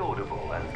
audible and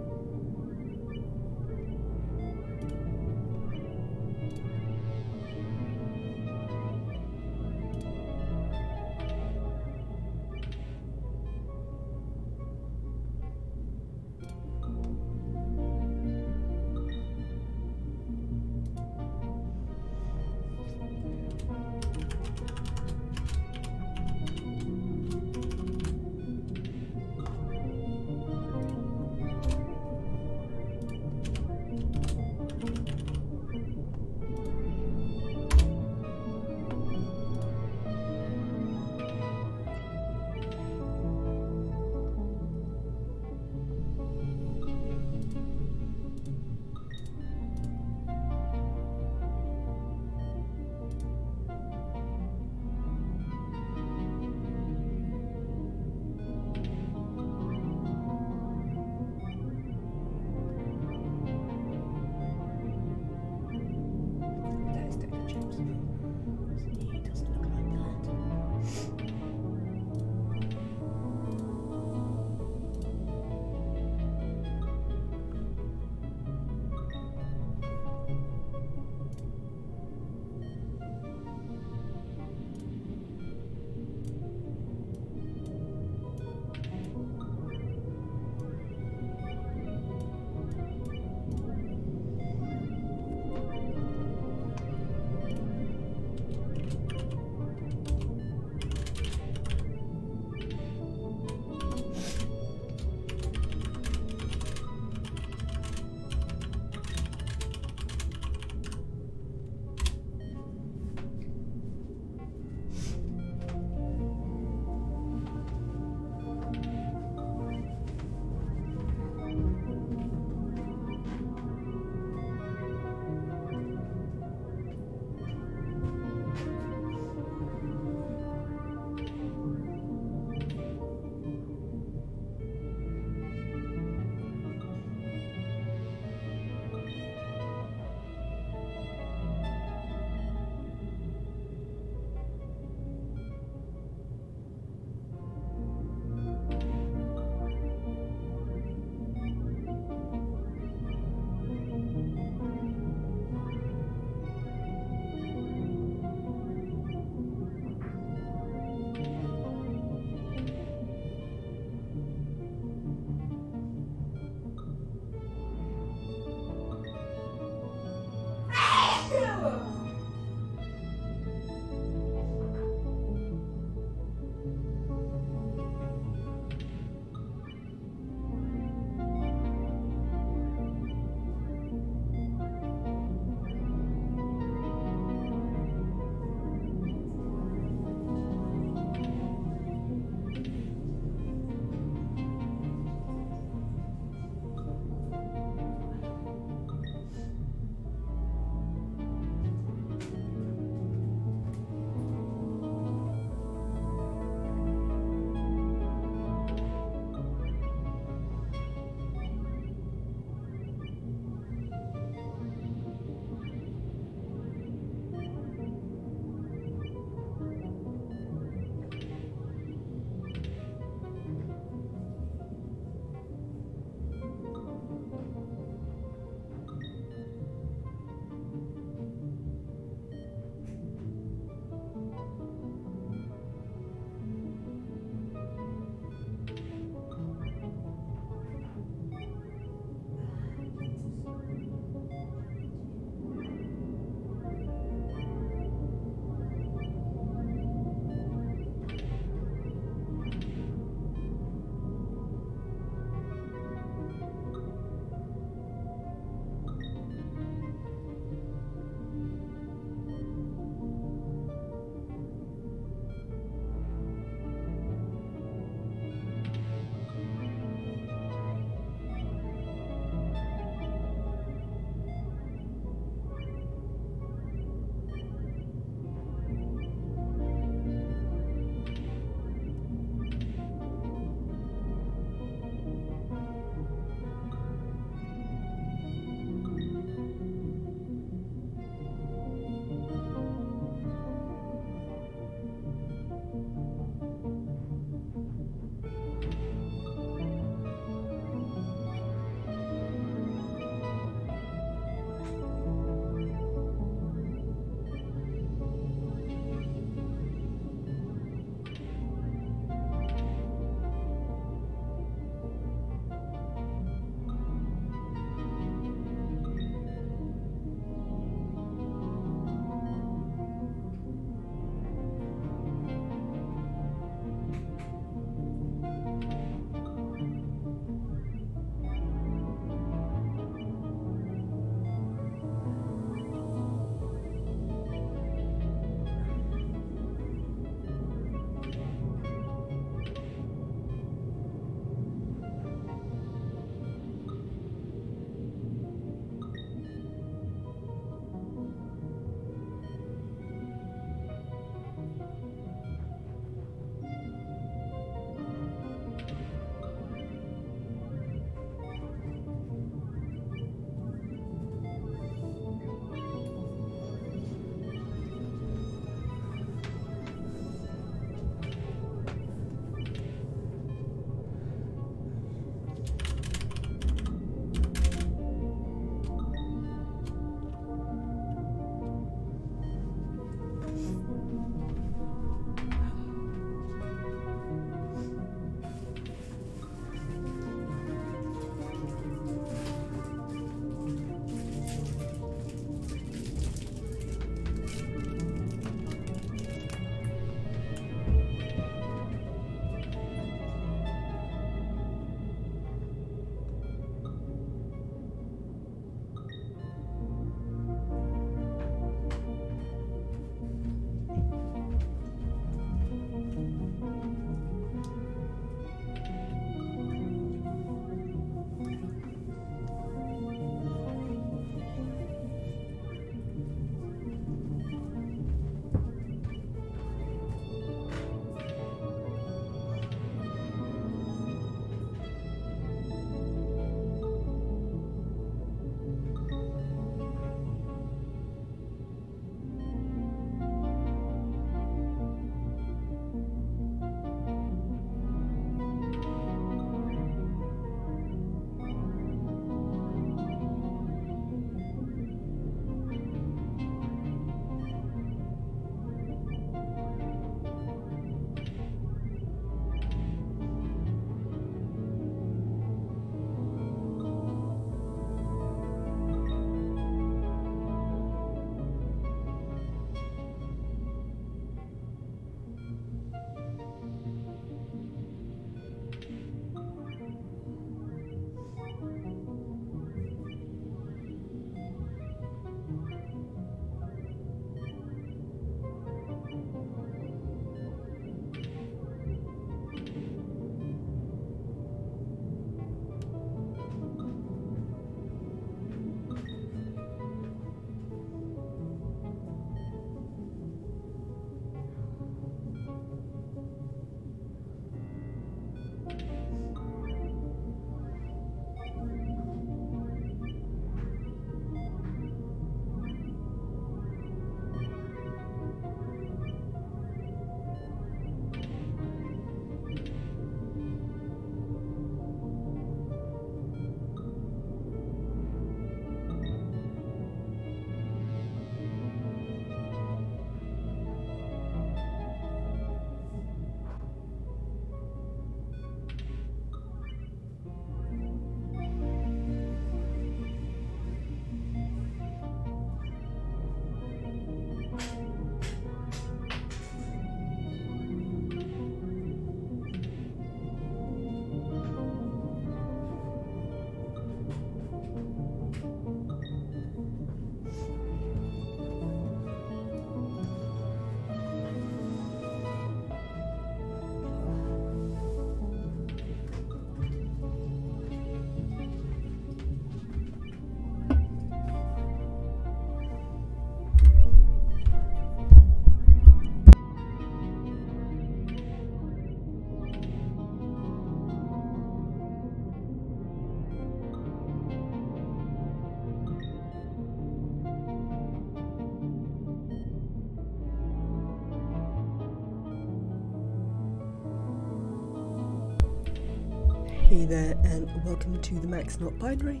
Hey there, and welcome to the Max Not Binary.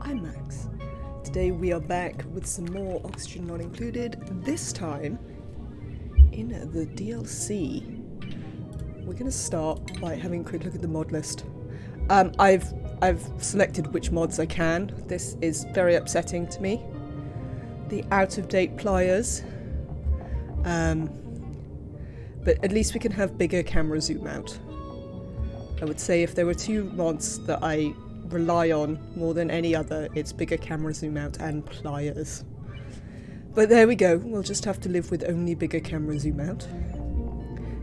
I'm Max. Today we are back with some more Oxygen Not Included, this time in the DLC. We're going to start by having a quick look at the mod list. I've selected which mods I can. This is very upsetting to me. The out-of-date pliers. But at least we can have bigger camera zoom out. I would say if there were two mods that I rely on more than any other, it's bigger camera zoom out and pliers. But there we go, we'll just have to live with only bigger camera zoom out.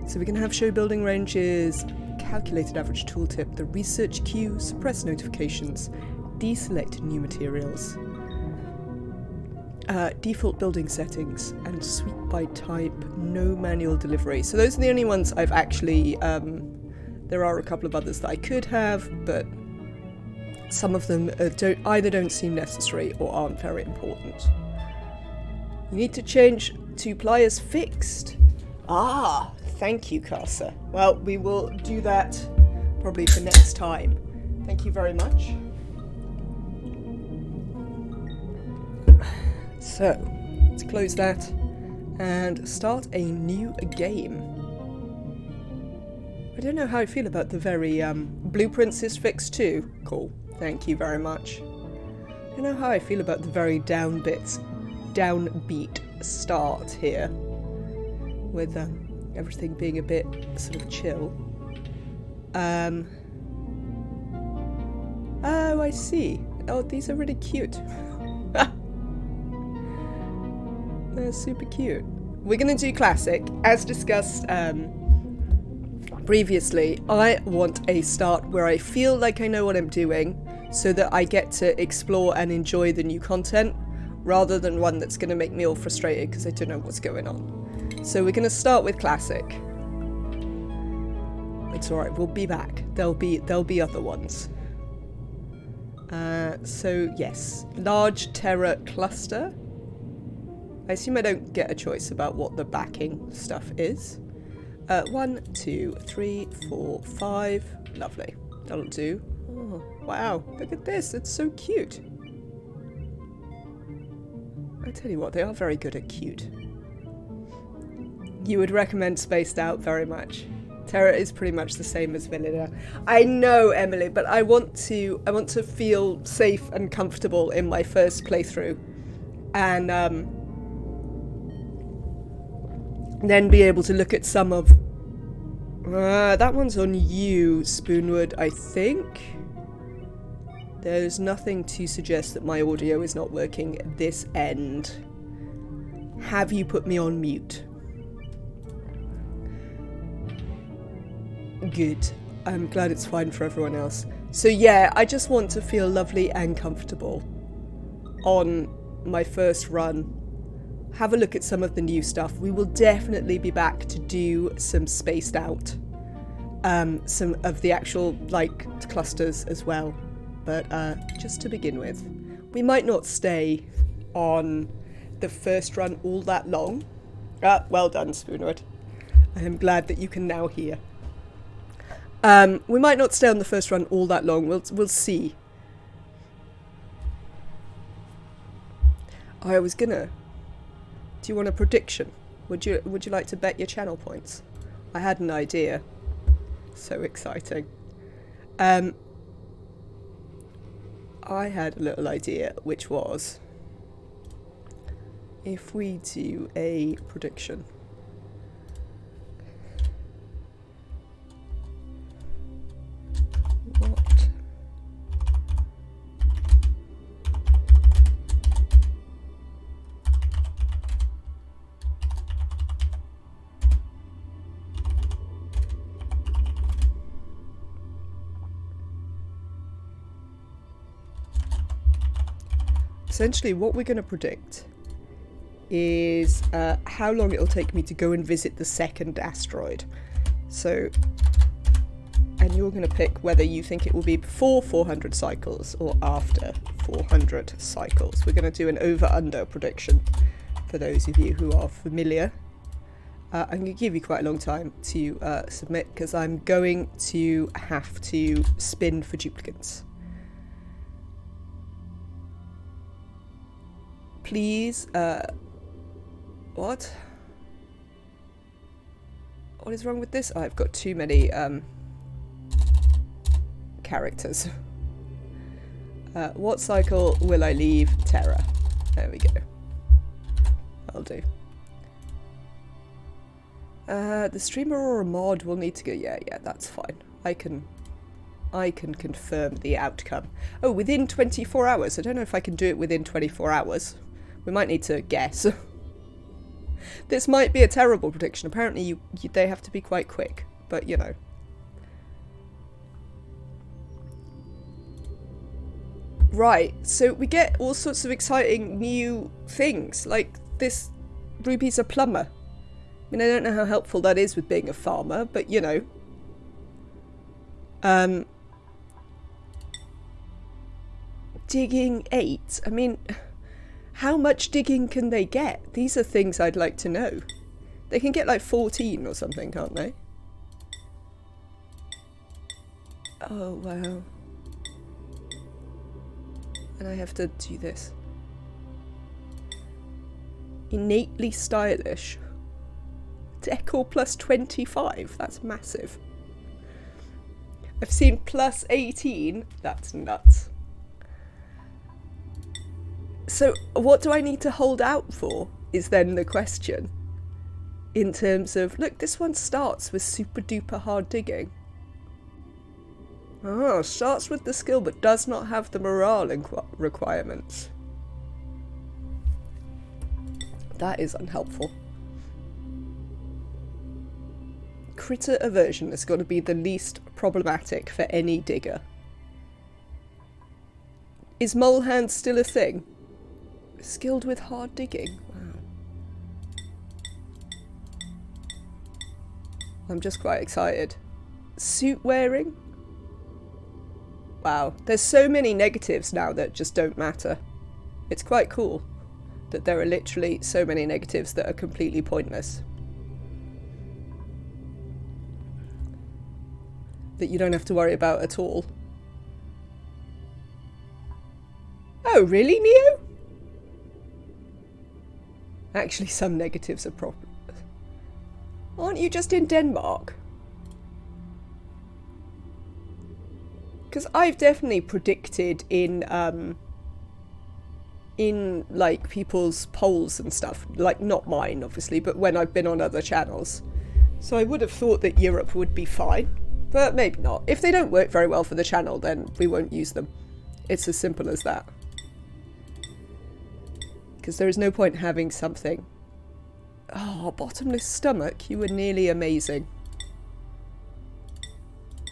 So we can have show building ranges, calculated average tooltip, the research queue, suppress notifications, deselect new materials, default building settings, and sweep by type, no manual delivery. So those are the only ones I've actually, there are a couple of others that I could have, but some of them either don't seem necessary or aren't very important. You need to change to pliers fixed. Ah, thank you, Casa. Well, we will do that probably for next time. Thank you very much. So, let's close that and start a new game. I don't know how I feel about the very, blueprints is fixed too. Cool, thank you very much. I don't know how I feel about the very downbeat start here. With, everything being a bit sort of chill. Oh, I see. Oh, these are really cute. They're super cute. We're gonna do classic. As discussed previously, I want a start where I feel like I know what I'm doing so that I get to explore and enjoy the new content rather than one that's gonna make me all frustrated because I don't know what's going on. So we're gonna start with classic. It's alright, we'll be back. There'll be other ones. So yes, large Terra cluster. I assume I don't get a choice about what the backing stuff is. 1, 2, 3, 4, 5. Lovely. That'll do. Oh, wow, look at this. It's so cute. I tell you what, they are very good at cute. You would recommend Spaced Out very much. Terra is pretty much the same as Vanilla. I know, Emily, but I want to feel safe and comfortable in my first playthrough. And then be able to look at some of... that one's on you, Spoonwood, I think. There's nothing to suggest that my audio is not working at this end. Have you put me on mute? Good. I'm glad it's fine for everyone else. So yeah, I just want to feel lovely and comfortable on my first run. Have a look at some of the new stuff. We will definitely be back to do some Spaced Out. Some of the actual, like, clusters as well. But just to begin with, we might not stay on the first run all that long. Well done, Spoonwood. I am glad that you can now hear. We might not stay on the first run all that long. We'll see. I was gonna... Do you want a prediction? Would you like to bet your channel points? I had an idea. So exciting. I had a little idea, which was if we do a prediction. What? Essentially, what we're going to predict is how long it'll take me to go and visit the second asteroid. So, and you're going to pick whether you think it will be before 400 cycles or after 400 cycles. We're going to do an over-under prediction for those of you who are familiar. I'm going to give you quite a long time to submit, because I'm going to have to spin for duplicants. Please, what? What is wrong with this? I've got too many characters. What cycle will I leave Terra? There we go. I'll do. The streamer or a mod will need to go. Yeah, that's fine. I can confirm the outcome. Oh, within 24 hours. I don't know if I can do it within 24 hours. We might need to guess. This might be a terrible prediction. Apparently they have to be quite quick, but you know. Right, so we get all sorts of exciting new things, like this Ruby's a plumber. I mean, I don't know how helpful that is with being a farmer, but you know. Digging 8. I mean, how much digging can they get? These are things I'd like to know. They can get like 14 or something, can't they? Oh, wow. And I have to do this. Innately stylish. Decor plus 25. That's massive. I've seen plus 18. That's nuts. So what do I need to hold out for is then the question. In terms of, look, this one starts with super duper hard digging. Oh, starts with the skill but does not have the morale requirements. That is unhelpful. Critter aversion has got to be the least problematic for any digger. Is mole hand still a thing? Skilled with hard digging. Wow. I'm just quite excited. Suit wearing? Wow, there's so many negatives now that just don't matter. It's quite cool that there are literally so many negatives that are completely pointless. That you don't have to worry about at all. Oh, really, Neo? Actually, some negatives are problems. Aren't you just in Denmark? Because I've definitely predicted in like people's polls and stuff, like not mine obviously, but when I've been on other channels. So I would have thought that Europe would be fine, but maybe not. If they don't work very well for the channel, then we won't use them. It's as simple as that. Because there is no point having something. Oh, bottomless stomach, you were nearly amazing.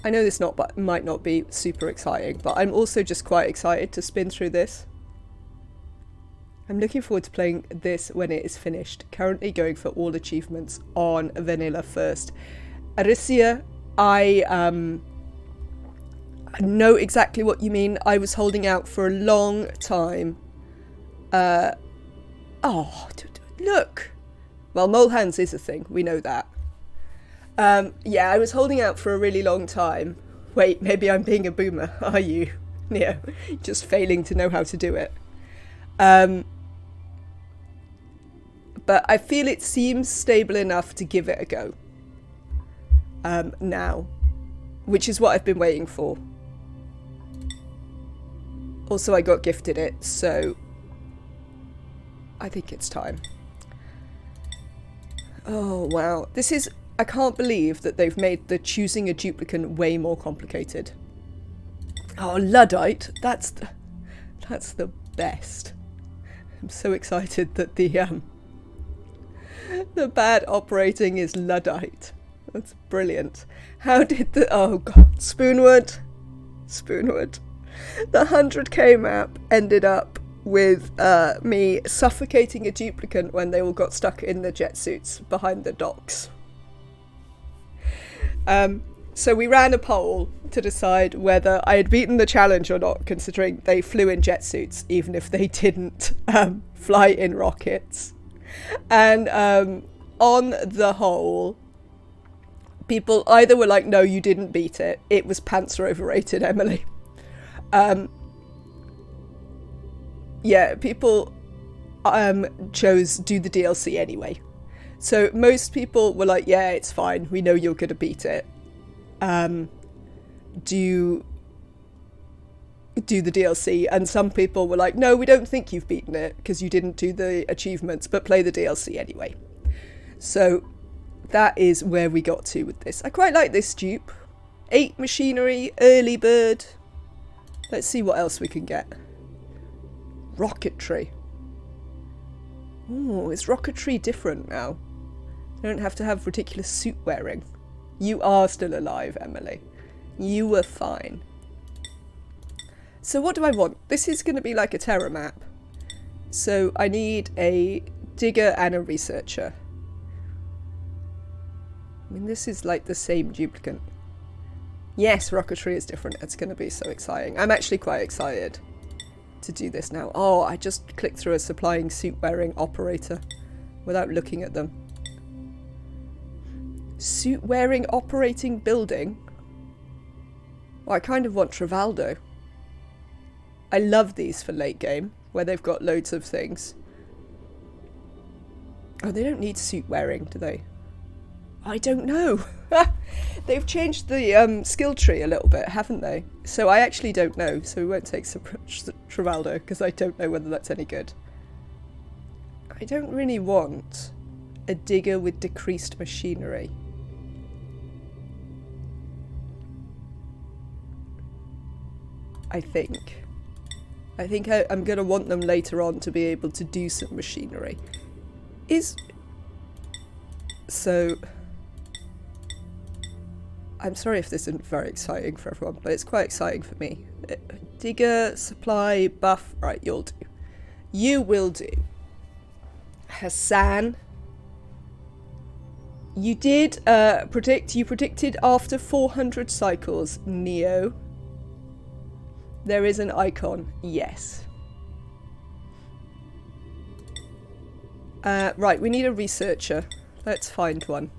I know this might not be super exciting, but I'm also just quite excited to spin through this. I'm looking forward to playing this when it is finished. Currently going for all achievements on vanilla first. Aricia, I know exactly what you mean. I was holding out for a long time. Oh, look. Well, mole hands is a thing. We know that. Yeah, I was holding out for a really long time. Wait, maybe I'm being a boomer. Are you? Yeah, just failing to know how to do it. But I feel it seems stable enough to give it a go. Now. Which is what I've been waiting for. Also, I got gifted it, so I think it's time. Oh, wow. This is... I can't believe that they've made the choosing a duplicant way more complicated. Oh, Luddite. That's the best. I'm so excited that the bad operating is Luddite. That's brilliant. How did the... Oh, God. Spoonwood. Spoonwood. The 100k map ended up with me suffocating a duplicant when they all got stuck in the jet suits behind the docks. So we ran a poll to decide whether I had beaten the challenge or not, considering they flew in jet suits, even if they didn't fly in rockets. And on the whole, people either were like, no, you didn't beat it. It was pants are overrated, Emily. Yeah, people chose do the DLC anyway. So most people were like, yeah, it's fine. We know you're going to beat it. Do the DLC. And some people were like, no, we don't think you've beaten it because you didn't do the achievements, but play the DLC anyway. So that is where we got to with this. I quite like this dupe. 8 machinery, early bird. Let's see what else we can get. Rocketry. Oh, is rocketry different now? You don't have to have ridiculous suit wearing. You are still alive, Emily. You were fine. So what do I want? This is going to be like a Terra Map. So I need a digger and a researcher. I mean, this is like the same duplicate. Yes, rocketry is different. It's going to be so exciting. I'm actually quite excited to do this now. Oh, I just clicked through a supplying suit-wearing operator without looking at them. Suit-wearing operating building? Well, I kind of want Travaldo. I love these for late game, where they've got loads of things. Oh, they don't need suit-wearing, do they? I don't know. They've changed the skill tree a little bit, haven't they? So I actually don't know, so we won't take Travaldo, because I don't know whether that's any good. I don't really want a digger with decreased machinery. I think I'm going to want them later on to be able to do some machinery. So, I'm sorry if this isn't very exciting for everyone, but it's quite exciting for me. Digger, supply, buff. Right, you'll do. You will do. Hassan. You did you predicted after 400 cycles, Neo. There is an icon, yes. Right, we need a researcher. Let's find one.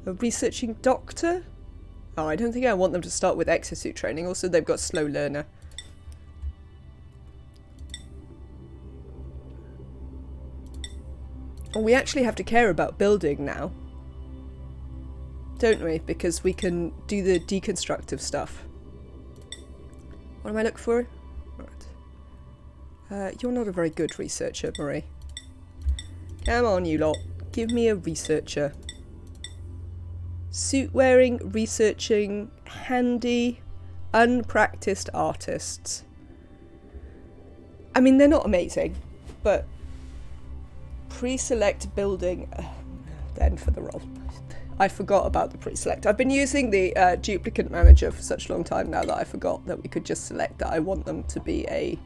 A researching doctor? Oh, I don't think I want them to start with exosuit training. Also, they've got slow learner. Oh, we actually have to care about building now. Don't we? Because we can do the deconstructive stuff. What am I looking for? Right. You're not a very good researcher, Marie. Come on, you lot. Give me a researcher. Suit wearing, researching, handy, unpracticed artists. I mean, they're not amazing, but pre-select building, then for the role. I forgot about the pre-select. I've been using the duplicate manager for such a long time now that I forgot that we could just select that I want them to be a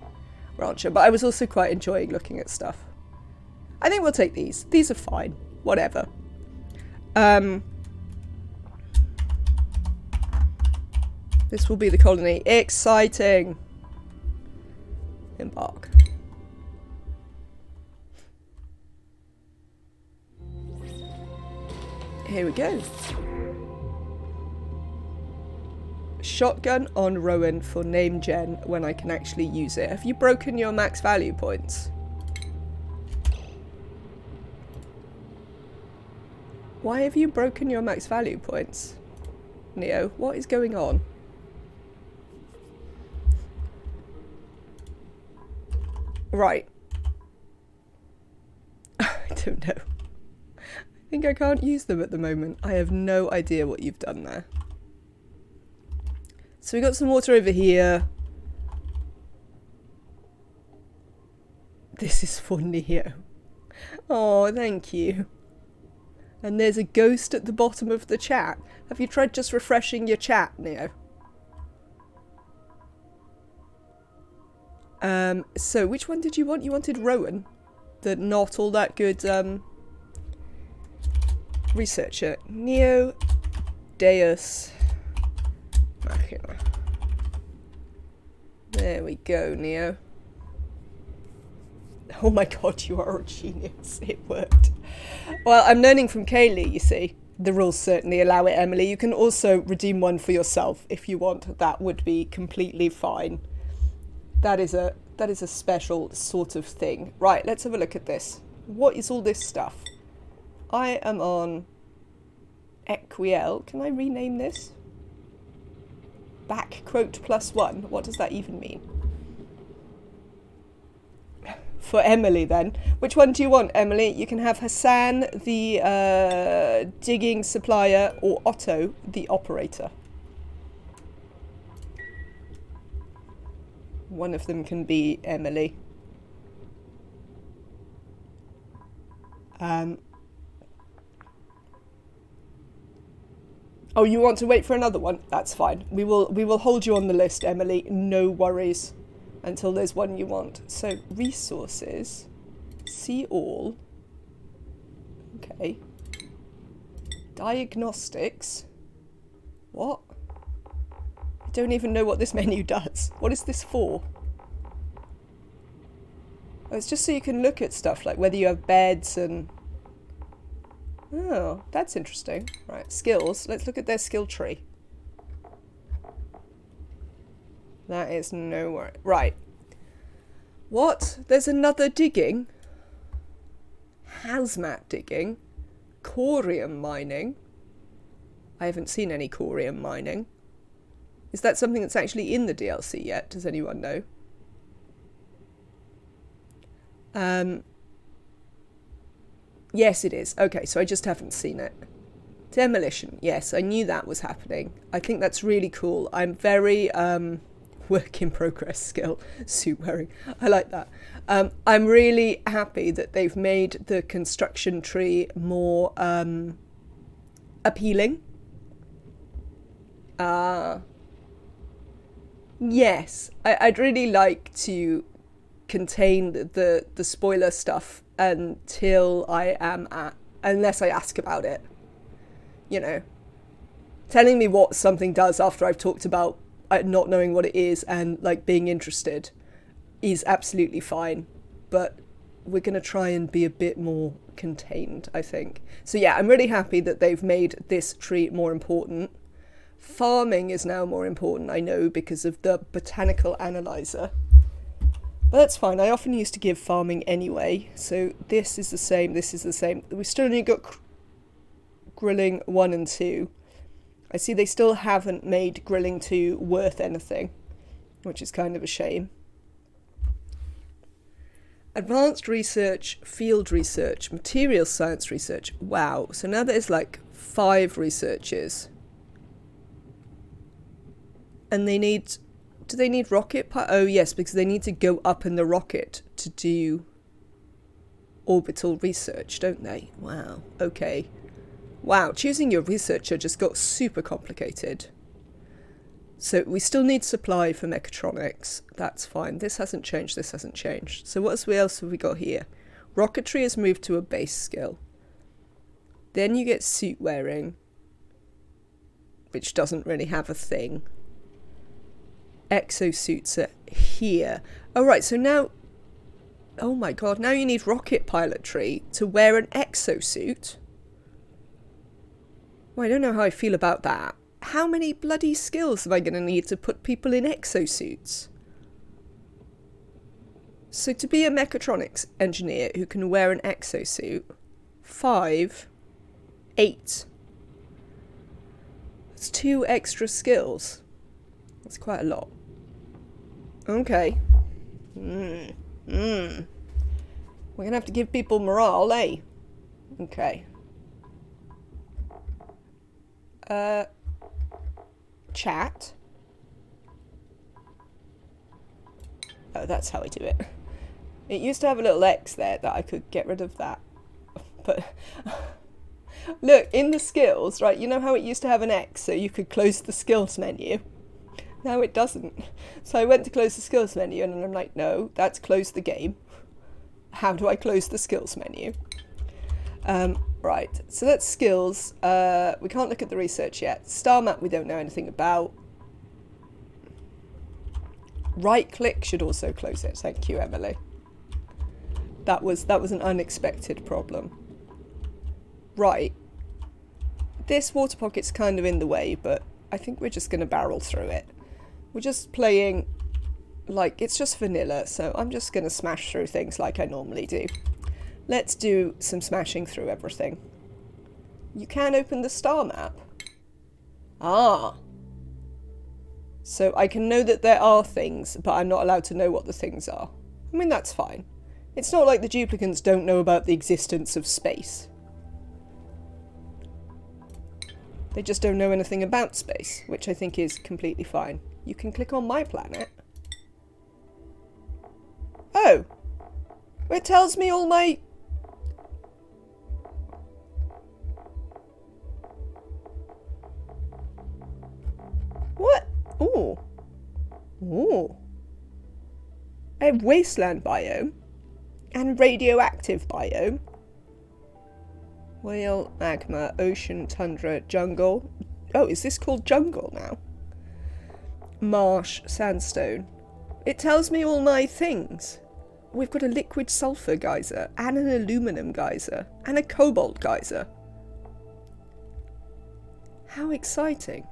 rancher. But I was also quite enjoying looking at stuff. I think we'll take these. These are fine. Whatever. This will be the colony. Exciting. Embark. Here we go. Shotgun on Rowan for name gen when I can actually use it. Have you broken your max value points? Why have you broken your max value points? Neo, what is going on? Right. I don't know. I think I can't use them at the moment. I have no idea what you've done there. So we got some water over here. This is for Neo. Oh, thank you. And there's a ghost at the bottom of the chat. Have you tried just refreshing your chat, Neo? So which one did you want? You wanted Rowan, the not all that good researcher. Neo Deus Machina. There we go, Neo. Oh my god, you are a genius. It worked. Well, I'm learning from Kaylee, you see. The rules certainly allow it, Emily. You can also redeem one for yourself if you want. That would be completely fine. That is a special sort of thing. Right, let's have a look at this. What is all this stuff? I am on Equiel. Can I rename this? Back quote +1. What does that even mean? For Emily, then. Which one do you want, Emily? You can have Hassan, the digging supplier, or Otto, the operator. One of them can be Emily. Oh, you want to wait for another one? That's fine. We will hold you on the list, Emily. No worries. Until there's one you want. So, resources. See all. Okay. Diagnostics. What? I don't even know what this menu does. What is this for? Oh, it's just so you can look at stuff, like whether you have beds and... Oh, that's interesting. Right, skills. Let's look at their skill tree. That is no worry. Right. What? There's another digging? Hazmat digging? Corium mining? I haven't seen any corium mining. Is that something that's actually in the DLC yet? Does anyone know? Yes, it is. Okay, so I just haven't seen it. Demolition. Yes, I knew that was happening. I think that's really cool. I'm very... work in progress skill. Suit wearing. I like that. I'm really happy that they've made the construction tree more appealing. Yes, I'd really like to contain the spoiler stuff until I am at, unless I ask about it. You know, telling me what something does after I've talked about not knowing what it is and like being interested is absolutely fine, but we're going to try and be a bit more contained, I think. So yeah, I'm really happy that they've made this tree more important. Farming is now more important, I know, because of the botanical analyzer. But that's fine. I often used to give farming anyway. So this is the same, this is the same. We've still only got grilling 1 and 2. I see they still haven't made grilling 2 worth anything, which is kind of a shame. Advanced research, field research, material science research. Wow. So now there's like 5 researchers. And they need... Do they need rocket? Oh, yes, because they need to go up in the rocket to do orbital research, don't they? Wow. Okay. Wow, choosing your researcher just got super complicated. So we still need supply for mechatronics. That's fine. This hasn't changed. This hasn't changed. So what else have we got here? Rocketry has moved to a base skill. Then you get suit wearing, which doesn't really have a thing. Exosuits are here. Oh, right. So now... Oh my god. Now you need rocket pilotry to wear an exosuit. Well, I don't know how I feel about that. How many bloody skills am I going to need to put people in exosuits? So to be a mechatronics engineer who can wear an exosuit, 5, 8. That's 2 extra skills. That's quite a lot. Okay. We're going to have to give people morale, eh? Okay. Chat. Oh, that's how I do it. It used to have a little X there that I could get rid of that. But look, in the skills, right, you know how it used to have an X so you could close the skills menu? Now it doesn't. So I went to close the skills menu and I'm like, no, that's close the game. How do I close the skills menu? Right, so that's skills. We can't look at the research yet. Star map we don't know anything about. Right click should also close it. Thank you, Emily. That was an unexpected problem. Right. This water pocket's kind of in the way, but I think we're just going to barrel through it. We're just playing like it's just vanilla, so I'm just going to smash through things like I normally do. Let's do some smashing through everything. You can open the star map. Ah. So I can know that there are things, but I'm not allowed to know what the things are. I mean, that's fine. It's not like the duplicants don't know about the existence of space. They just don't know anything about space, which I think is completely fine. You can click on my planet. Oh! It tells me all my... What? Ooh. Ooh. I have wasteland biome. And radioactive biome. Whale, magma, ocean, tundra, jungle. Oh, is this called jungle now? Marsh, sandstone. It tells me all my things. We've got a liquid sulfur geyser, and an aluminum geyser, and a cobalt geyser. How exciting.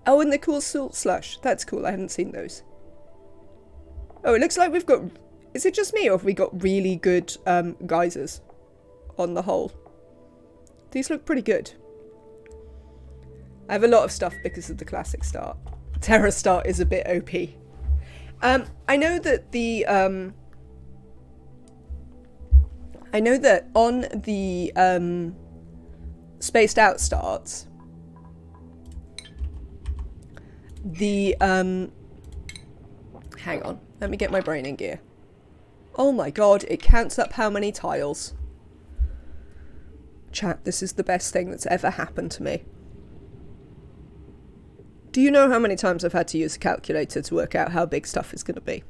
Oh, and the cool salt slush. That's cool, I haven't seen those. Oh, it looks like we've got... Is it just me, or have we got really good geysers on the whole? These look pretty good. I have a lot of stuff because of the classic start. Terra start is a bit OP. I know that the I know that on the spaced out starts, the hang on, let me get my brain in gear. Oh my god, it counts up how many tiles. Chat, this is the best thing that's ever happened to me. Do you know how many times I've had to use a calculator to work out how big stuff is going to be?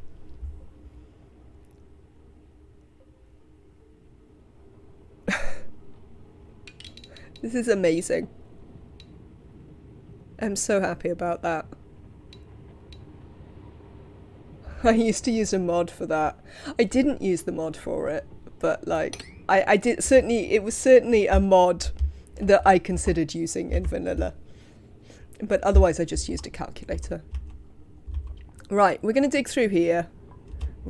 This is amazing. I'm so happy about that. I used to use a mod for that. I didn't use the mod for it, but like, I did certainly, it was certainly a mod that I considered using in vanilla. But otherwise I just used a calculator. Right, we're going to dig through here.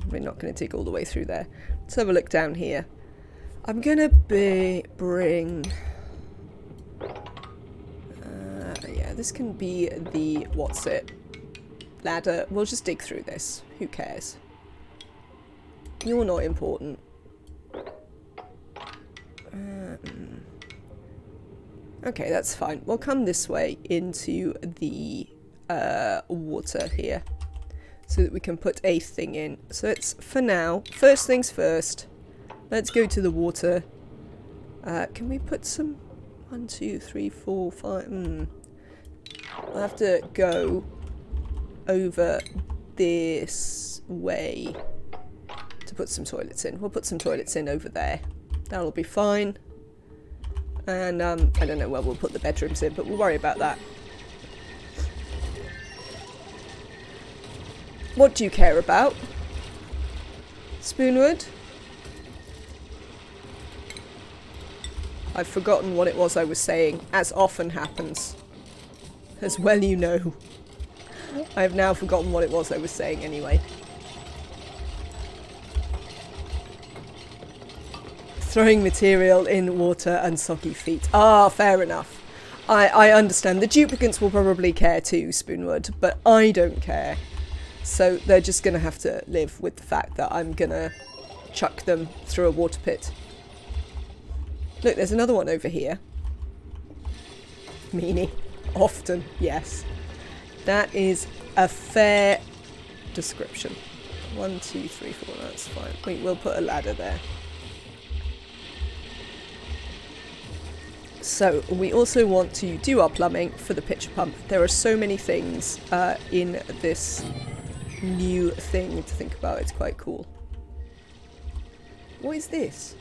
We're not going to dig all the way through there. Let's have a look down here. I'm going to bring... yeah, this can be the... what's it? Ladder. We'll just dig through this. Who cares? You're not important. Okay, that's fine. We'll come this way into the water here so that we can put a thing in. So it's, for now, first things first, let's go to the water. Can we put some... 1, 2, 3, 4, 5... I'll have to go over this way to put some toilets in. We'll put some toilets in over there. That'll be fine. And I don't know where we'll put the bedrooms in, but we'll worry about that. What do you care about? Spoonwood? I've forgotten what it was I was saying, as often happens. As well you know. I have now forgotten what it was I was saying anyway. Throwing material in water and soggy feet. Ah, fair enough. I understand. The duplicants will probably care too, Spoonwood, but I don't care. So they're just going to have to live with the fact that I'm going to chuck them through a water pit. Look, there's another one over here. Meanie. Often, yes. That is a fair description. 1, 2, 3, 4, that's fine. We'll put a ladder there. So we also want to do our plumbing for the pitcher pump. There are so many things in this new thing to think about. It's quite cool. What is this?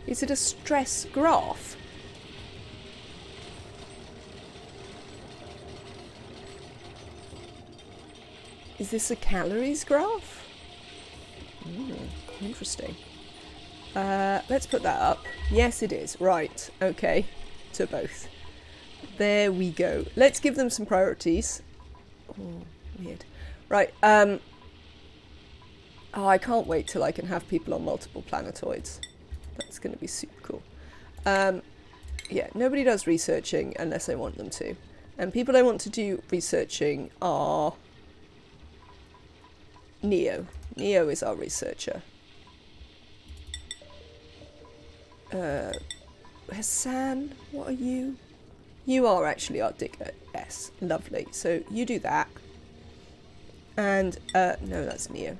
Is it a stress graph? Is this a calories graph? Interesting. Let's put that up. Yes, it is. Right. Okay. To both. There we go. Let's give them some priorities. Oh, weird. Right. Oh, I can't wait till I can have people on multiple planetoids. That's going to be super cool. Yeah, nobody does researching unless I want them to. And people I want to do researching are Neo. Neo is our researcher. Hassan, what are you? You are actually our digger. Yes, lovely. So you do that. And, no, that's Neo.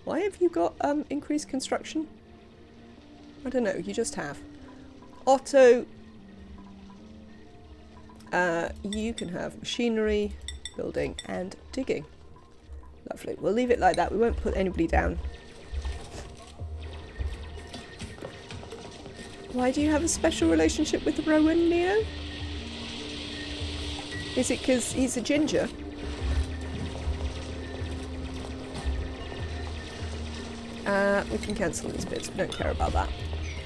Why have you got, increased construction? I don't know, you just have. Otto, you can have machinery, building, and digging. Lovely. We'll leave it like that. We won't put anybody down. Why do you have a special relationship with Rowan, Neo? Is it because he's a ginger? We can cancel these bits. We don't care about that.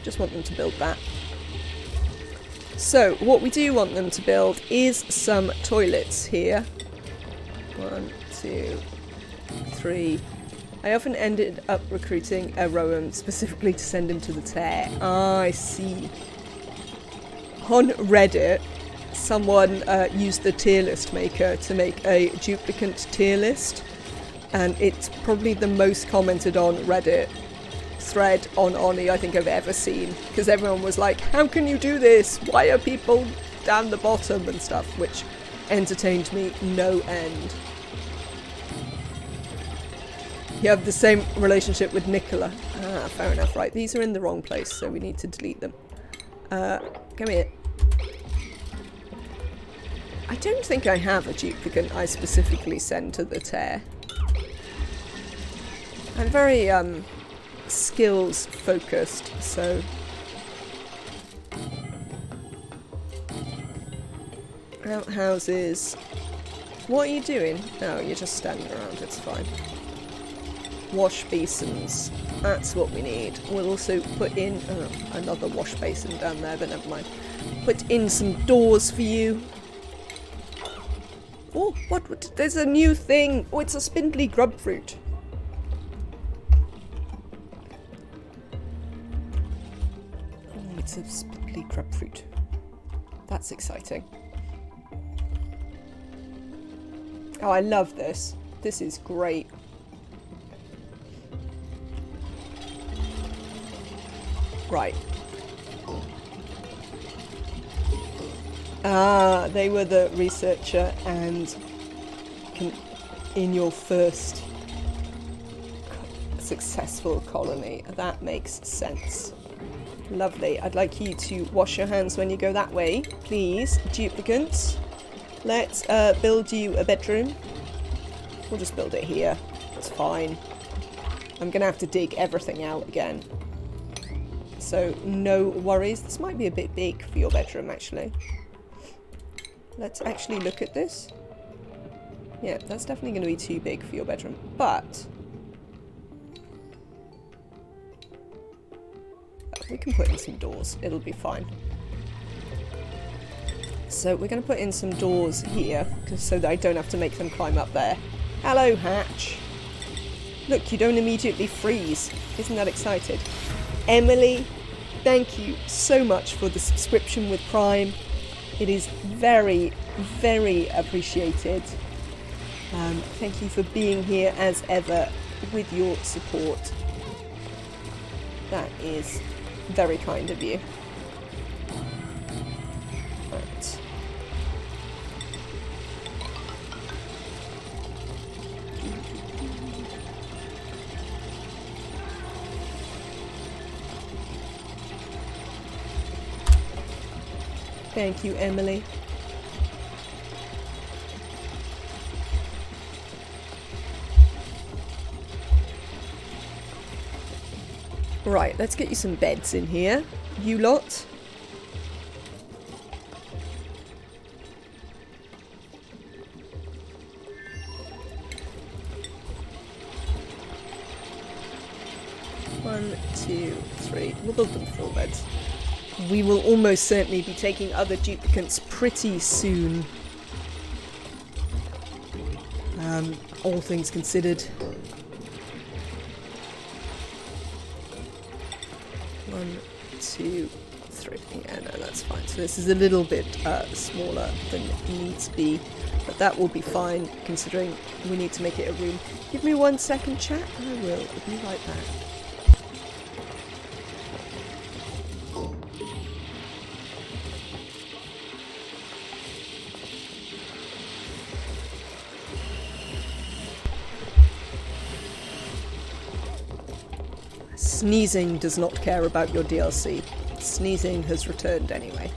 Just want them to build that. So, what we do want them to build is some toilets here. 1, 2, 3. I often ended up recruiting a Rowan specifically to send him to the Terra. Ah, I see. On Reddit, someone used the tier list maker to make a duplicate tier list. And it's probably the most commented on Reddit thread on ONI I think I've ever seen. Because everyone was like, how can you do this? Why are people down the bottom and stuff? Which entertained me no end. You have the same relationship with Nicola. Ah, fair enough. Right, these are in the wrong place, so we need to delete them. Come here. I don't think I have a duplicate I specifically send to the Terra. I'm very, skills focused, so... Outhouses. What are you doing? Oh, you're just standing around, it's fine. Wash basins. That's what we need. We'll also put in another wash basin down there, but never mind. Put in some doors for you. Oh, what? There's a new thing. Oh, it's a spindly grub fruit. Oh, it's a spindly grub fruit. That's exciting. Oh, I love this. This is great. Right. Ah, they were the researcher and in your first successful colony. That makes sense. Lovely. I'd like you to wash your hands when you go that way, please. Duplicants. Let's build you a bedroom. We'll just build it here. It's fine. I'm going to have to dig everything out again. So no worries. This might be a bit big for your bedroom, actually. Let's actually look at this. Yeah, that's definitely going to be too big for your bedroom. But we can put in some doors. It'll be fine. So we're going to put in some doors here, so that I don't have to make them climb up there. Hello, Hatch. Look, you don't immediately freeze. Isn't that exciting? Emily, thank you so much for the subscription with Prime. It is very, very appreciated. Thank you for being here as ever with your support. That is very kind of you. Right. Thank you, Emily. Right, let's get you some beds in here. You lot. 1, 2, 3. We'll build them 4 beds. We will almost certainly be taking other duplicates pretty soon. All things considered. 1, 2, 3. Yeah, no, that's fine. So this is a little bit smaller than it needs to be, but that will be fine considering we need to make it a room. Give me 1 second, chat, and I will. I'll be right back. Sneezing does not care about your DLC. Sneezing has returned anyway.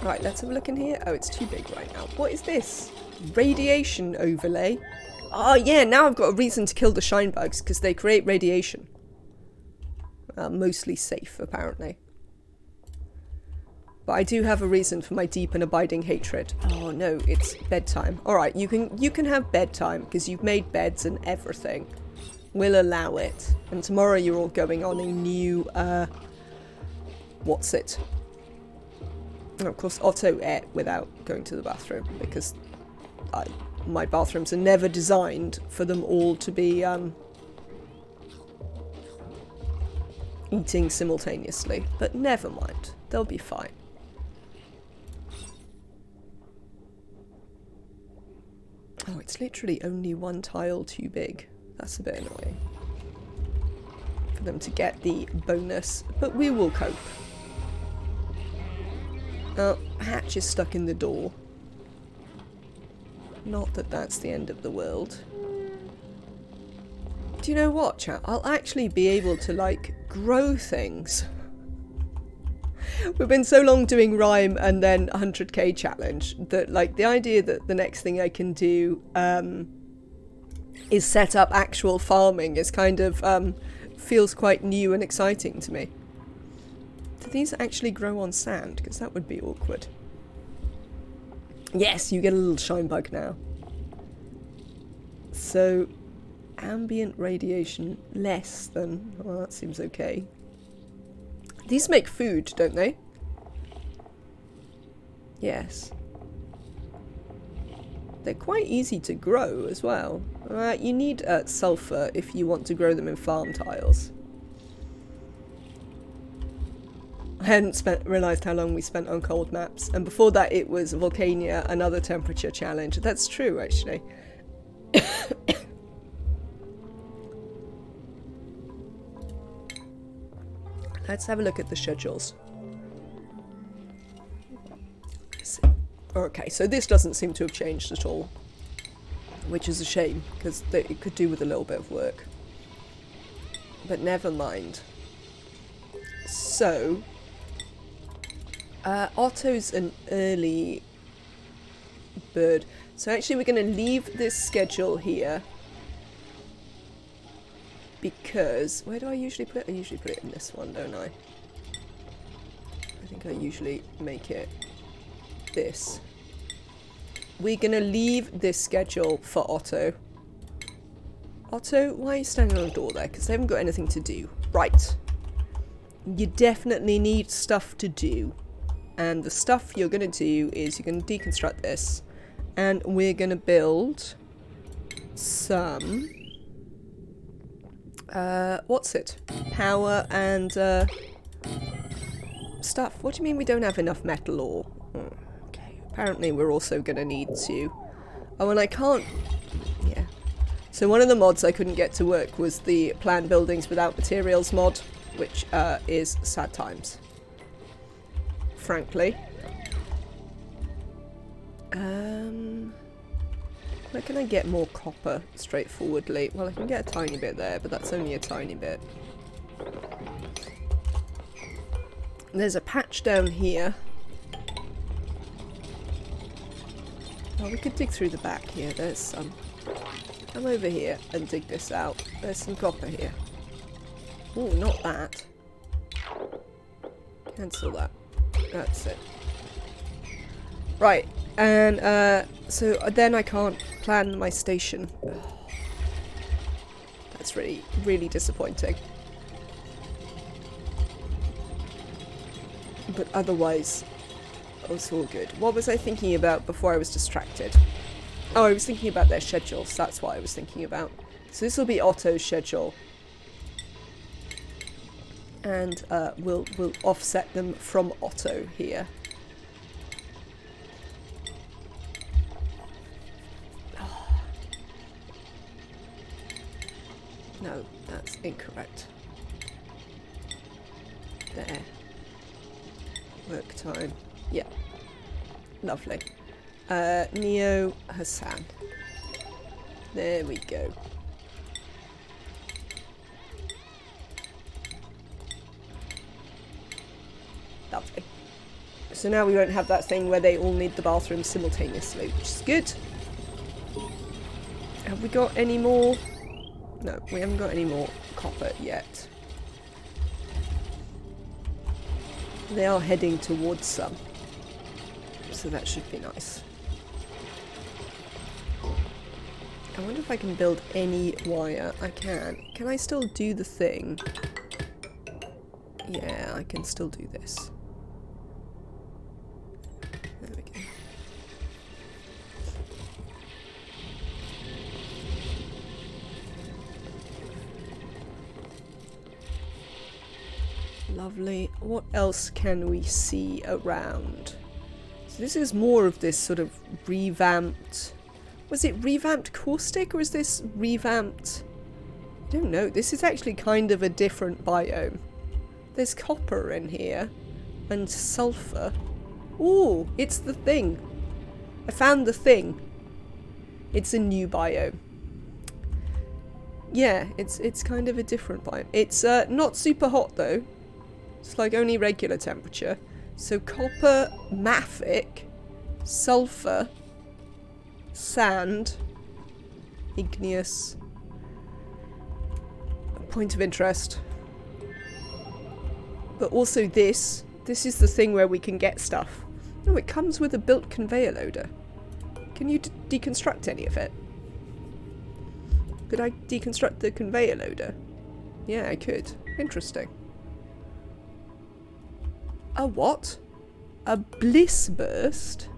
Right, let's have a look in here. Oh, it's too big right now. What is this? Radiation overlay. Oh yeah, now I've got a reason to kill the shine bugs because they create radiation. Mostly safe, apparently. But I do have a reason for my deep and abiding hatred. Oh no, it's bedtime. Alright, you can have bedtime because you've made beds and everything. We'll allow it. And tomorrow you're all going on a new, what's it? And of course, auto air without going to the bathroom, because my bathrooms are never designed for them all to be, eating simultaneously. But never mind. They'll be fine. Oh, it's literally only 1 tile too big. That's a bit annoying for them to get the bonus, but we will cope. Oh, hatch is stuck in the door. Not that that's the end of the world. Do you know what, chat? I'll actually be able to, like, grow things. We've been so long doing rhyme and then 100k challenge that, like, the idea that the next thing I can do, is set up actual farming is kind of, feels quite new and exciting to me. Do these actually grow on sand? Because that would be awkward. Yes, you get a little shine bug now. So, ambient radiation less than... Well, that seems okay. These make food, don't they? Yes. They're quite easy to grow as well. You need sulfur if you want to grow them in farm tiles. I hadn't realised how long we spent on cold maps, and before that it was Volcania, another temperature challenge. That's true, actually. Let's have a look at the schedules. Okay, so this doesn't seem to have changed at all, which is a shame, because it could do with a little bit of work. But never mind. So, Otto's an early bird. So actually we're going to leave this schedule here, because... Where do I usually put it? I usually put it in this one, don't I? I think I usually make it this. We're gonna leave this schedule for Otto. Otto, why are you standing on the door there? Because they haven't got anything to do. Right. You definitely need stuff to do. And the stuff you're gonna do is you're gonna deconstruct this. And we're gonna build some... what's it? Power and, stuff. What do you mean we don't have enough metal ore? Oh. Apparently we're also going to need to... Oh, and I can't... Yeah. So one of the mods I couldn't get to work was the plan buildings without materials mod, which is sad times. Frankly. Where can I get more copper straightforwardly? Well, I can get a tiny bit there, but that's only a tiny bit. There's a patch down here. Oh, we could dig through the back here. There's some. Come over here and dig this out. There's some copper here. Oh, not that. Cancel that. That's it. Right, and so then I can't plan my station. That's really, really disappointing. But otherwise, it's all good. What was I thinking about before I was distracted? Oh, I was thinking about their schedules. That's what I was thinking about. So this will be Otto's schedule. And we'll offset them from Otto here. Oh. No, that's incorrect. There. Work time. Yeah. Lovely. Neo Hassan. There we go. Lovely. So now we won't have that thing where they all need the bathroom simultaneously, which is good. Have we got any more? No, we haven't got any more copper yet. They are heading towards some. So that should be nice. I wonder if I can build any wire. I can. Can I still do the thing? Yeah, I can still do this. There we go. Lovely. What else can we see around? So this is more of this sort of revamped... Was it revamped caustic or is this revamped... I don't know. This is actually kind of a different biome. There's copper in here. And sulfur. Ooh, it's the thing. I found the thing. It's a new biome. Yeah, it's kind of a different biome. It's not super hot though. It's like only regular temperature. So copper, mafic, sulfur, sand, igneous, point of interest. But also this is the thing where we can get stuff. Oh, it comes with a built conveyor loader. Can you deconstruct any of it? Could I deconstruct the conveyor loader? Yeah, I could. Interesting. A what? A bliss burst?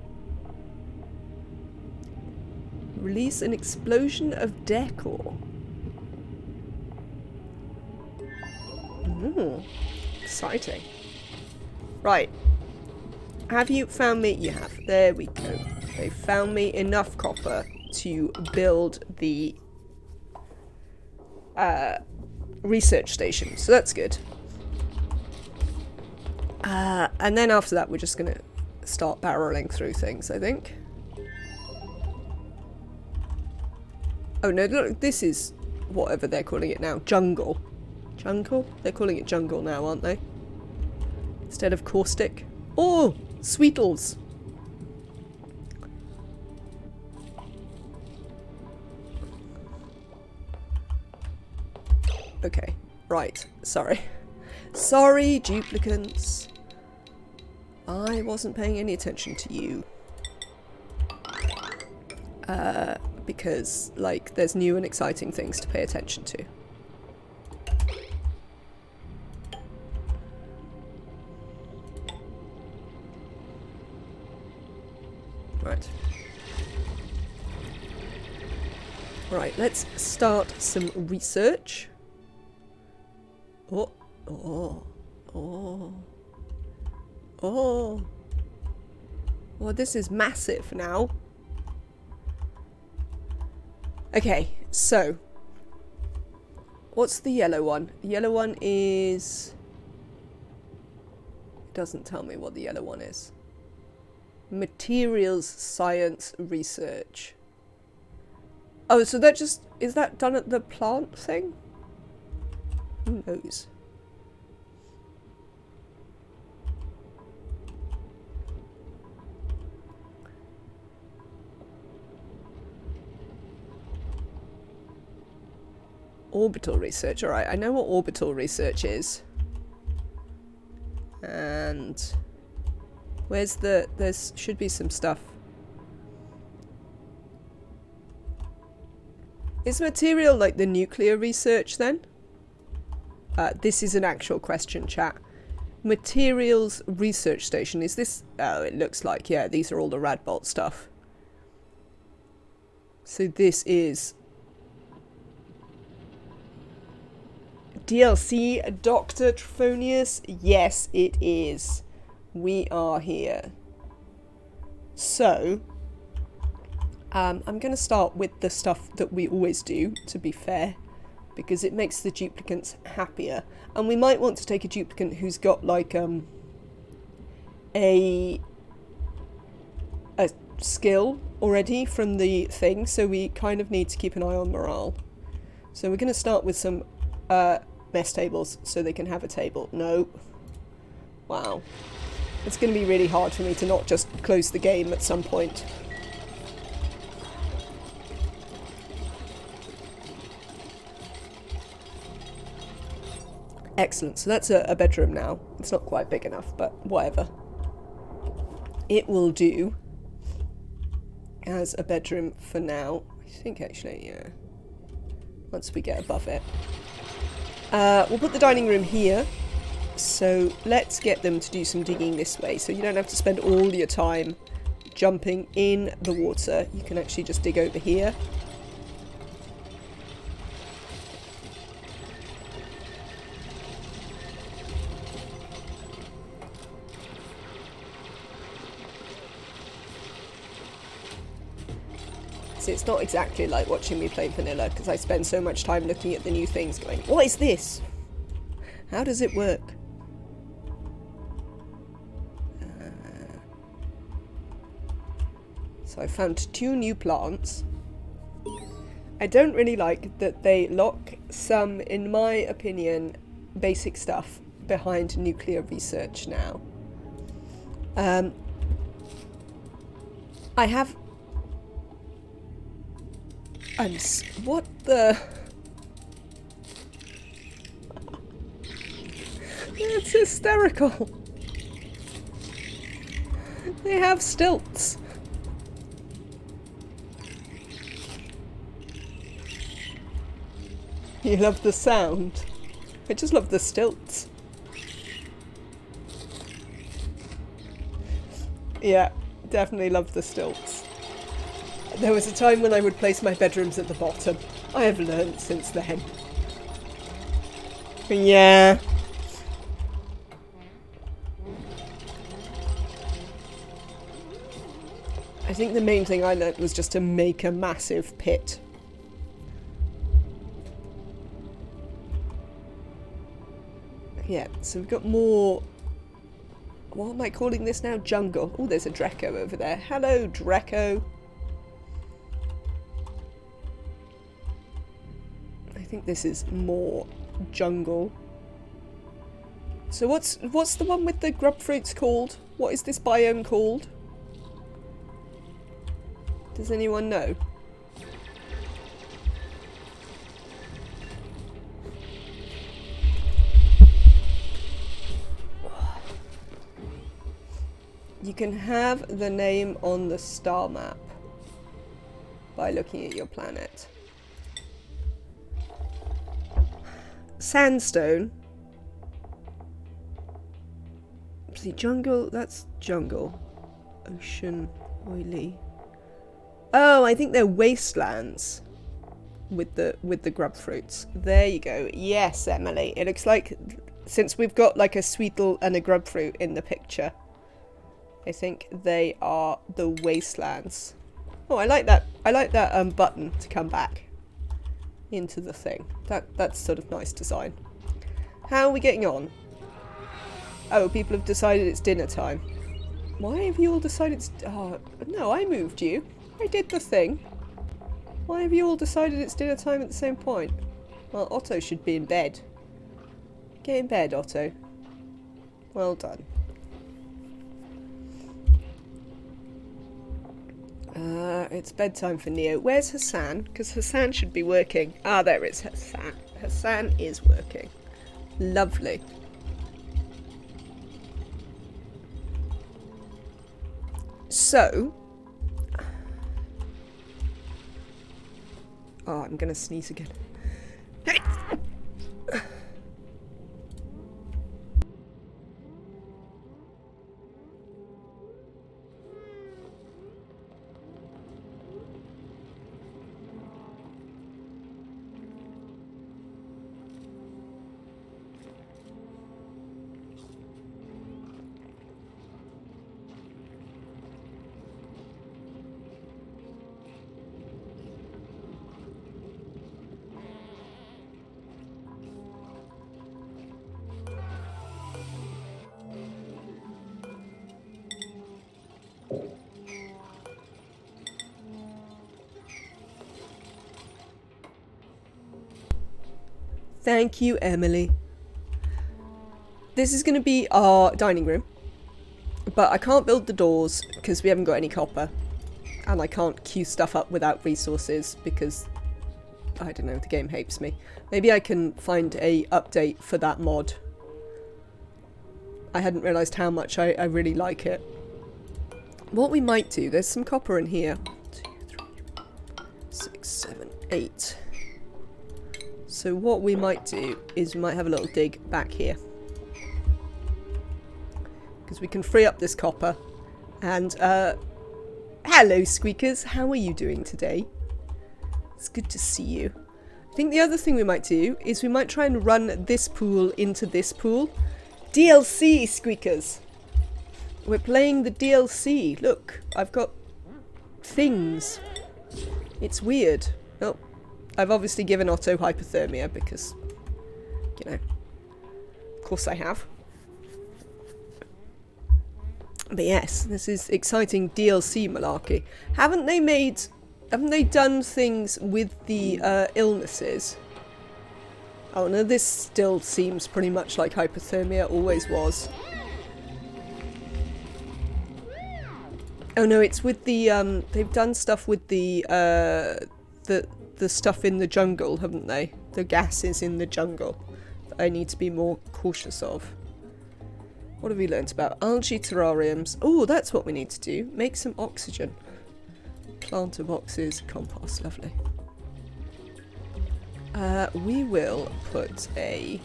Release an explosion of decor. Ooh, exciting. Right. Have you found me? You have. There we go. They found me enough copper to build the research station. So that's good. And then after that, we're just going to start barreling through things, I think. Oh no, look, this is whatever they're calling it now. Jungle. Jungle? They're calling it jungle now, aren't they? Instead of caustic. Oh! Sweetles! Okay, right. Sorry. Sorry, duplicants. I wasn't paying any attention to you. Because, like, there's new and exciting things to pay attention to. Right. Right, let's start some research. Oh, oh, oh, oh. Well, this is massive now. Okay, so. What's the yellow one? The yellow one is... It doesn't tell me what the yellow one is. Materials Science Research. Oh, so that just... Is that done at the plant thing? Who knows? Orbital research. Alright, I know what orbital research is. And... Where's the... There should be some stuff. Is material like the nuclear research then? This is an actual question, chat. Materials research station. Is this... Oh, it looks like, yeah, these are all the Radbolt stuff. So this is... DLC Dr. Trophonius? Yes, it is. We are here. So, I'm going to start with the stuff that we always do, to be fair, because it makes the duplicants happier. And we might want to take a duplicant who's got, like, a skill already from the thing, so we kind of need to keep an eye on morale. So we're going to start with some mess tables, so they can have a table. No. Wow. It's going to be really hard for me to not just close the game at some point. Excellent. So that's a bedroom now. It's not quite big enough, but whatever. It will do as a bedroom for now. I think actually, yeah. Once we get above it. We'll put the dining room here. So let's get them to do some digging this way. So you don't have to spend all your time jumping in the water. You can actually just dig over here. So it's not exactly like watching me play vanilla, because I spend so much time looking at the new things going, what is this? How does it work? So I found 2 new plants. I don't really like that they lock some, in my opinion, basic stuff behind nuclear research now. I have... what the... It's hysterical. They have stilts. You love the sound. I just love the stilts. Yeah, definitely love the stilts. There was a time when I would place my bedrooms at the bottom. I have learned since then. Yeah. I think the main thing I learned was just to make a massive pit. Yeah, so we've got more... What am I calling this now? Jungle. Oh, there's a Draco over there. Hello, Draco. I think this is more jungle. So what's the one with the grub fruits called? What is this biome called? Does anyone know? You can have the name on the star map by looking at your planet. Sandstone. See, jungle, that's jungle. Ocean, oily. Oh, I think they're wastelands with the grub fruits. There you go. Yes, Emily. It looks like, since we've got like a sweetle and a grub fruit in the picture, I think they are the wastelands. Oh, I like that. I like that button to come back into the thing. That's sort of nice design. How are we getting on? Oh, people have decided it's dinner time. Why have you all decided it's... Oh, no, I moved you. I did the thing. Why have you all decided it's dinner time at the same point? Well, Otto should be in bed. Get in bed, Otto. Well done. It's bedtime for Neo. Where's Hassan? Because Hassan should be working. Ah, there is Hassan. Hassan is working. Lovely. So, Oh, I'm gonna sneeze again. Thank you, Emily. This is going to be our dining room, but I can't build the doors because we haven't got any copper, and I can't queue stuff up without resources because, I don't know, the game hates me. Maybe I can find a update for that mod. I hadn't realised how much I really like it. What we might do, there's some copper in here. 1, 2, 3, 6, 7, 8. So what we might do is we might have a little dig back here. Because we can free up this copper. And, hello Squeakers, how are you doing today? It's good to see you. I think the other thing we might do is we might try and run this pool into this pool. DLC, Squeakers! We're playing the DLC. Look, I've got things. It's weird. Oh, I've obviously given Otto hypothermia because, you know, of course I have. But yes, this is exciting DLC malarkey. Haven't they done things with the illnesses? Oh no, this still seems pretty much like hypothermia always was. Oh no, it's with the they've done stuff with the stuff in the jungle, haven't they? The gases in the jungle that I need to be more cautious of. What have we learnt about? Algae terrariums. Oh, that's what we need to do. Make some oxygen. Planter boxes, compost, lovely. We will put a...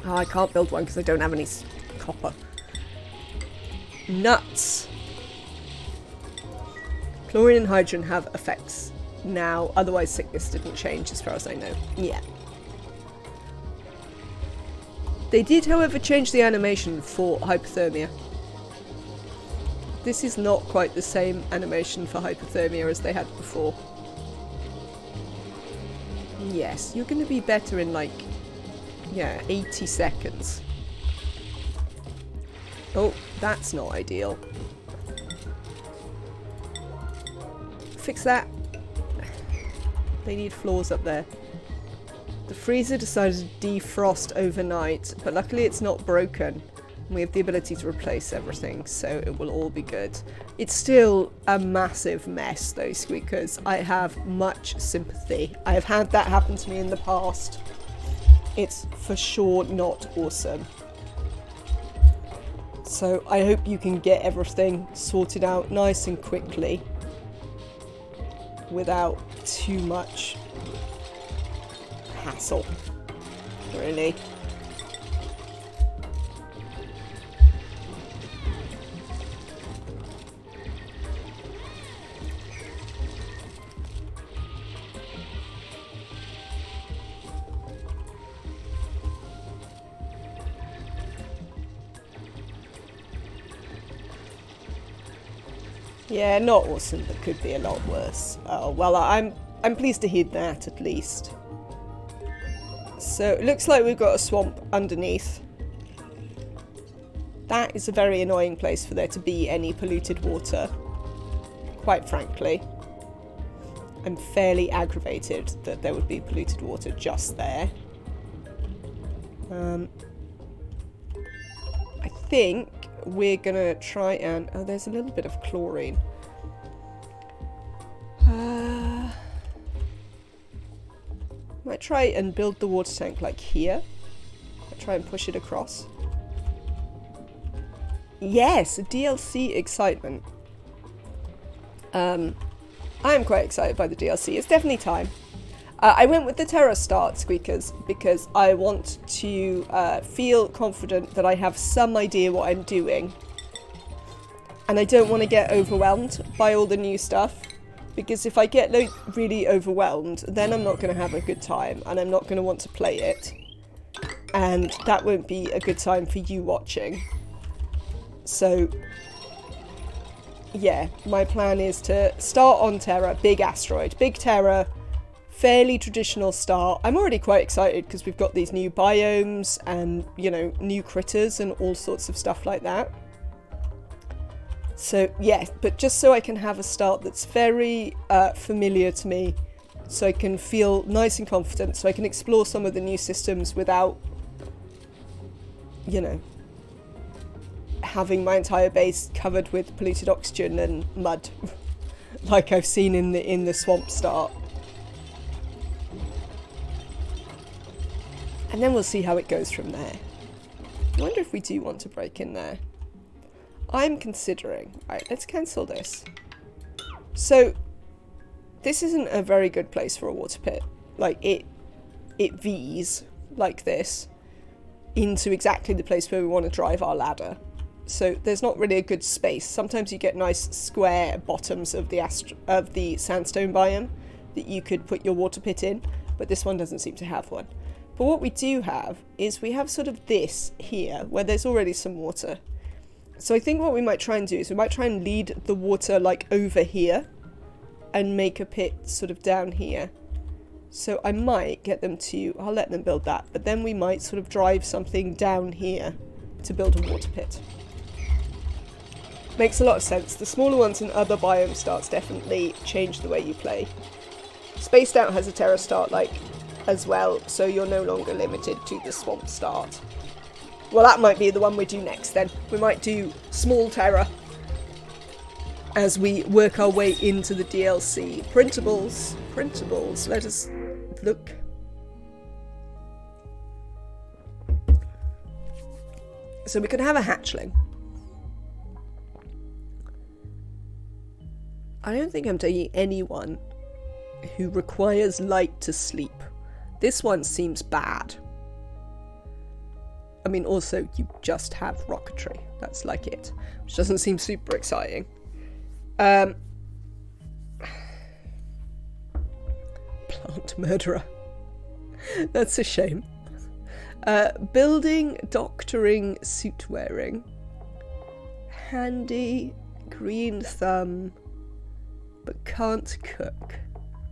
Oh, I can't build one because I don't have any copper. Nuts! Chlorine and hydrogen have effects now, otherwise sickness didn't change as far as I know. Yeah. They did, however, change the animation for hypothermia. This is not quite the same animation for hypothermia as they had before. Yes, you're going to be better in like, yeah, 80 seconds. Oh, that's not ideal. Fix that. They need floors up there. The freezer decided to defrost overnight, but luckily it's not broken. We have the ability to replace everything, so it will all be good. It's still a massive mess though, Squeakers. I have much sympathy. I have had that happen to me in the past. It's for sure not awesome. So I hope you can get everything sorted out nice and quickly without too much hassle, really. Yeah, not awesome, but could be a lot worse. Oh, well, I'm pleased to hear that, at least. So, it looks like we've got a swamp underneath. That is a very annoying place for there to be any polluted water. Quite frankly. I'm fairly aggravated that there would be polluted water just there. I think we're gonna try and... Oh, there's a little bit of chlorine. Might try and build the water tank like here. Might try and push it across. Yes, DLC excitement. I am quite excited by the DLC. It's definitely time. I went with the Terra start squeakers because I want to feel confident that I have some idea what I'm doing. And I don't want to get overwhelmed by all the new stuff. Because if I get really overwhelmed, then I'm not going to have a good time. And I'm not going to want to play it. And that won't be a good time for you watching. So, yeah, my plan is to start on Terra, big asteroid, big Terra, fairly traditional start. I'm already quite excited because we've got these new biomes and, you know, new critters and all sorts of stuff like that. So, yeah, but just so I can have a start that's very familiar to me, so I can feel nice and confident, so I can explore some of the new systems without, you know, having my entire base covered with polluted oxygen and mud, like I've seen in the swamp start. And then we'll see how it goes from there. I wonder if we do want to break in there. I'm considering... Right, let's cancel this. So, this isn't a very good place for a water pit. Like, it V's like this into exactly the place where we want to drive our ladder. So there's not really a good space. Sometimes you get nice square bottoms of the sandstone biome that you could put your water pit in, but this one doesn't seem to have one. But what we do have is we have sort of this here where there's already some water. So I think what we might try and do is we might try and lead the water like over here and make a pit sort of down here. So I might get them to, I'll let them build that, but then we might sort of drive something down here to build a water pit. Makes a lot of sense. The smaller ones in other biome starts definitely change the way you play. Spaced Out has a Terra start like as well, so you're no longer limited to the swamp start. Well, that might be the one we do next then. We might do small Terra as we work our way into the DLC. Printables, let us look. So we could have a hatchling. I don't think I'm taking anyone who requires light to sleep. This one seems bad. I mean, also, you just have rocketry. That's like it. Which doesn't seem super exciting. Plant murderer. That's a shame. Building, doctoring, suit wearing. Handy, green thumb, but can't cook.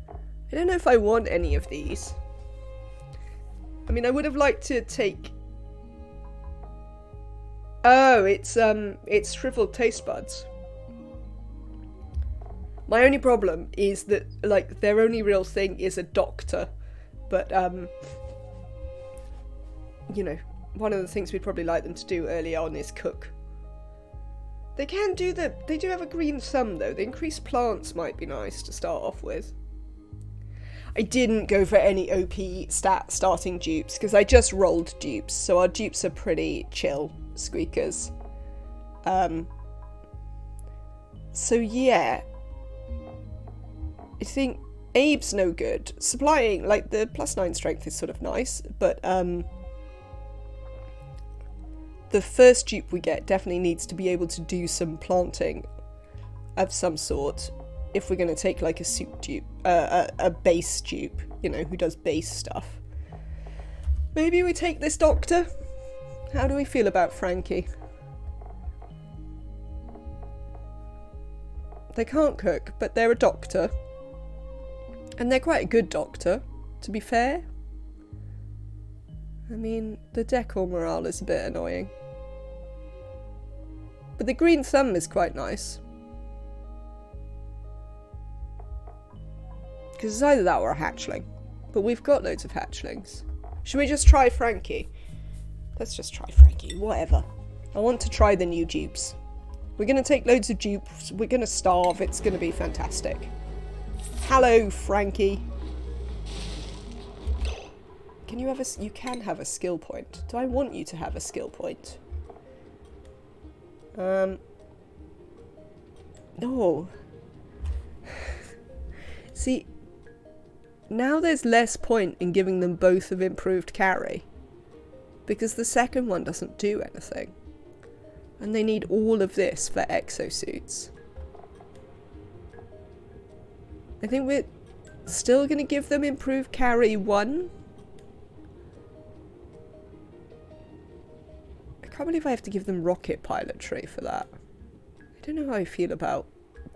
I don't know if I want any of these. I mean, I would have liked to take... Oh, it's shriveled taste buds. My only problem is that, like, their only real thing is a doctor. But, you know, one of the things we'd probably like them to do early on is cook. They can do they do have a green thumb, though. The increased plants might be nice to start off with. I didn't go for any OP starting dupes, because I just rolled dupes, so our dupes are pretty chill squeakers. So yeah, I think Abe's no good. Supplying, like, the +9 strength is sort of nice, but the first dupe we get definitely needs to be able to do some planting of some sort if we're going to take, like, a suit dupe, a base dupe, you know, who does base stuff. Maybe we take this doctor? How do we feel about Frankie? They can't cook, but they're a doctor. And they're quite a good doctor, to be fair. I mean, the decor morale is a bit annoying. But the green thumb is quite nice. Because it's either that or a hatchling. But we've got loads of hatchlings. Should we just try Frankie? Let's just try Frankie, whatever. I want to try the new dupes. We're going to take loads of dupes. We're going to starve. It's going to be fantastic. Hello, Frankie. Can you have a... You can have a skill point. Do I want you to have a skill point? No. See, now there's less point in giving them both of improved carry, because the second one doesn't do anything. And they need all of this for exosuits. I think we're still going to give them improved carry 1. I can't believe I have to give them rocket pilotry for that. I don't know how I feel about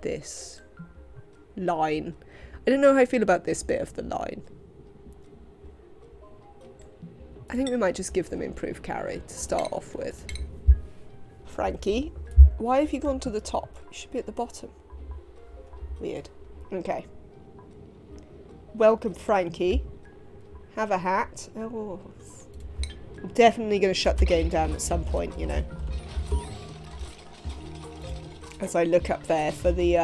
this line. I don't know how I feel about this bit of the line. I think we might just give them improved carry to start off with. Frankie, why have you gone to the top? You should be at the bottom. Weird. Okay. Welcome, Frankie. Have a hat. Oh. I'm definitely going to shut the game down at some point, you know. As I look up there for the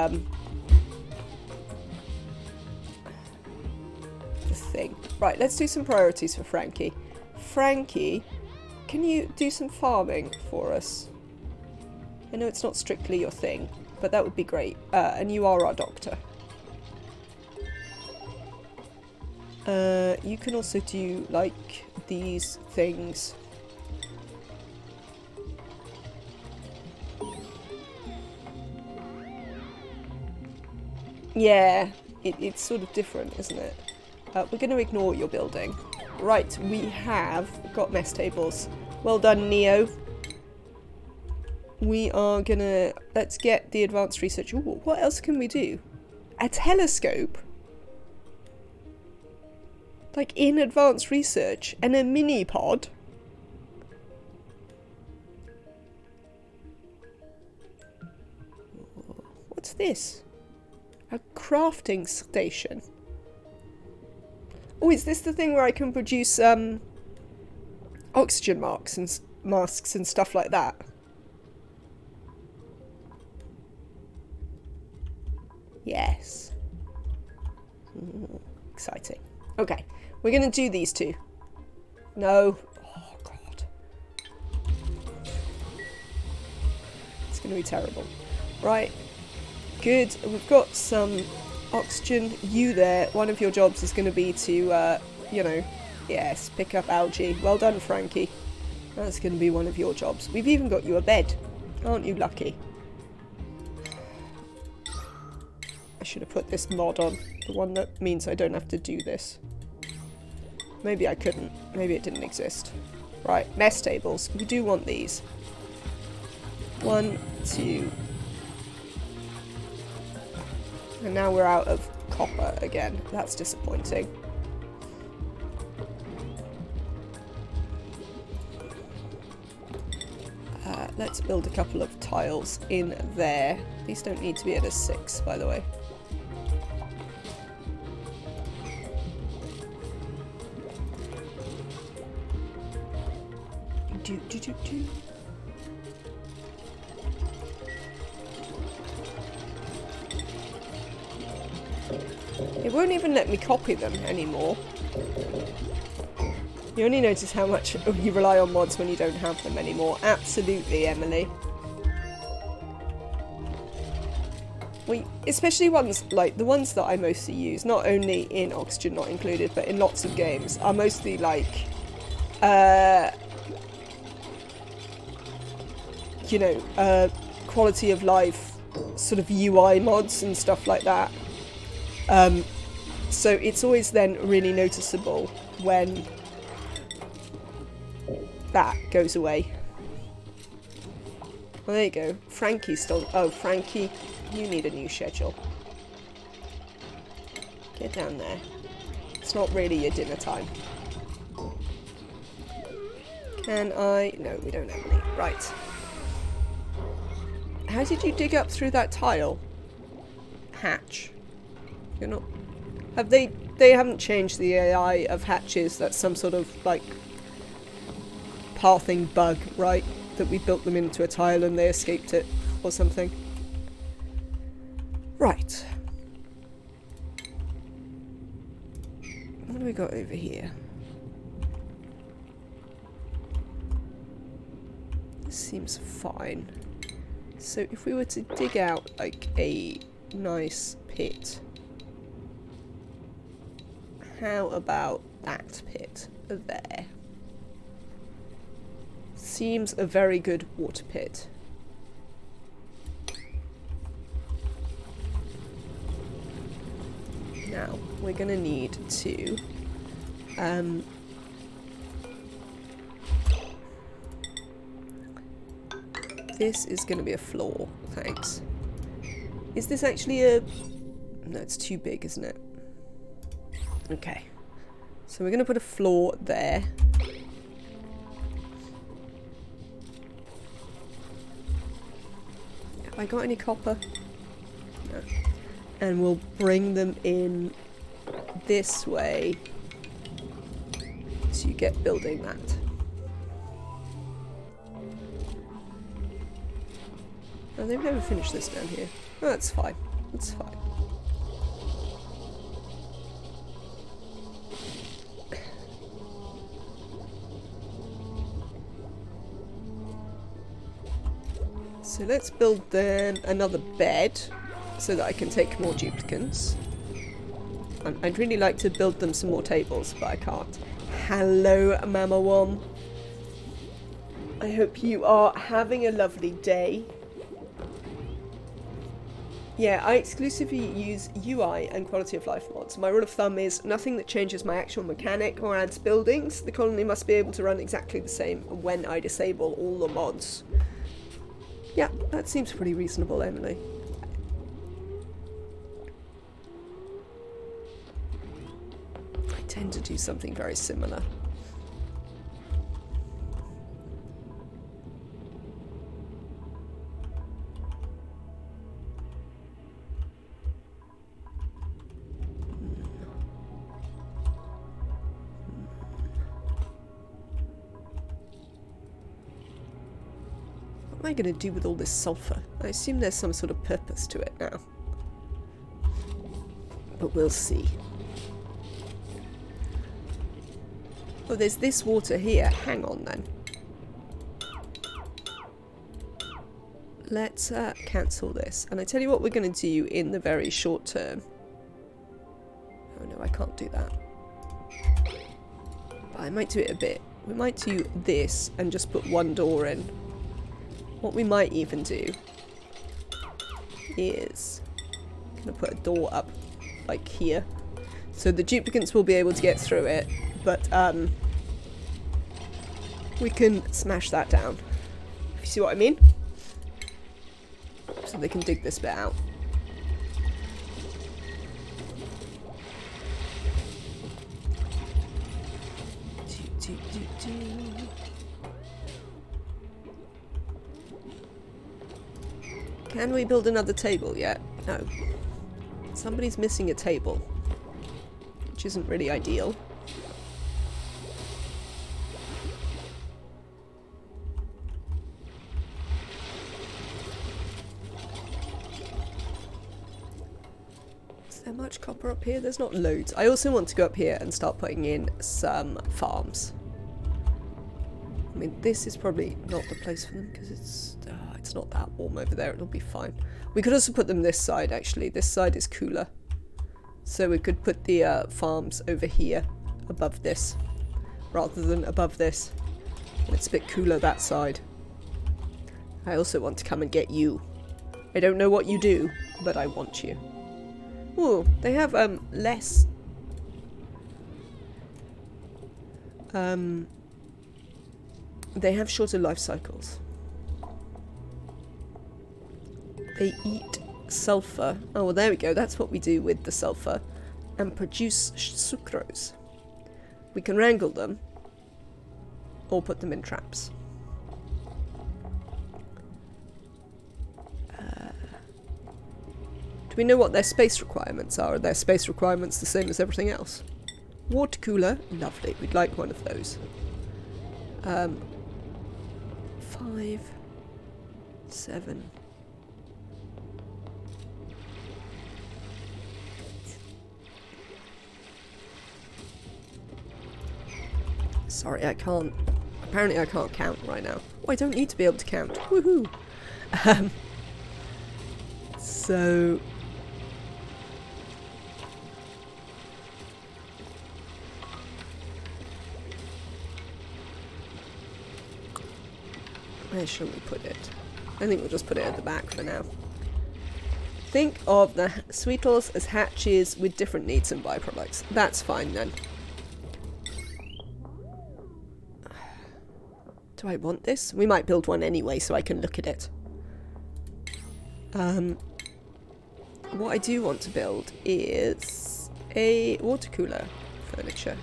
thing. Right, let's do some priorities for Frankie. Frankie, can you do some farming for us? I know it's not strictly your thing, but that would be great. And you are our doctor. You can also do, like, these things. Yeah, it's sort of different, isn't it? We're going to ignore your building. Right, we have got mess tables. Well done, Neo. We are gonna... Let's get the advanced research. Ooh, what else can we do? A telescope? Like in advanced research? And a mini pod? What's this? A crafting station. Oh, is this the thing where I can produce oxygen masks and stuff like that? Yes. Exciting. Okay, we're going to do these two. No. Oh, God. It's going to be terrible. Right. Good. We've got some oxygen. You there. One of your jobs is going to be to, you know, yes, pick up algae. Well done, Frankie. That's going to be one of your jobs. We've even got you a bed. Aren't you lucky? I should have put this mod on. The one that means I don't have to do this. Maybe I couldn't. Maybe it didn't exist. Right, mess tables. We do want these. 1, 2. And now we're out of copper again. That's disappointing. Let's build a couple of tiles in there. These don't need to be at a 6, by the way. It won't even let me copy them anymore. You only notice how much you rely on mods when you don't have them anymore. Absolutely, Emily. Especially ones like the ones that I mostly use, not only in Oxygen Not Included, but in lots of games, are mostly like, you know, quality of life sort of UI mods and stuff like that. So it's always then really noticeable when that goes away. Well, there you go. Frankie's still... Oh, Frankie, you need a new schedule. Get down there. It's not really your dinner time. Can I... No, we don't have any. Right. How did you dig up through that tile? Hatch. You're not... Have they... They haven't changed the AI of hatches. That's some sort of, like... pathing bug, right? That we built them into a tile and they escaped it or something. Right. What do we got over here? This seems fine. So if we were to dig out like a nice pit how about that pit there? Seems a very good water pit. Now, we're going to need to this is going to be a floor, thanks. Is this actually a... No, it's too big, isn't it? Okay. So we're going to put a floor there. Have I got any copper? No. And we'll bring them in this way so you get building that. Oh, they've never finished this down here. Oh, that's fine. That's fine. So let's build then another bed so that I can take more duplicants. I'd really like to build them some more tables, but I can't. Hello, Mama One. I hope you are having a lovely day. Yeah, I exclusively use UI and quality of life mods. My rule of thumb is nothing that changes my actual mechanic or adds buildings. The colony must be able to run exactly the same when I disable all the mods. Yeah, that seems pretty reasonable, Emily. I tend to do something very similar. What am I going to do with all this sulfur? I assume there's some sort of purpose to it now. But we'll see. Oh, there's this water here. Hang on then. Let's cancel this. And I tell you what we're going to do in the very short term. Oh no, I can't do that. But I might do it a bit. We might do this and just put one door in. What we might even do is going to put a door up like here. So the duplicants will be able to get through it, but we can smash that down. If you see what I mean? So they can dig this bit out. Can we build another table yet? No. Somebody's missing a table, which isn't really ideal. Is there much copper up here? There's not loads. I also want to go up here and start putting in some farms. I mean, this is probably not the place for them because it's not that warm over there. It'll be fine. We could also put them this side, actually. This side is cooler. So we could put the farms over here above this rather than above this. And it's a bit cooler that side. I also want to come and get you. I don't know what you do, but I want you. Ooh, they have less... They have shorter life cycles. They eat sulfur. Oh, well, there we go. That's what we do with the sulfur. And produce sucrose. We can wrangle them. Or put them in traps. Do we know what their space requirements are? Are their space requirements the same as everything else? Water cooler. Lovely. We'd like one of those. 5, 7. Sorry, I can't. Apparently I can't count right now. Oh, I don't need to be able to count. Woohoo! So... Where shall we put it? I think we'll just put it at the back for now. Think of the Sweetles as hatches with different needs and byproducts. That's fine then. Do I want this? We might build one anyway so I can look at it. What I do want to build is a water cooler furniture.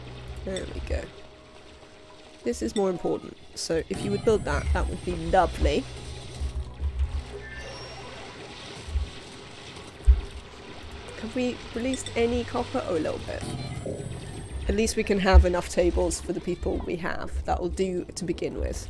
There we go. This is more important. So if you would build that, that would be lovely. Have we released any copper? Oh, a little bit. At least we can have enough tables for the people we have. That will do to begin with.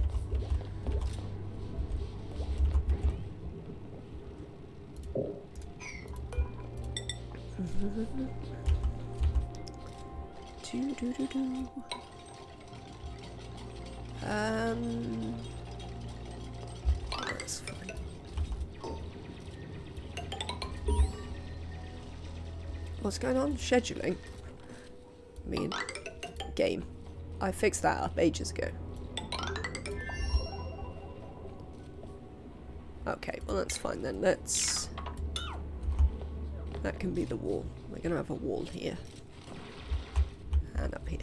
That's fine. What's going on? Scheduling? I mean, game. I fixed that up ages ago. Okay, well that's fine then. Let's... That can be the wall. We're gonna have a wall here. And up here.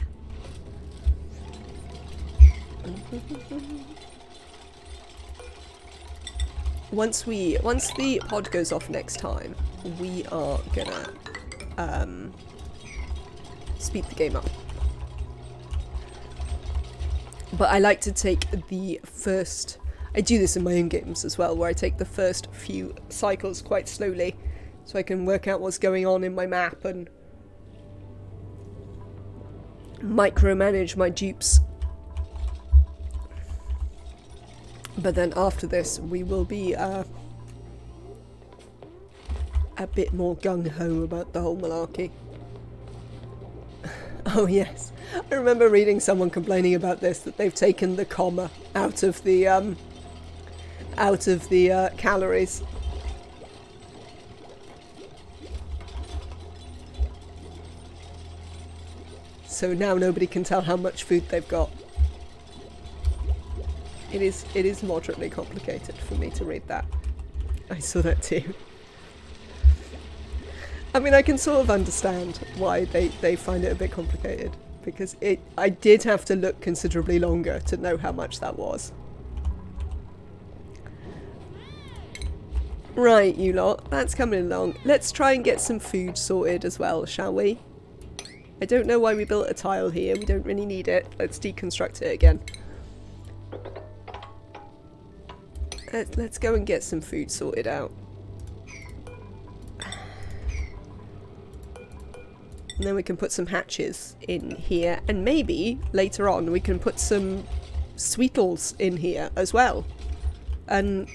Once the pod goes off next time, we are gonna speed the game up. But I like to take the first... I do this in my own games as well, where I take the first few cycles quite slowly, so I can work out what's going on in my map and micromanage my dupes. But then after this, we will be a bit more gung-ho about the whole malarkey. Oh yes, I remember reading someone complaining about this, that they've taken the comma out of the calories. So now nobody can tell how much food they've got. It is moderately complicated for me to read that. I saw that too. I mean, I can sort of understand why they find it a bit complicated, because I did have to look considerably longer to know how much that was. Right, you lot, that's coming along. Let's try and get some food sorted as well, shall we? I don't know why we built a tile here, we don't really need it. Let's deconstruct it again. Let's go and get some food sorted out. And then we can put some hatches in here, and maybe later on we can put some Sweetles in here as well, and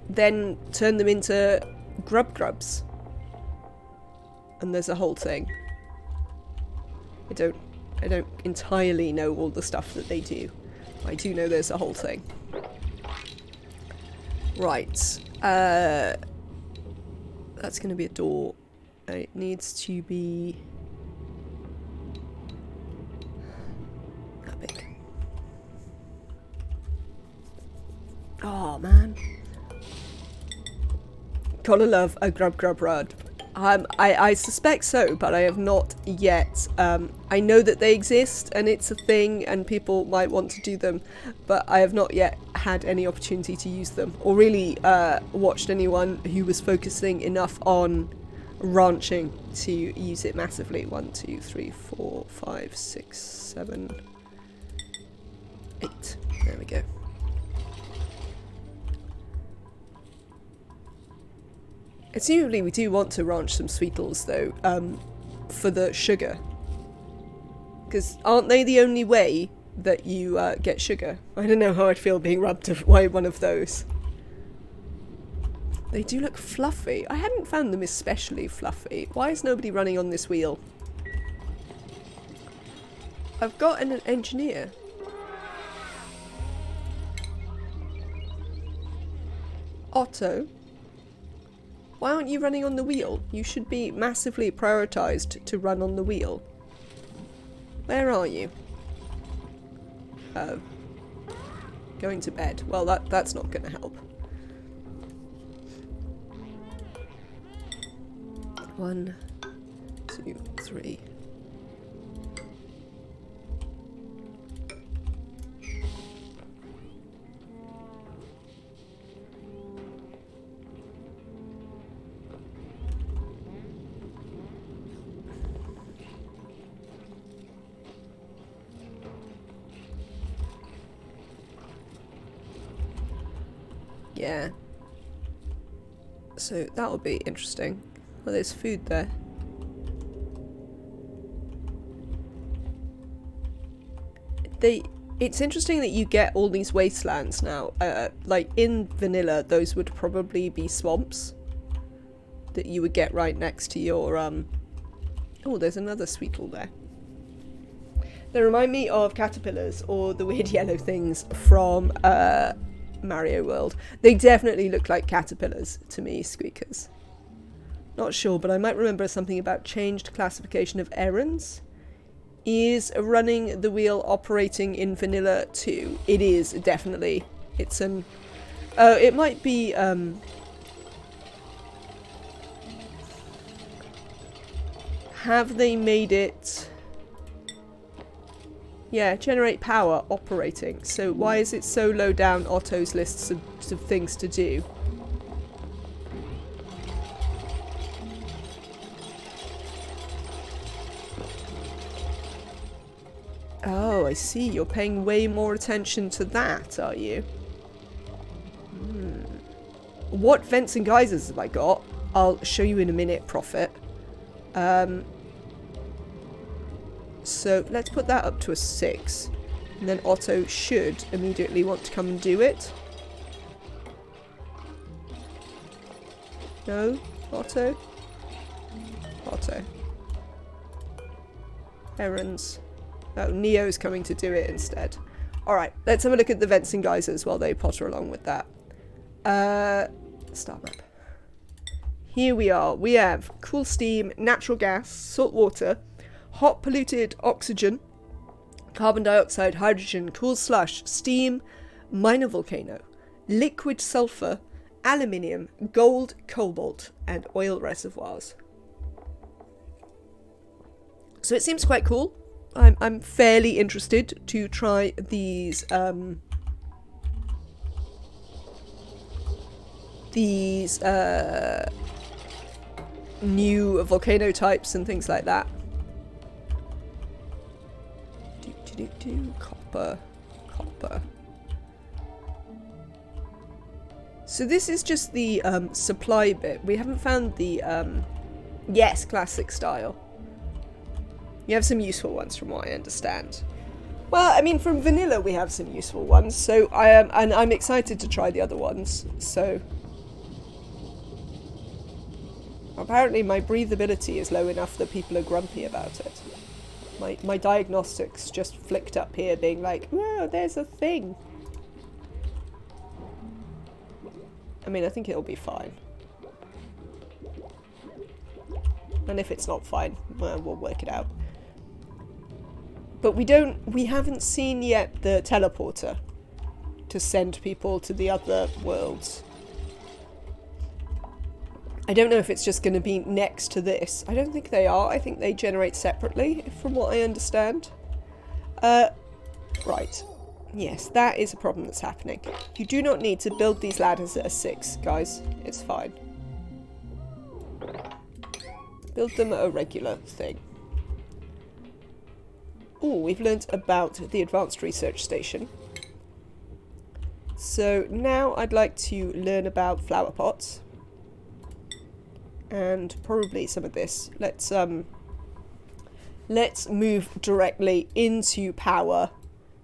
then turn them into grubs. And there's a whole thing. I don't entirely know all the stuff that they do. I do know there's a whole thing. Right. That's going to be a door. It needs to be that big. Oh man. Gotta love a grub rod. I suspect so, but I have not yet. I know that they exist and it's a thing and people might want to do them, but I have not yet had any opportunity to use them, or really watched anyone who was focusing enough on ranching to use it massively. 1, 2, 3, 4, 5, 6, 7, 8. There we go. Assumably we do want to ranch some Sweetles though, for the sugar. Because aren't they the only way that you get sugar? I don't know how I'd feel being rubbed by one of those. They do look fluffy. I hadn't found them especially fluffy. Why is nobody running on this wheel? I've got an engineer. Otto? Why aren't you running on the wheel? You should be massively prioritised to run on the wheel. Where are you? Oh. Going to bed. Well, that's not going to help. 1, 2, 3. Yeah. So that'll be interesting. Well, there's food there. It's interesting that you get all these wastelands now. Like in vanilla, those would probably be swamps that you would get right next to your Oh, there's another sweetle there. They remind me of caterpillars or the weird yellow things from Mario World. They definitely look like caterpillars to me, squeakers. Not sure, but I might remember something about changed classification of errands. Is running the wheel operating in vanilla too? It is, definitely. It's an... it might be... Have they made it... Yeah, generate power operating. So why is it so low down Otto's lists of things to do? Oh, I see. You're paying way more attention to that, are you? What vents and geysers have I got? I'll show you in a minute, Prophet. So let's put that up to a 6. And then Otto should immediately want to come and do it. No? Otto? Otto. Errands. Oh, Neo's coming to do it instead. Alright, let's have a look at the vents and geysers while they potter along with that. Star map. Here we are. We have cool steam, natural gas, salt water, hot polluted oxygen, carbon dioxide, hydrogen, cool slush, steam, minor volcano, liquid sulfur, aluminium, gold, cobalt, and oil reservoirs. So it seems quite cool. I'm fairly interested to try these new volcano types and things like that. Copper. So this is just the supply bit. We haven't found the yes, classic style. You have some useful ones from what I understand. Well, I mean, from vanilla we have some useful ones, so I'm excited to try the other ones. So apparently my breathability is low enough that people are grumpy about it. My diagnostics just flicked up here being like, whoa, there's a thing. I mean, I think it'll be fine. And if it's not fine, well, we'll work it out. But we haven't seen yet the teleporter to send people to the other worlds. I don't know if it's just going to be next to this. I don't think they are. I think they generate separately, from what I understand. Right. Yes, that is a problem that's happening. You do not need to build these ladders at a 6, guys. It's fine. Build them at a regular thing. Oh, we've learnt about the Advanced Research Station. So now I'd like to learn about flower pots. And probably some of this. Let's move directly into power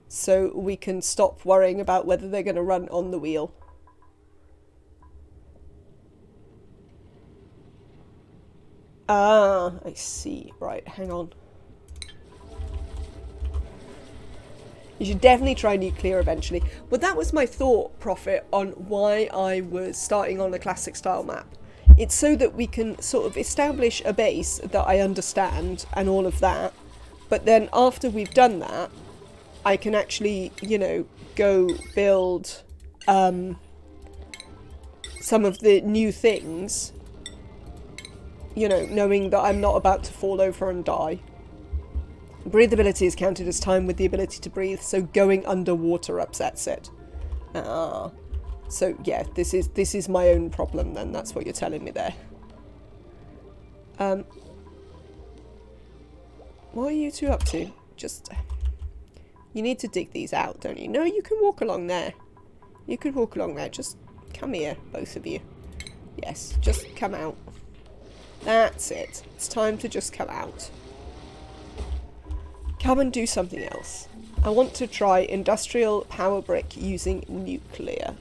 so we can stop worrying about whether they're going to run on the wheel. Ah, I see. Right, hang on. You should definitely try nuclear eventually. But that was my thought, Prophet, on why I was starting on a classic style map. It's so that we can sort of establish a base that I understand and all of that. But then after we've done that, I can actually, you know, go build some of the new things, you know, knowing that I'm not about to fall over and die. Breathability is counted as time with the ability to breathe, so going underwater upsets it. So yeah, this is my own problem then, that's what you're telling me there. What are you two up to? Just... You need to dig these out, don't you? No, you can walk along there. You could walk along there. Just come here, both of you. Yes, just come out. That's it. It's time to just come out. Come and do something else. I want to try industrial power brick using nuclear.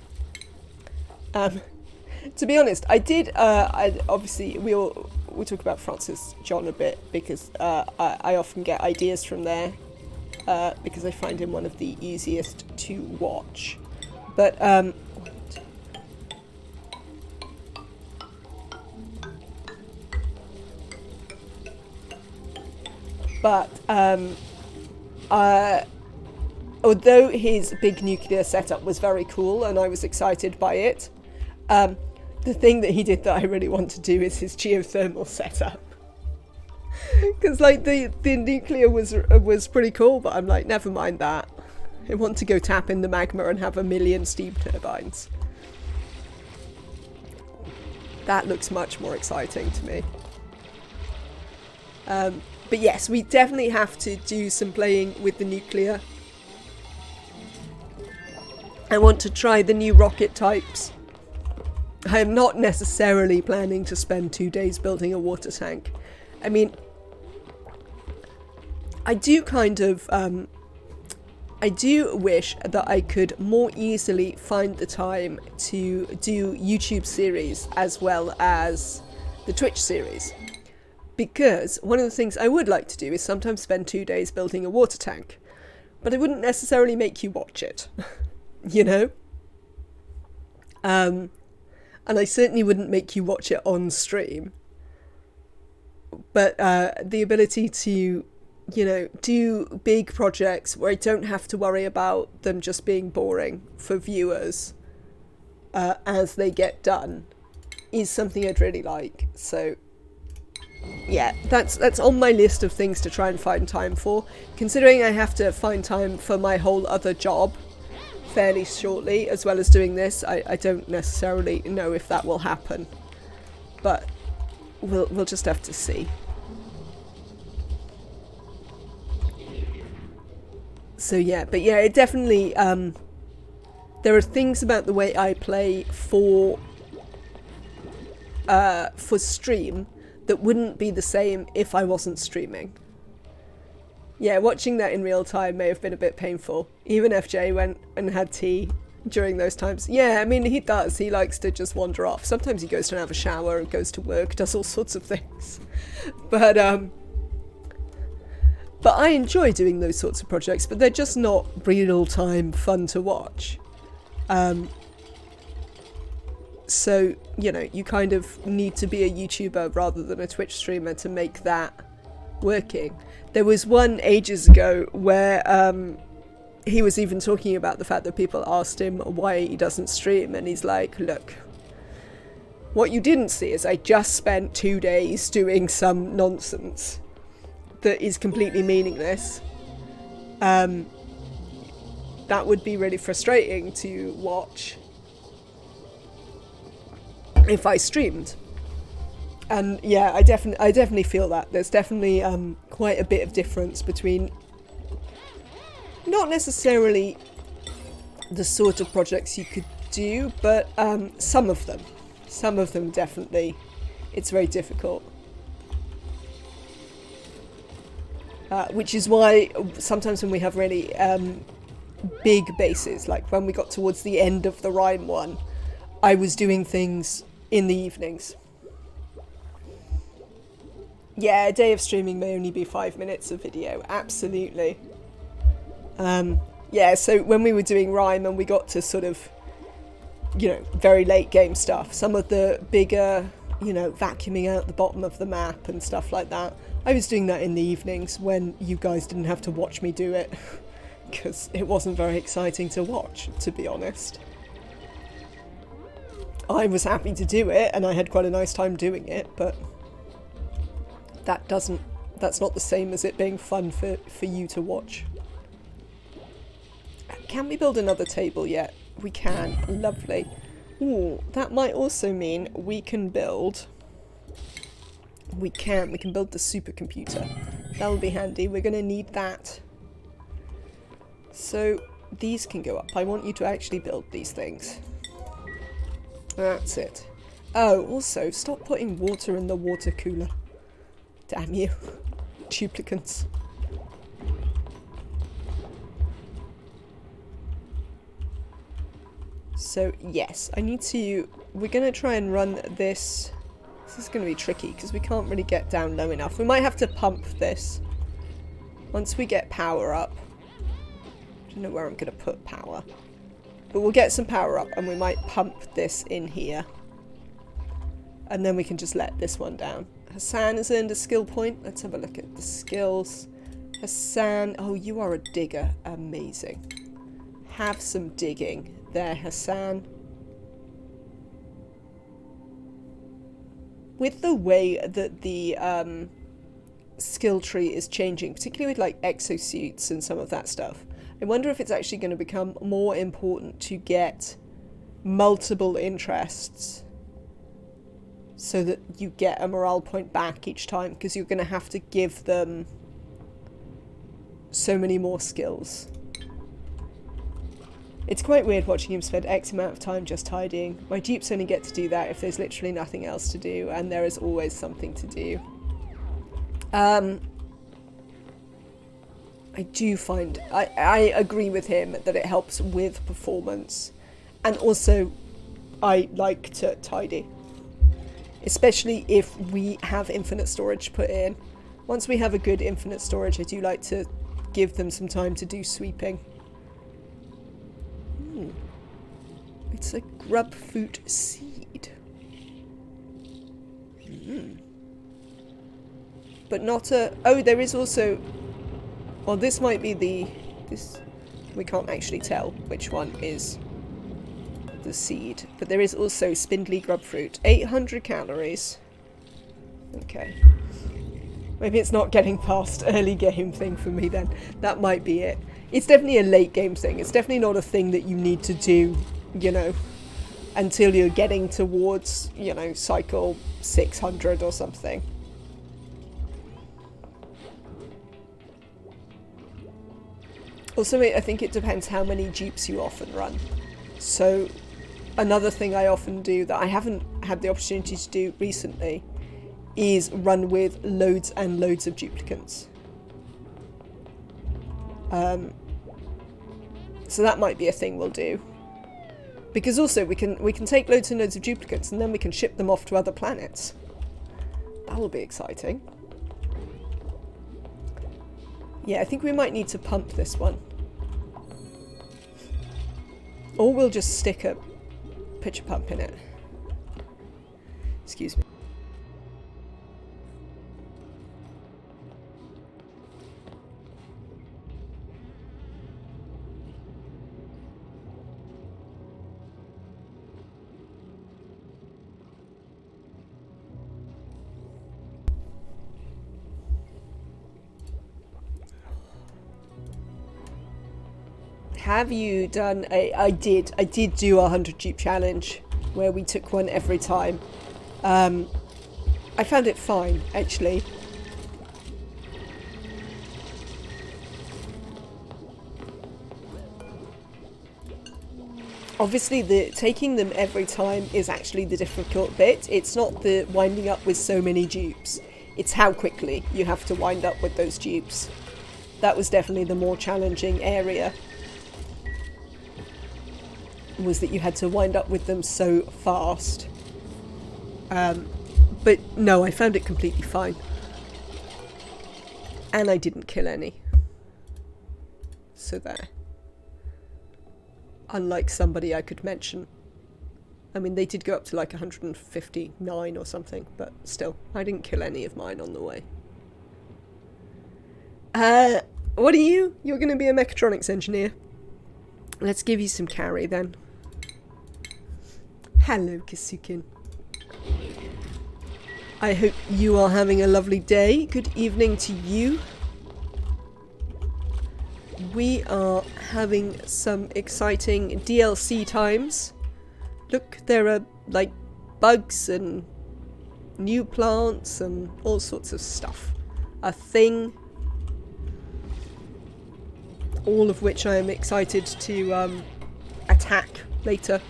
To be honest, I did, obviously, we'll talk about Francis John a bit, because I often get ideas from there, because I find him one of the easiest to watch. But, although his big nuclear setup was very cool and I was excited by it, the thing that he did that I really want to do is his geothermal setup. Because like the nuclear was pretty cool, but I'm like, never mind that. I want to go tap in the magma and have 1 million steam turbines. That looks much more exciting to me. But yes, we definitely have to do some playing with the nuclear. I want to try the new rocket types. I am not necessarily planning to spend 2 days building a water tank. I mean, I do kind of, I do wish that I could more easily find the time to do YouTube series as well as the Twitch series. Because one of the things I would like to do is sometimes spend 2 days building a water tank. But I wouldn't necessarily make you watch it, you know? And I certainly wouldn't make you watch it on stream. But the ability to, you know, do big projects where I don't have to worry about them just being boring for viewers as they get done is something I'd really like. So yeah, that's on my list of things to try and find time for. Considering I have to find time for my whole other job fairly shortly, as well as doing this, I don't necessarily know if that will happen. But we'll just have to see. So yeah, but yeah, it definitely, there are things about the way I play for stream that wouldn't be the same if I wasn't streaming. Yeah, watching that in real time may have been a bit painful. Even FJ went and had tea during those times. Yeah, I mean, he does. He likes to just wander off. Sometimes he goes to have a shower and goes to work, does all sorts of things. But I enjoy doing those sorts of projects, but they're just not real-time fun to watch. So, you know, you kind of need to be a YouTuber rather than a Twitch streamer to make that working. There was one ages ago where he was even talking about the fact that people asked him why he doesn't stream, and he's like, look, what you didn't see is I just spent 2 days doing some nonsense that is completely meaningless. That would be really frustrating to watch if I streamed. And yeah, I definitely feel that. There's definitely quite a bit of difference between not necessarily the sort of projects you could do, but some of them. Some of them definitely. It's very difficult. Which is why sometimes when we have really big bases, like when we got towards the end of the Rhyme one, I was doing things in the evenings. Yeah, a day of streaming may only be 5 minutes of video, absolutely. Yeah, so when we were doing Rhyme and we got to sort of, you know, very late game stuff, some of the bigger, you know, vacuuming out the bottom of the map and stuff like that, I was doing that in the evenings when you guys didn't have to watch me do it. because it wasn't very exciting to watch, to be honest. I was happy to do it, and I had quite a nice time doing it, but that's not the same as it being fun for you to watch. Can we build another table yet? We can. Lovely. Ooh, that might also mean we can build... We can build the supercomputer. That'll be handy. We're going to need that. So, these can go up. I want you to actually build these things. That's it. Oh, also, stop putting water in the water cooler. Damn you. Duplicants. So, yes, I need to... We're going to try and run this... This is going to be tricky, because we can't really get down low enough. We might have to pump this. Once we get power up. I don't know where I'm going to put power. But we'll get some power up, and we might pump this in here. And then we can just let this one down. Hassan has earned a skill point. Let's have a look at the skills. Hassan, oh, you are a digger. Amazing. Have some digging there, Hassan. With the way that the skill tree is changing, particularly with like exosuits and some of that stuff, I wonder if it's actually going to become more important to get multiple interests so that you get a morale point back each time, because you're going to have to give them so many more skills. It's quite weird watching him spend X amount of time just tidying. My dupes only get to do that if there's literally nothing else to do, and there is always something to do. I do find... I agree with him that it helps with performance. And also, I like to tidy. Especially if we have infinite storage put in. Once we have a good infinite storage, I do like to give them some time to do sweeping. It's a grubfruit seed. But not a... Oh, there is also... Well, this might be the... This... We can't actually tell which one is the seed. But there is also spindly grubfruit. 800 calories. Okay. Maybe it's not getting past early game thing for me then. That might be it. It's definitely a late game thing. It's definitely not a thing that you need to do, you know, until you're getting towards, you know, cycle 600 or something. Also, I think it depends how many dupes you often run. So, another thing I often do that I haven't had the opportunity to do recently is run with loads and loads of duplicants. So that might be a thing we'll do. Because also we can take loads and loads of duplicates and then we can ship them off to other planets. That'll be exciting. Yeah, I think we might need to pump this one. Or we'll just stick a pitcher pump in it. Excuse me. Have you done a... I did do a 100 dupe challenge where we took one every time. I found it fine, actually. Obviously, taking them every time is actually the difficult bit. It's not the winding up with so many dupes. It's how quickly you have to wind up with those dupes. That was definitely the more challenging area. Was that you had to wind up with them so fast. But no, I found it completely fine. And I didn't kill any. So there. Unlike somebody I could mention. I mean, they did go up to like 159 or something, but still, I didn't kill any of mine on the way. What are you? You're going to be a mechatronics engineer. Let's give you some carry then. Hello, Kasukin. I hope you are having a lovely day. Good evening to you. We are having some exciting DLC times. Look, there are like bugs and new plants and all sorts of stuff. A thing. All of which I am excited to attack later.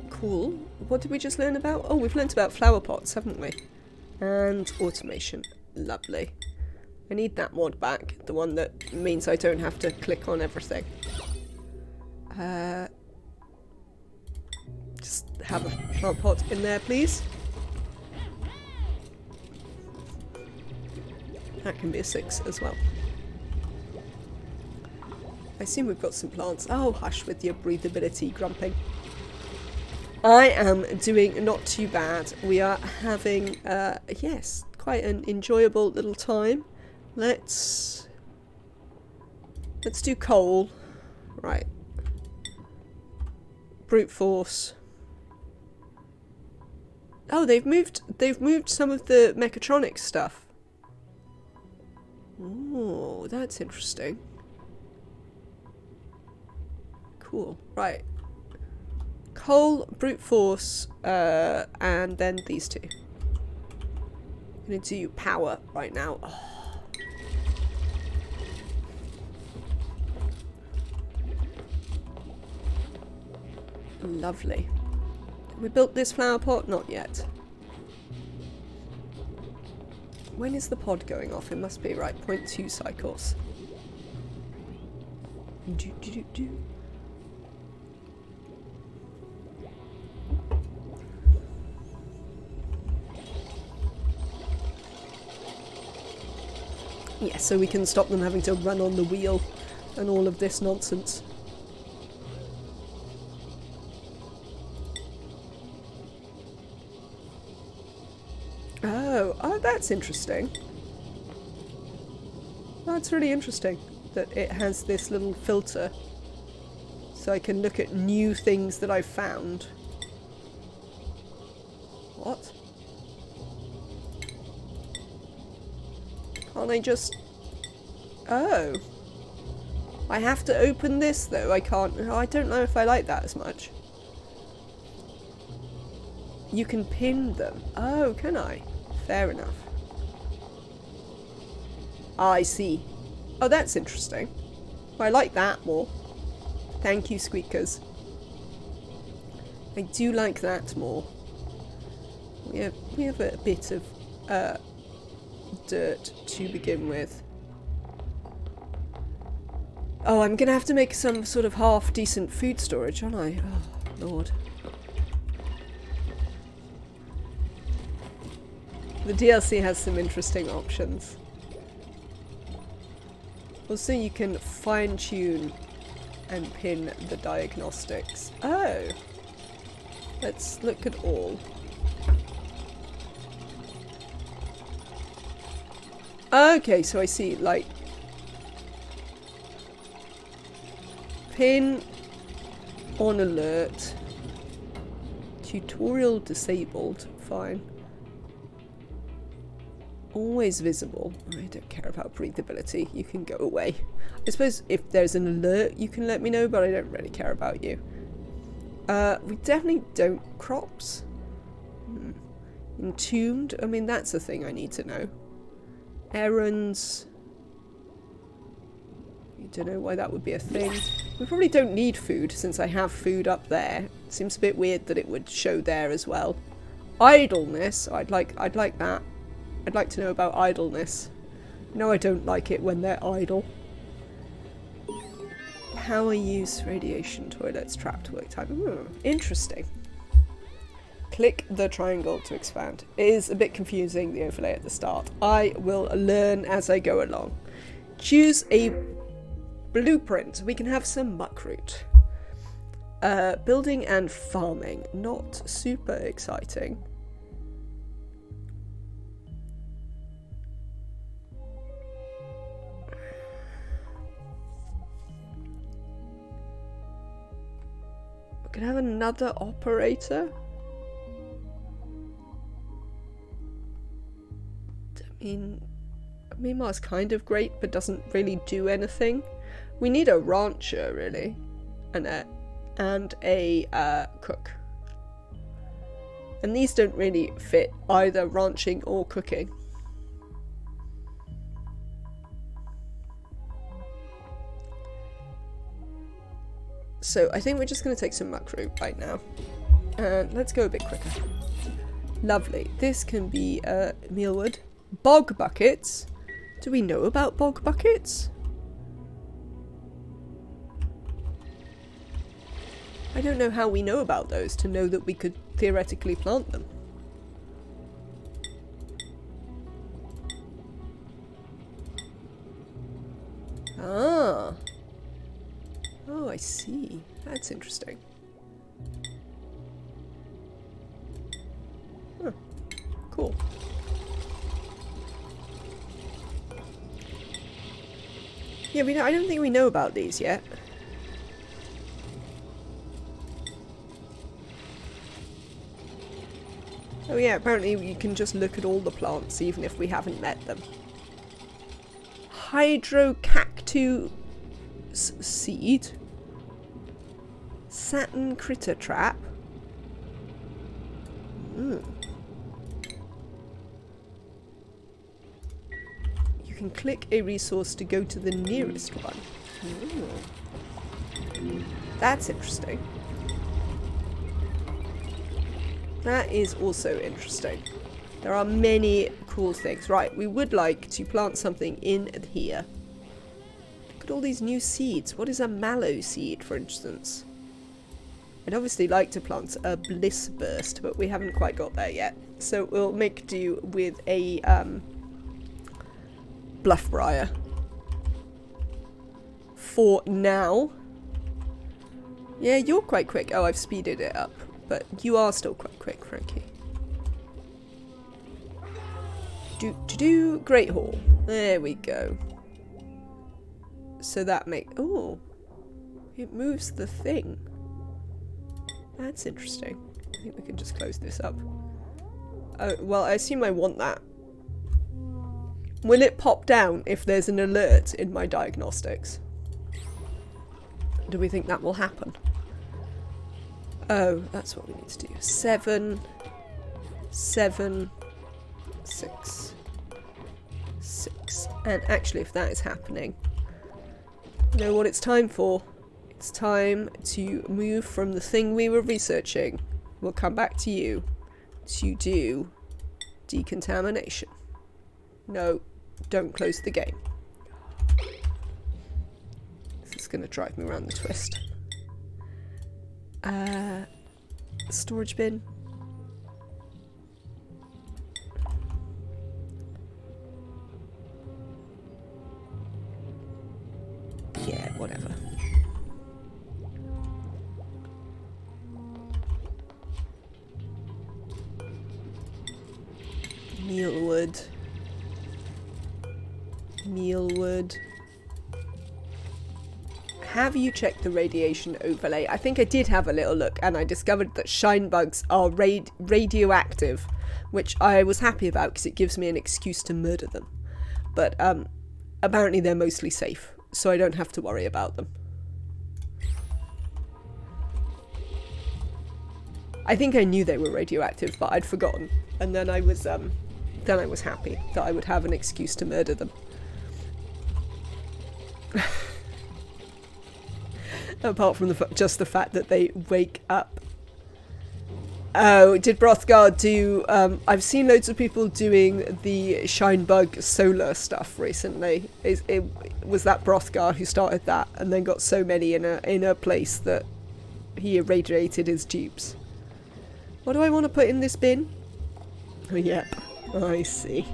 Cool. What did we just learn about? Oh, we've learnt about flower pots, haven't we? And automation. Lovely. I need that mod back. The one that means I don't have to click on everything. Just have a plant pot in there, please. That can be a 6 as well. I assume we've got some plants. Oh, hush with your breathability grumping. I am doing not too bad. We are having, yes, quite an enjoyable little time. Let's do coal. Right. Brute force. Oh, they've moved some of the mechatronics stuff. Oh, that's interesting. Cool. Right. Coal, brute force, and then these two. I'm going to do power right now. Oh. Lovely. We built this flower pot? Not yet. When is the pod going off? It must be right. 0.2 cycles. Yeah, so we can stop them having to run on the wheel and all of this nonsense. Oh, that's interesting. That's really interesting that it has this little filter so I can look at new things that I've found. What? Can't I just... Oh. I have to open this though. I can't... I don't know if I like that as much. You can pin them. Oh, can I? Fair enough. I see. Oh, that's interesting. I like that more. Thank you, squeakers. I do like that more. We have a bit of dirt to begin with. Oh, I'm gonna have to make some sort of half decent food storage, aren't I? Oh, Lord. The DLC has some interesting options. Also, you can fine-tune and pin the diagnostics. Oh! Let's look at all. Okay, so I see, like... Pin on alert. Tutorial disabled. Fine. Always visible. I don't care about breathability. You can go away. I suppose if there's an alert, you can let me know, but I don't really care about you. We definitely don't crops. Entombed? I mean, that's a thing I need to know. Errands. I don't know why that would be a thing. We probably don't need food since I have food up there. Seems a bit weird that it would show there as well. Idleness. I'd like that. I'd like to know about idleness. No, I don't like it when they're idle. Power use, radiation, toilets, trapped work time. Ooh, interesting. Click the triangle to expand. It is a bit confusing, the overlay at the start. I will learn as I go along. Choose a blueprint. We can have some muckroot. Building and farming. Not super exciting. We can have another operator. Mimar's kind of great, but doesn't really do anything. We need a rancher, really, and a cook. And these don't really fit either ranching or cooking. So I think we're just going to take some muckroot right now. And let's go a bit quicker. Lovely. This can be mealwood. Bog buckets. Do we know about bog buckets? I don't know how we know about those to know that we could theoretically plant them. Ah. Oh, I see. That's interesting. Huh. Cool. Yeah, I don't think we know about these yet. Oh yeah, apparently you can just look at all the plants even if we haven't met them. Hydrocactus seed. Satin critter trap. You can click a resource to go to the nearest one. That's interesting. That is also interesting. There are many cool things. Right, we would like to plant something in here. Look at all these new seeds. What is a mallow seed, for instance? I'd obviously like to plant a bliss burst, but we haven't quite got there yet. So we'll make do with a bluffbriar for now. Yeah, you're quite quick. Oh, I've speeded it up, but you are still quite quick, Frankie. Great Hall. There we go. So that oh, it moves the thing. That's interesting. I think we can just close this up. Well, I assume I want that. Will it pop down if there's an alert in my diagnostics? Do we think that will happen? Oh, that's what we need to do. 7, 7, 6, 6. And actually, if that is happening, you know what it's time for? It's time to move from the thing we were researching. We'll come back to you to do decontamination. No, don't close the game. This is going to drive me around the twist. Storage bin. Yeah, whatever. Mealwood. Mealwood. Have you checked the radiation overlay? I think I did have a little look and I discovered that shine bugs are radioactive, which I was happy about because it gives me an excuse to murder them. But apparently they're mostly safe, so I don't have to worry about them. I think I knew they were radioactive, but I'd forgotten. And then I was happy that I would have an excuse to murder them. Apart from just the fact that they wake up. Oh, did Brothgar do... I've seen loads of people doing the shine bug solar stuff recently. Was that Brothgar who started that and then got so many in a place that he irradiated his dupes? What do I want to put in this bin? Oh, yep. I see.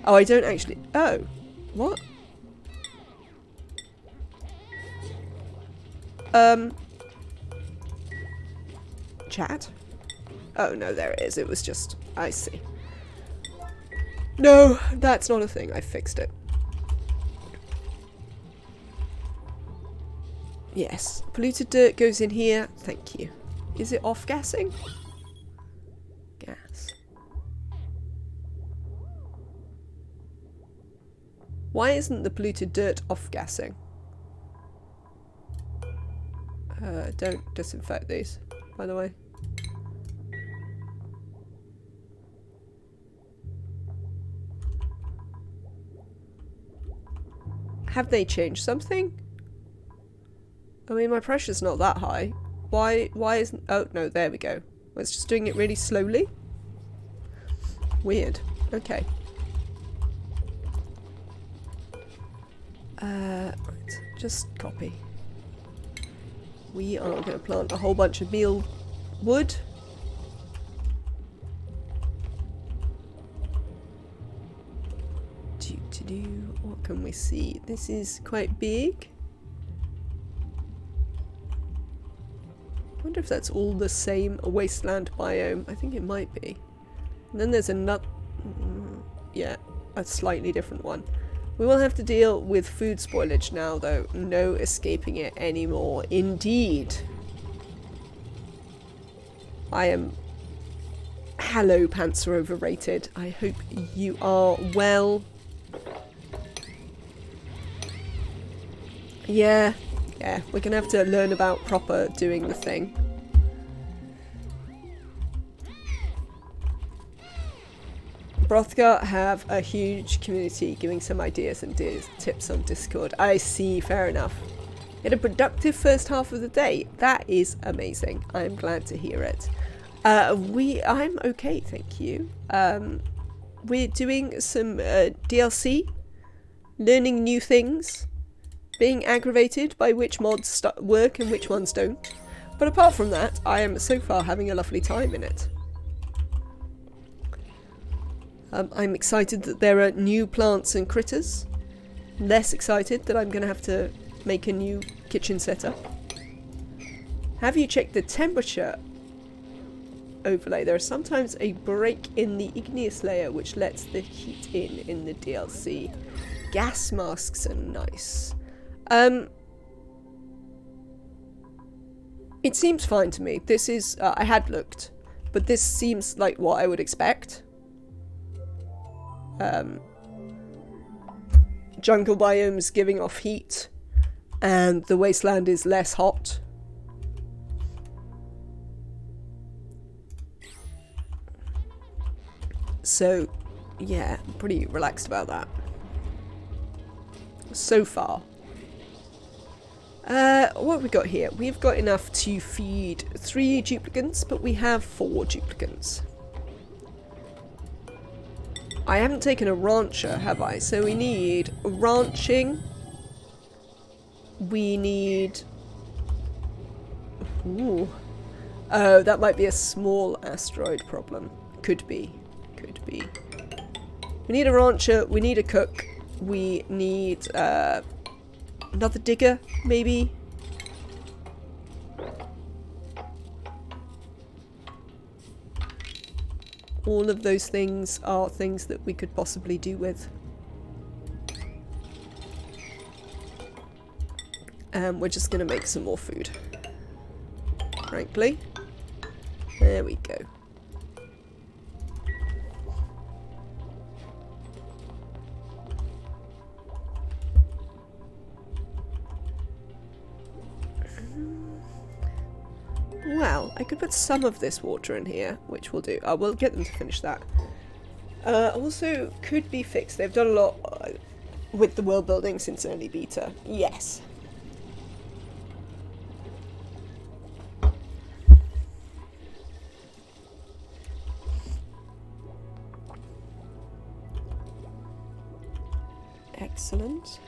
Oh, I don't actually... Oh. What? Chat? Oh, no, there it is. It was just... I see. No, that's not a thing. I fixed it. Yes. Polluted dirt goes in here. Thank you. Is it off-gassing? Gas. Why isn't the polluted dirt off-gassing? Don't disinfect these, by the way. Have they changed something? I mean, my pressure's not that high. Why isn't... Oh, no, there we go. It's just doing it really slowly. Weird. Okay. Right. Just copy. We are going to plant a whole bunch of meal wood. What can we see? This is quite big. I wonder if that's all the same wasteland biome. I think it might be. And then there's another... yeah, a slightly different one. We will have to deal with food spoilage now, though. No escaping it anymore. Indeed. I am... Hello, pants are overrated. I hope you are well. Yeah, we're gonna have to learn about proper doing the thing. Brothgar have a huge community giving some ideas and tips on Discord. I see, fair enough. You had a productive first half of the day. That is amazing. I'm glad to hear it. I'm okay, thank you. We're doing some DLC, learning new things, being aggravated by which mods work and which ones don't. But apart from that, I am so far having a lovely time in it. I'm excited that there are new plants and critters. Less excited that I'm going to have to make a new kitchen setup. Have you checked the temperature overlay? There is sometimes a break in the igneous layer which lets the heat in the DLC. Gas masks are nice. It seems fine to me. This is... I had looked, but this seems like what I would expect. Jungle biomes giving off heat, and the wasteland is less hot. So, yeah, I'm pretty relaxed about that. So far. What have we got here? We've got enough to feed 3 duplicants, but we have 4 duplicants. I haven't taken a rancher, have I? So we need ranching. We need... Ooh. Oh, that might be a small asteroid problem. Could be. Could be. We need a rancher. We need a cook. We need another digger, maybe. All of those things are things that we could possibly do with. We're just going to make some more food. Frankly. There we go. Well, I could put some of this water in here, which we'll do. I will get them to finish that. Also, could be fixed. They've done a lot with the world building since early beta. Yes. Excellent.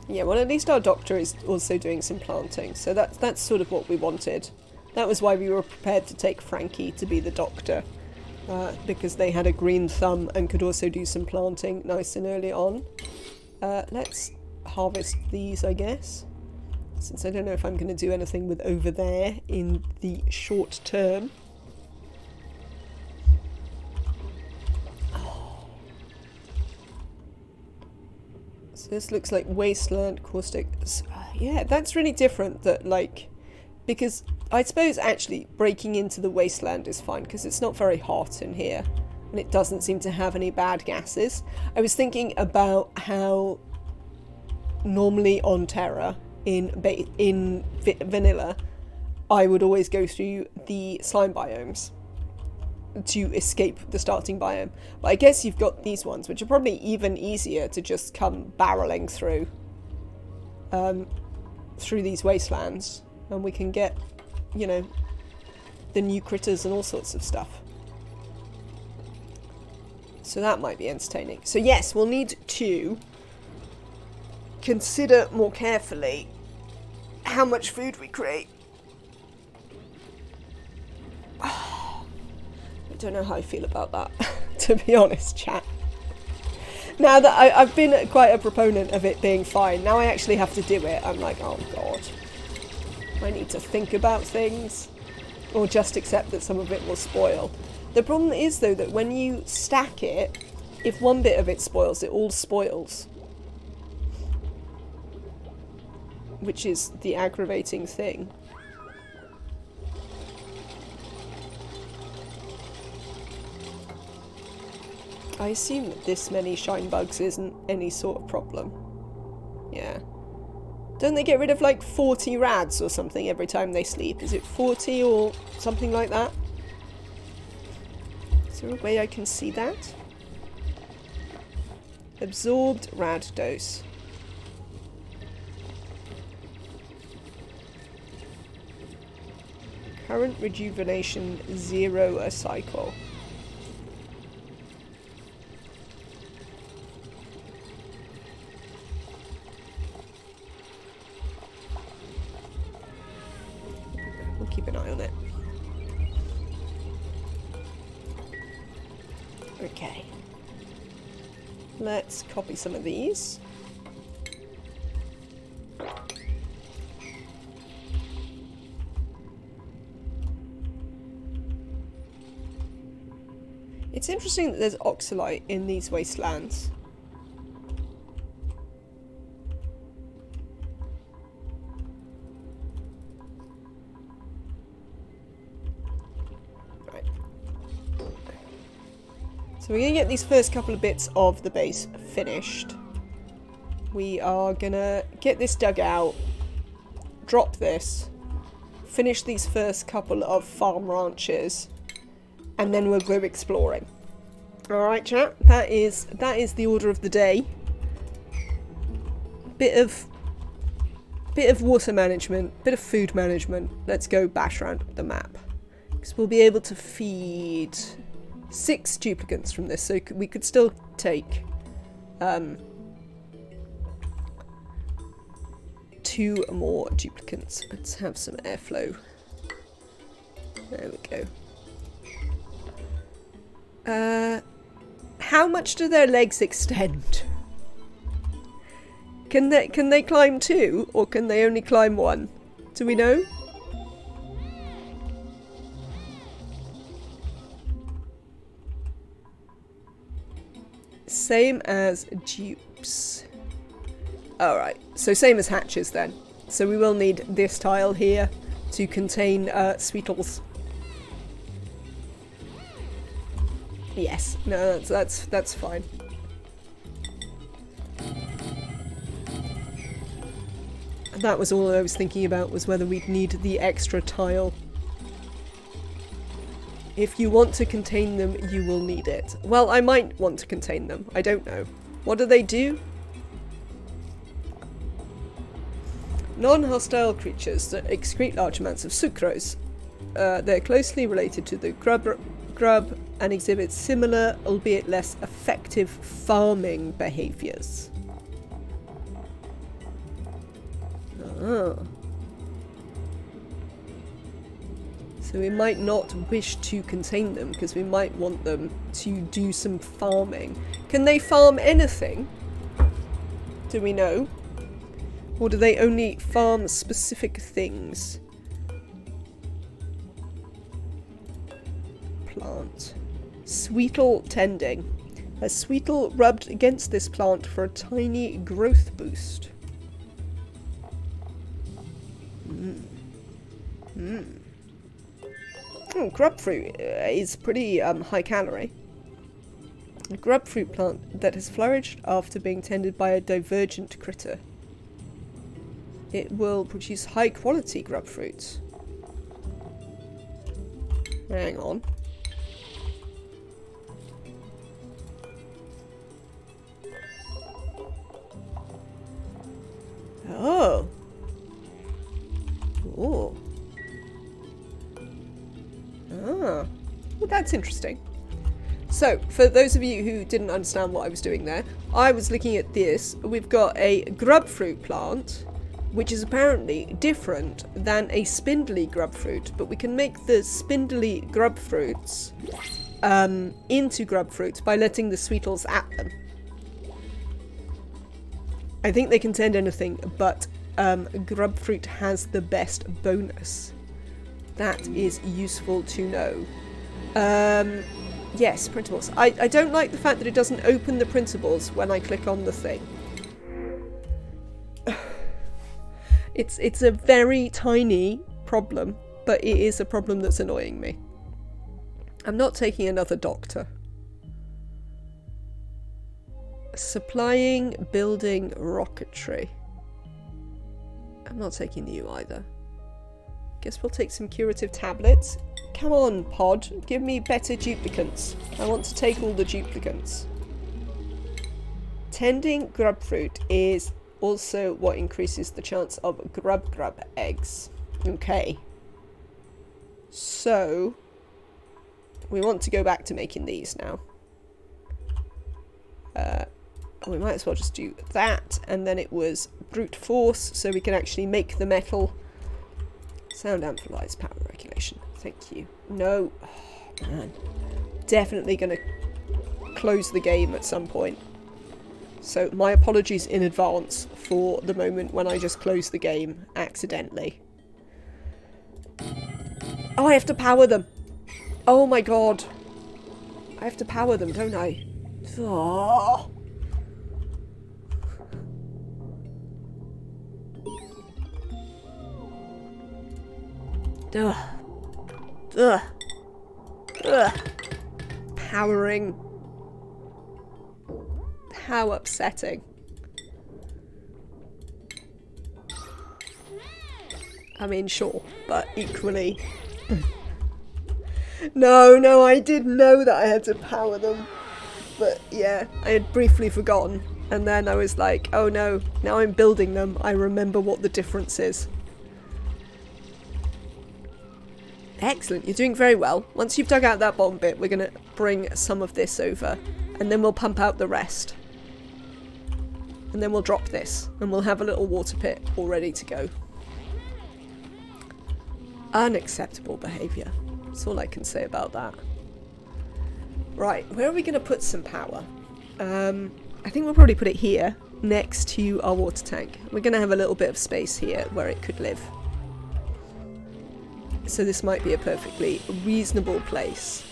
Yeah, well, at least our doctor is also doing some planting, so that's sort of what we wanted. That was why we were prepared to take Frankie to be the doctor. Because they had a green thumb and could also do some planting nice and early on. Let's harvest these, I guess. Since I don't know if I'm going to do anything with over there in the short term. So this looks like wasteland caustic. Yeah, that's really different. That like, because I suppose actually breaking into the wasteland is fine because it's not very hot in here and it doesn't seem to have any bad gases. I was thinking about how normally on Terra in vanilla I would always go through the slime biomes to escape the starting biome, but I guess you've got these ones which are probably even easier to just come barreling through through these wastelands, and we can get, you know, the new critters and all sorts of stuff. So that might be entertaining. So yes, we'll need to consider more carefully how much food we create. I don't know how I feel about that, to be honest, chat. Now that I've been quite a proponent of it being fine, now I actually have to do it. I'm like, oh god. I need to think about things, or just accept that some of it will spoil. The problem is, though, that when you stack it, if one bit of it spoils, it all spoils. Which is the aggravating thing. I assume that this many shine bugs isn't any sort of problem. Yeah. Don't they get rid of like 40 rads or something every time they sleep? Is it 40 or something like that? Is there a way I can see that? Absorbed rad dose. Current rejuvenation 0 a cycle. We'll keep an eye on it. Okay. Let's copy some of these. It's interesting that there's oxalite in these wastelands. Right. So we're going to get these first couple of bits of the base finished. We are going to get this dug out, drop this, finish these first couple of farm ranches, and then we'll go exploring. Alright, chat, that is the order of the day. Bit of water management, bit of food management. Let's go bash around the map. Because we'll be able to feed 6 duplicants from this, so we could still take 2 more duplicants. Let's have some airflow. There we go. How much do their legs extend? Can they climb 2, or can they only climb 1? Do we know? Same as dupes. Alright, so same as hatches then. So we will need this tile here to contain sweetles. Yes, no, that's fine. That was all I was thinking about, was whether we'd need the extra tile. If you want to contain them, you will need it. Well, I might want to contain them. I don't know. What do they do? Non-hostile creatures that excrete large amounts of sucrose. They're closely related to the grub and exhibit similar, albeit less effective, farming behaviours. Oh. So we might not wish to contain them because we might want them to do some farming. Can they farm anything? Do we know? Or do they only farm specific things? Plant. Sweetle tending. A sweetle rubbed against this plant for a tiny growth boost. Oh, grubfruit is pretty high calorie. A grubfruit plant that has flourished after being tended by a divergent critter. It will produce high quality grubfruits. Hang on. Oh. Oh. Ah. Well, that's interesting. So, for those of you who didn't understand what I was doing there, I was looking at this. We've got a grubfruit plant, which is apparently different than a spindly grubfruit, but we can make the spindly grubfruits into grubfruits by letting the sweetles at them. I think they can tend anything, but grubfruit has the best bonus. That is useful to know. Yes, printables. I don't like the fact that it doesn't open the printables when I click on the thing. It's a very tiny problem, but it is a problem that's annoying me. I'm not taking another doctor. Supplying, building, rocketry. I'm not taking you either. Guess we'll take some curative tablets. Come on, pod. Give me better duplicants. I want to take all the duplicants. Tending grubfruit is also what increases the chance of grub eggs. Okay. So, we want to go back to making these now. We might as well just do that, and then it was brute force, so we can actually make the metal. Sound amplifies power regulation. Thank you. No. Oh, man. Definitely going to close the game at some point. So my apologies in advance for the moment when I just closed the game accidentally. Oh, I have to power them. Oh my god. I have to power them, don't I? Oh. Ugh. Ugh. Ugh. Powering. How upsetting. I mean, sure, but equally... No, I did know that I had to power them. But yeah, I had briefly forgotten. And then I was like, oh no, now I'm building them. I remember what the difference is. Excellent, you're doing very well. Once you've dug out that bottom bit, we're going to bring some of this over. And then we'll pump out the rest. And then we'll drop this. And we'll have a little water pit all ready to go. Unacceptable behaviour. That's all I can say about that. Right, where are we going to put some power? I think we'll probably put it here, next to our water tank. We're going to have a little bit of space here where it could live. So this might be a perfectly reasonable place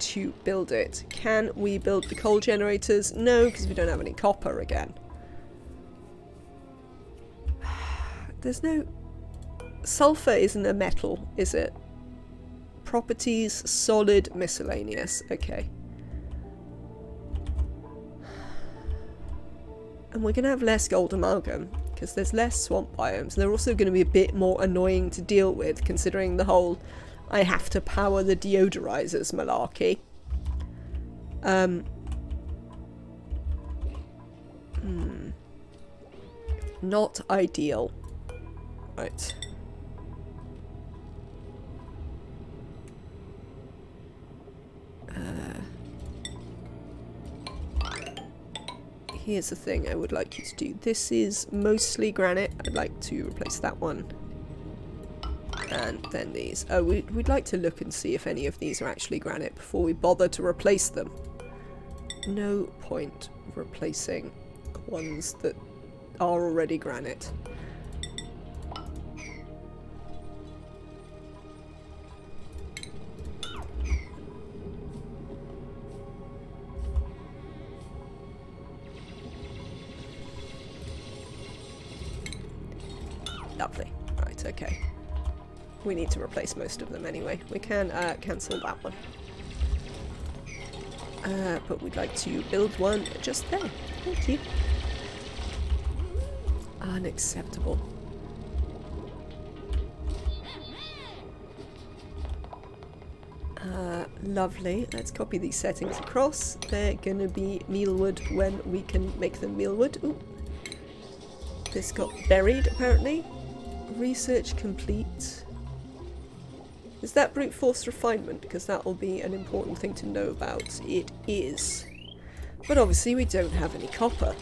to build it. Can we build the coal generators? No, because we don't have any copper again. There's no... Sulfur isn't a metal, is it? Properties, solid, miscellaneous. Okay. And we're going to have less gold amalgam, because there's less swamp biomes. They're also going to be a bit more annoying to deal with, considering the whole I have to power the deodorizers malarkey. Not ideal. Right. Here's the thing I would like you to do. This is mostly granite. I'd like to replace that one And then these. Oh, we'd like to look and see if any of these are actually granite before we bother to replace them. No point replacing ones that are already granite. Lovely. Right, okay. We need to replace most of them anyway. We can cancel that one. But we'd like to build one just there. Thank you. Unacceptable. Lovely. Let's copy these settings across. They're gonna be mealwood when we can make them mealwood. Ooh. This got buried, apparently. Research complete. Is that brute force refinement? Because that will be an important thing to know about. It is. But obviously we don't have any copper.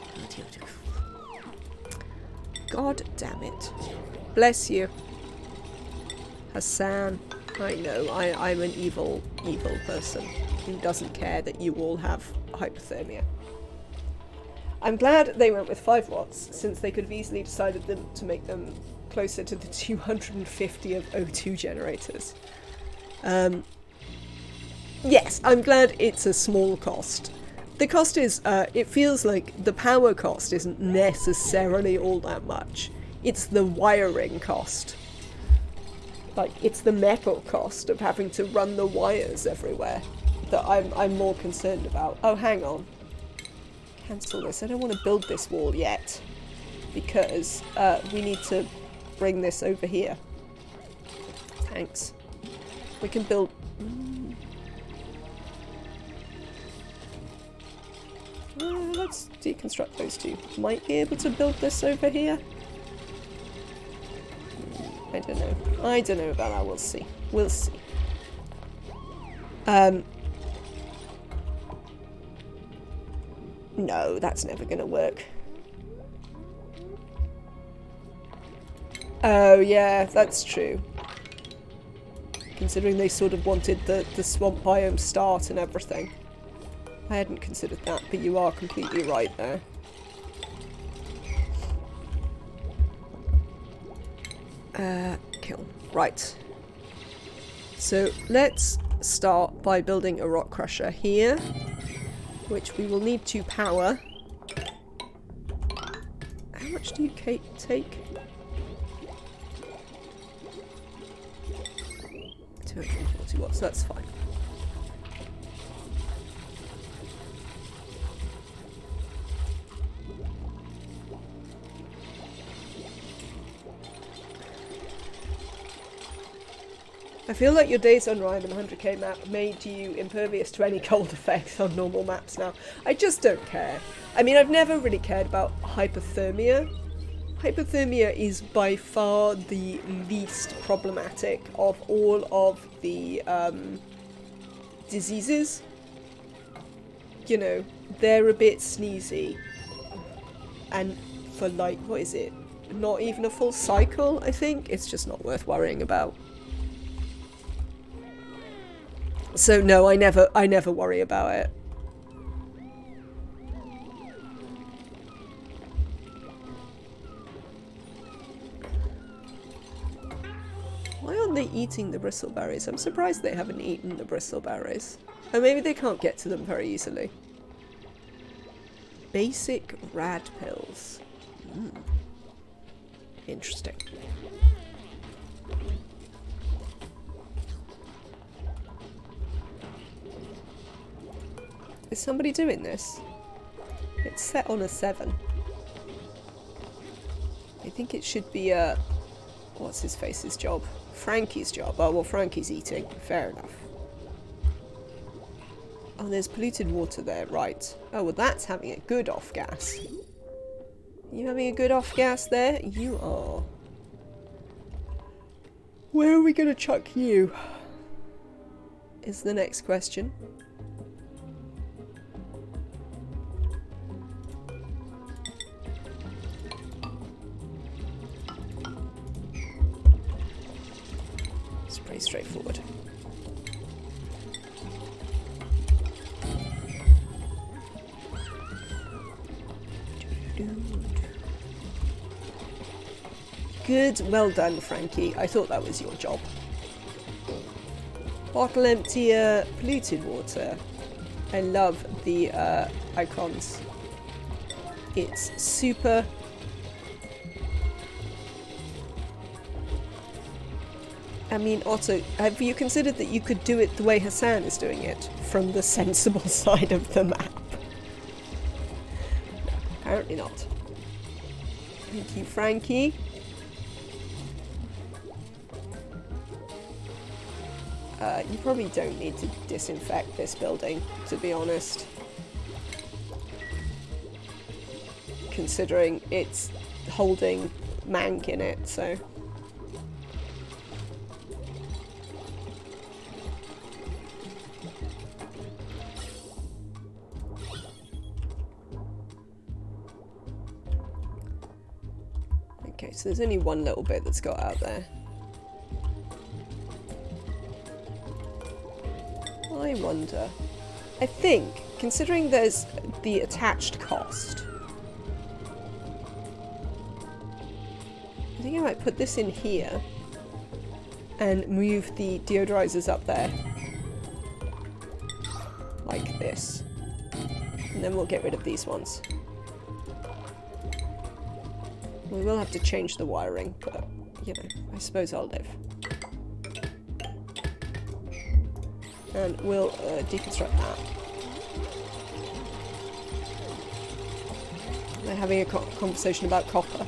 God damn it. Bless you. Hassan. I know, I'm an evil, evil person who doesn't care that you all have hypothermia. I'm glad they went with 5 watts, since they could have easily decided to make them closer to the 250 of O2 generators. Yes, I'm glad it's a small cost. The cost is, it feels like the power cost isn't necessarily all that much. It's the wiring cost. Like, it's the metal cost of having to run the wires everywhere that I'm more concerned about. Oh, hang on. Cancel this. I don't want to build this wall yet. Because we need to bring this over here. Thanks. We can build... let's deconstruct those two. Might be able to build this over here. I don't know. I don't know about that. We'll see. We'll see. No, that's never going to work. Oh, yeah, that's true. Considering they sort of wanted the swamp biome start and everything. I hadn't considered that, but you are completely right there. Kill. Right. So let's start by building a rock crusher here, which we will need to power. How much do you take? 240 watts, that's fine. I feel like your Days on Rhyme and 100k map made you impervious to any cold effects on normal maps now. I just don't care. I mean, I've never really cared about hypothermia. Hypothermia is by far the least problematic of all of the diseases. You know, they're a bit sneezy. And for like, what is it? Not even a full cycle, I think? It's just not worth worrying about. So no, I never worry about it. Why aren't they eating the bristleberries? I'm surprised they haven't eaten the bristleberries. Or maybe they can't get to them very easily. Basic rad pills. Interesting. Is somebody doing this? It's set on a 7. I think it should be a... what's his face's job? Frankie's job. Oh, well, Frankie's eating. Fair enough. Oh, there's polluted water there. Right. Oh, well, that's having a good off-gas. You having a good off-gas there? You are. Where are we going to chuck you? Is the next question. Pretty straightforward. Good, well done, Frankie. I thought that was your job. Bottle emptier, polluted water. I love the icons. It's super. I mean, Otto, have you considered that you could do it the way Hassan is doing it, from the sensible side of the map? No, apparently not. Thank you, Frankie. You probably don't need to disinfect this building, to be honest. Considering it's holding mank in it, so... Okay, so there's only one little bit that's got out there. I wonder. I think, considering there's the attached cost, I think I might put this in here and move the deodorizers up there. Like this. And then we'll get rid of these ones. We will have to change the wiring, but, you know, I suppose I'll live. And we'll deconstruct that. We're having a conversation about copper.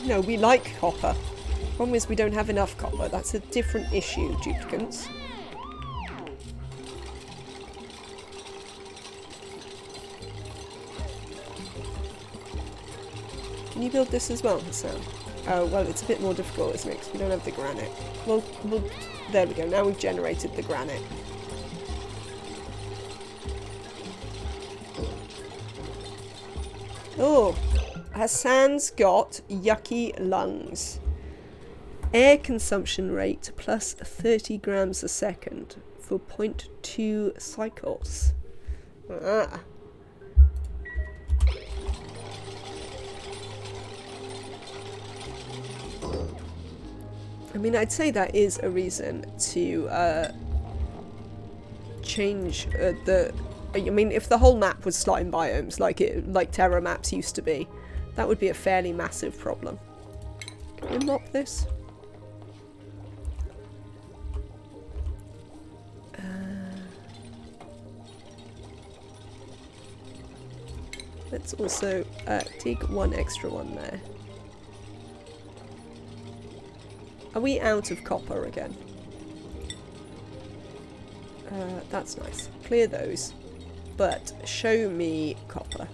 No, we like copper. Problem is we don't have enough copper. That's a different issue, duplicants. Can you build this as well, Hassan? Oh, well, it's a bit more difficult, isn't it? Because we don't have the granite. Well, there we go. Now we've generated the granite. Oh, Hassan's got yucky lungs. Air consumption rate plus 30 grams a second for 0.2 cycles. Ah. I mean, I'd say that is a reason to change the... I mean, if the whole map was slime biomes like Terra Maps used to be, that would be a fairly massive problem. Can we unlock this? Let's also dig one extra one there. Are we out of copper again? That's nice. Clear those. But show me copper.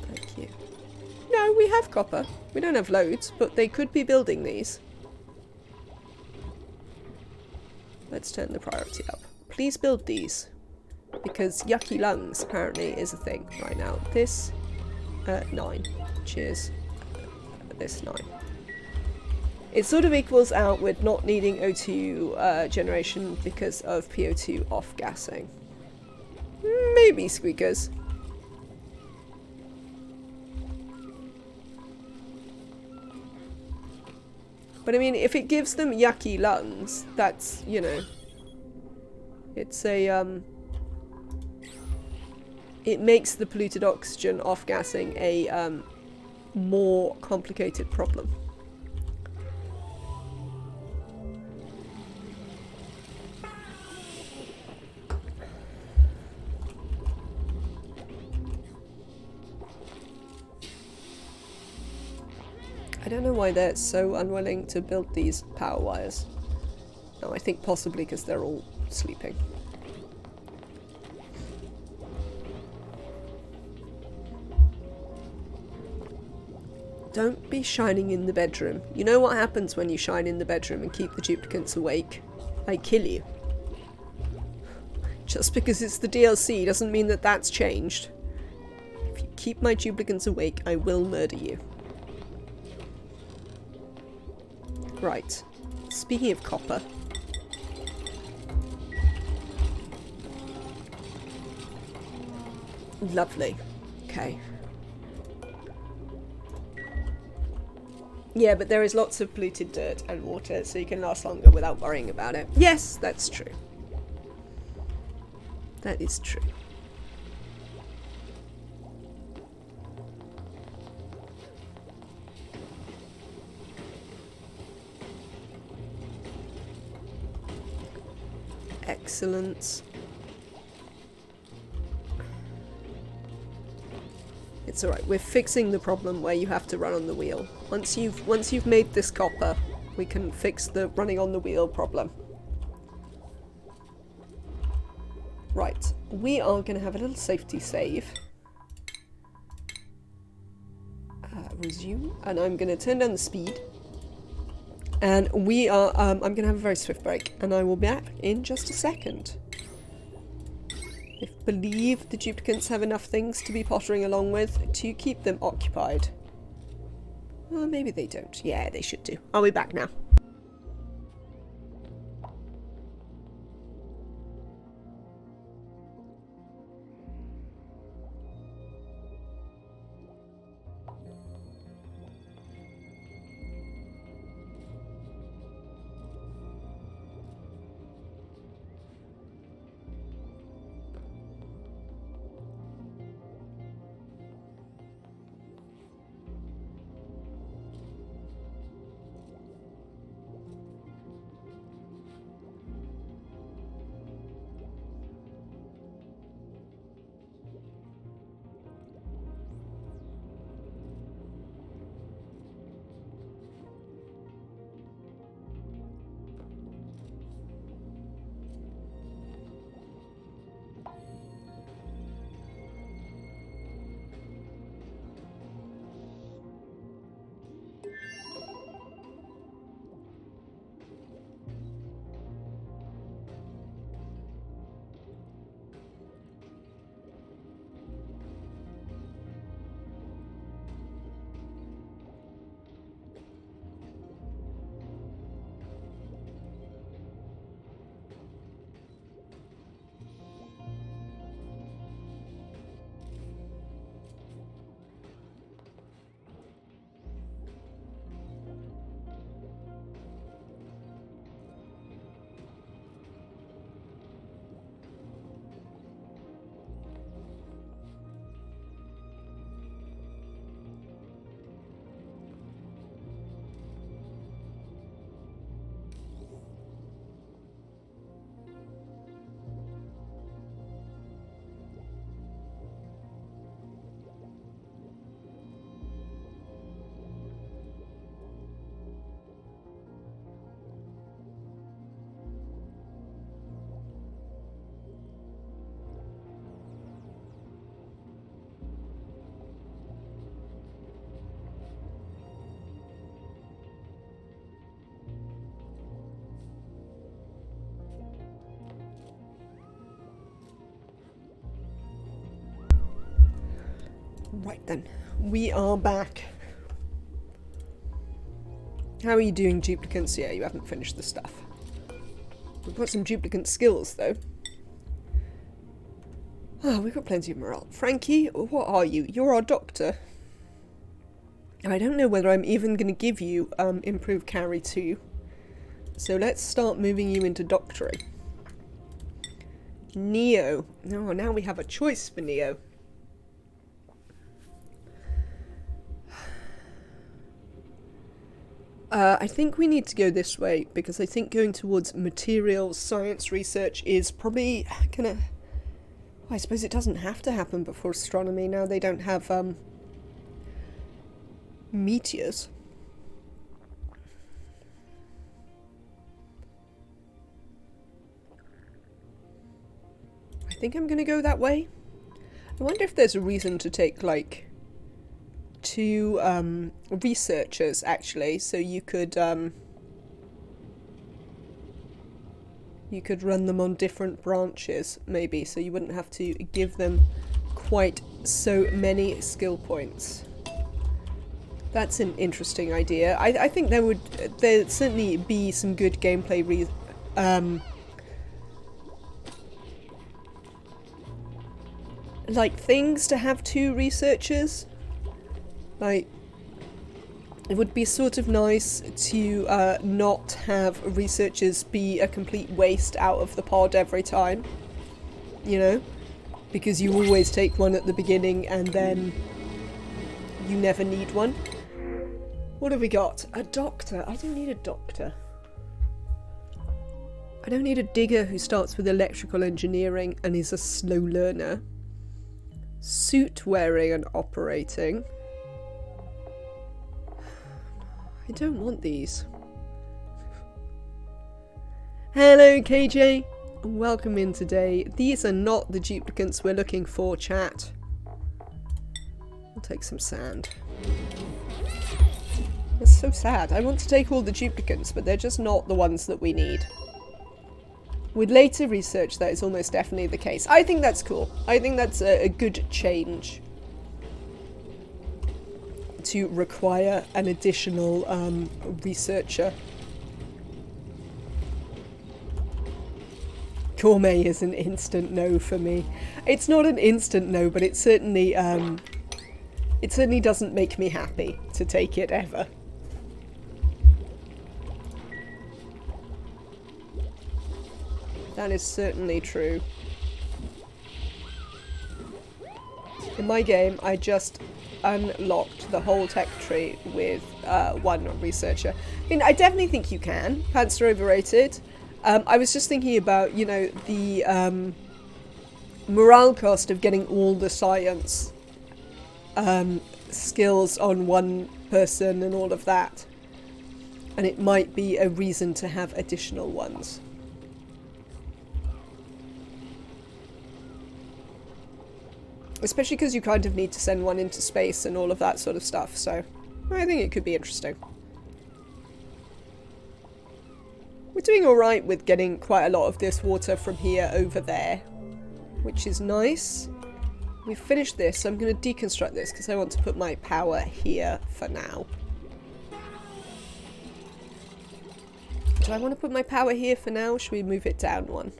Thank you. No, we have copper. We don't have loads, but they could be building these. Let's turn the priority up. Please build these. Because yucky lungs apparently is a thing right now. This, 9. Cheers. This 9. It sort of equals out with not needing O2 generation because of PO2 off-gassing. Maybe squeakers. But I mean, if it gives them yucky lungs, that's, you know... It's a, it makes the polluted oxygen off-gassing a, more complicated problem. I don't know why they're so unwilling to build these power wires. No, I think possibly because they're all sleeping. Don't be shining in the bedroom. You know what happens when you shine in the bedroom and keep the duplicants awake? I kill you. Just because it's the DLC doesn't mean that that's changed. If you keep my duplicants awake, I will murder you. Right. Speaking of copper. Lovely. Okay. Yeah, but there is lots of polluted dirt and water, so you can last longer without worrying about it. Yes, that's true. That is true. Excellent. It's alright, we're fixing the problem where you have to run on the wheel. Once you've made this copper, we can fix the running on the wheel problem. Right, we are going to have a little safety save. Resume, and I'm going to turn down the speed. And we are, I'm going to have a very swift break, and I will be back in just a second. I believe the duplicants have enough things to be pottering along with to keep them occupied. Well, maybe they don't. Yeah, they should do. I'll be back now. Right then, we are back. How are you doing, duplicants? Yeah, you haven't finished the stuff. We've got some duplicant skills, though. Ah, we've got plenty of morale. Frankie, what are you? You're our doctor. I don't know whether I'm even going to give you improved carry 2. So let's start moving you into doctoring. Neo. Oh, now we have a choice for Neo. I think we need to go this way, because I think going towards materials science research is probably gonna... Well, I suppose it doesn't have to happen before astronomy, now they don't have, meteors. I think I'm gonna go that way. I wonder if there's a reason to take, like, 2 researchers, actually, so you could run them on different branches, maybe, so you wouldn't have to give them quite so many skill points. That's an interesting idea. I think there'd certainly be some good gameplay like things to have two researchers. Like, it would be sort of nice to not have researchers be a complete waste out of the pod every time, you know, because you always take one at the beginning and then you never need one. What have we got? A doctor. I don't need a doctor. I don't need a digger who starts with electrical engineering and is a slow learner. Suit wearing and operating. I don't want these. Hello KJ, welcome in today. These are not the duplicates we're looking for, chat. We'll take some sand. That's so sad. I want to take all the duplicates, but they're just not the ones that we need. With later research, that is almost definitely the case. I think that's cool. I think that's a good change. To require an additional researcher. Gourmet is an instant no for me. It's not an instant no, but it certainly doesn't make me happy to take it ever. That is certainly true. In my game, I just unlocked the whole tech tree with one researcher. I mean, I definitely think you can. Pants are overrated. I was just thinking about, you know, the morale cost of getting all the science skills on one person and all of that. And it might be a reason to have additional ones. Especially because you kind of need to send one into space and all of that sort of stuff, so I think it could be interesting. We're doing alright with getting quite a lot of this water from here over there, which is nice. We've finished this, so I'm going to deconstruct this because I want to put my power here for now. Do I want to put my power here for now? Should we move it down one?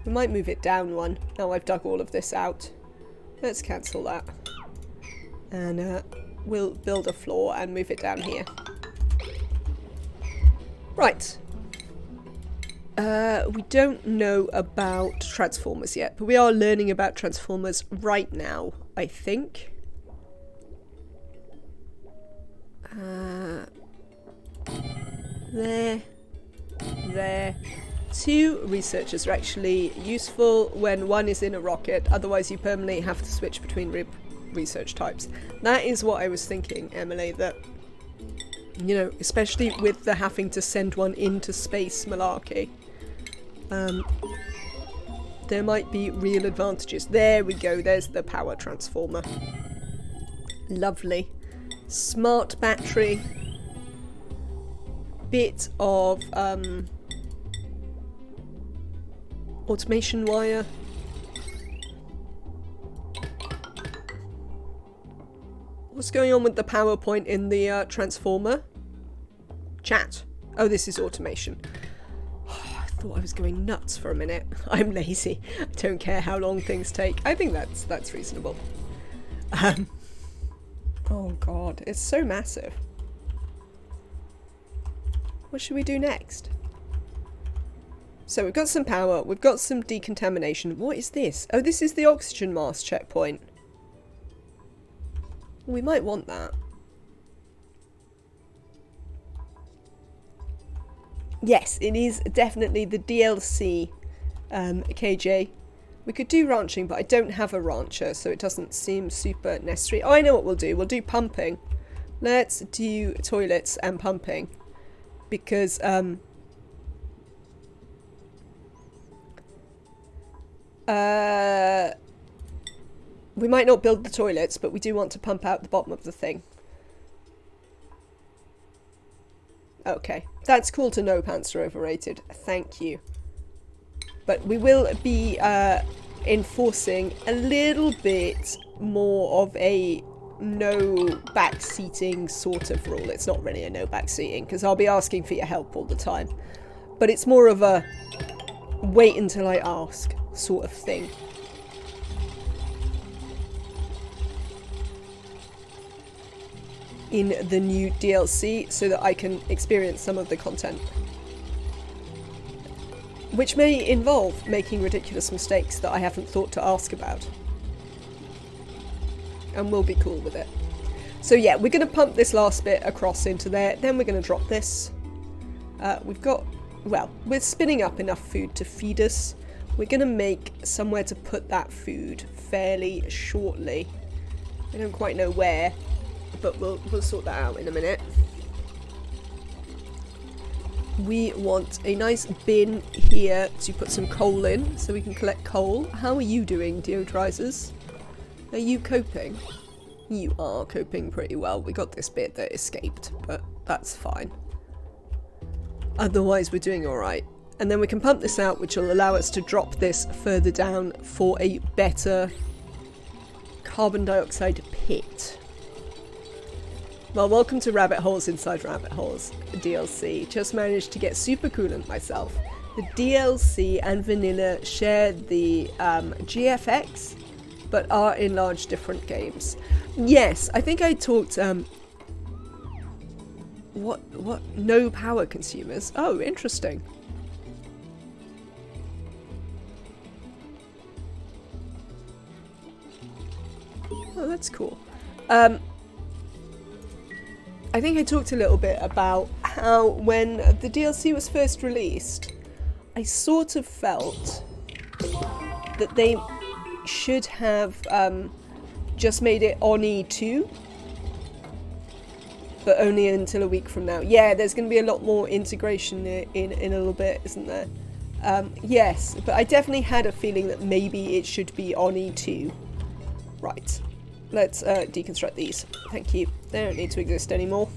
We might move it down one, now I've dug all of this out. Let's cancel that. And we'll build a floor and move it down here. Right. We don't know about transformers yet, but we are learning about transformers right now, I think. There. Two researchers are actually useful when one is in a rocket, otherwise you permanently have to switch between research types. That is what I was thinking, Emily, that, you know, especially with the having to send one into space malarkey, there might be real advantages. There we go, there's the power transformer. Lovely. Smart battery. Bit of, automation wire. What's going on with the power point in the transformer? Chat. Oh, this is automation. Oh, I thought I was going nuts for a minute. I'm lazy. I don't care how long things take. I think that's reasonable. Oh god, it's so massive. What should we do next? So we've got some power, we've got some decontamination. What is this? Oh, this is the oxygen mask checkpoint. We might want that. Yes, it is definitely the DLC, KJ. We could do ranching, but I don't have a rancher, so it doesn't seem super necessary. Oh, I know what we'll do. We'll do pumping. Let's do toilets and pumping. Because, we might not build the toilets, but we do want to pump out the bottom of the thing. Okay, that's cool to know pants are overrated. Thank you. But we will be enforcing a little bit more of a no back seating sort of rule. It's not really a no back seating because I'll be asking for your help all the time. But it's more of a wait until I ask sort of thing. In the new DLC so that I can experience some of the content. Which may involve making ridiculous mistakes that I haven't thought to ask about. And we'll be cool with it. So yeah, we're going to pump this last bit across into there, then we're going to drop this. We've got, well, we're spinning up enough food to feed us. We're going to make somewhere to put that food fairly shortly. I don't quite know where, but we'll sort that out in a minute. We want a nice bin here to put some coal in, so we can collect coal. How are you doing, Deodrizers? Are you coping? You are coping pretty well. We got this bit that escaped, but that's fine. Otherwise, we're doing alright. And then we can pump this out, which will allow us to drop this further down for a better carbon dioxide pit. Well, welcome to Rabbit Holes Inside Rabbit Holes DLC. Just managed to get super coolant myself. The DLC and vanilla share the GFX, but are in large different games. Yes, I think I talked, what, no power consumers? Oh, interesting. Oh, that's cool. I think I talked a little bit about how when the DLC was first released, I sort of felt that they should have just made it ONI 2, but only until a week from now. Yeah, there's going to be a lot more integration in a little bit, isn't there? Yes, but I definitely had a feeling that maybe it should be ONI 2. Right. Let's deconstruct these. Thank you. They don't need to exist anymore.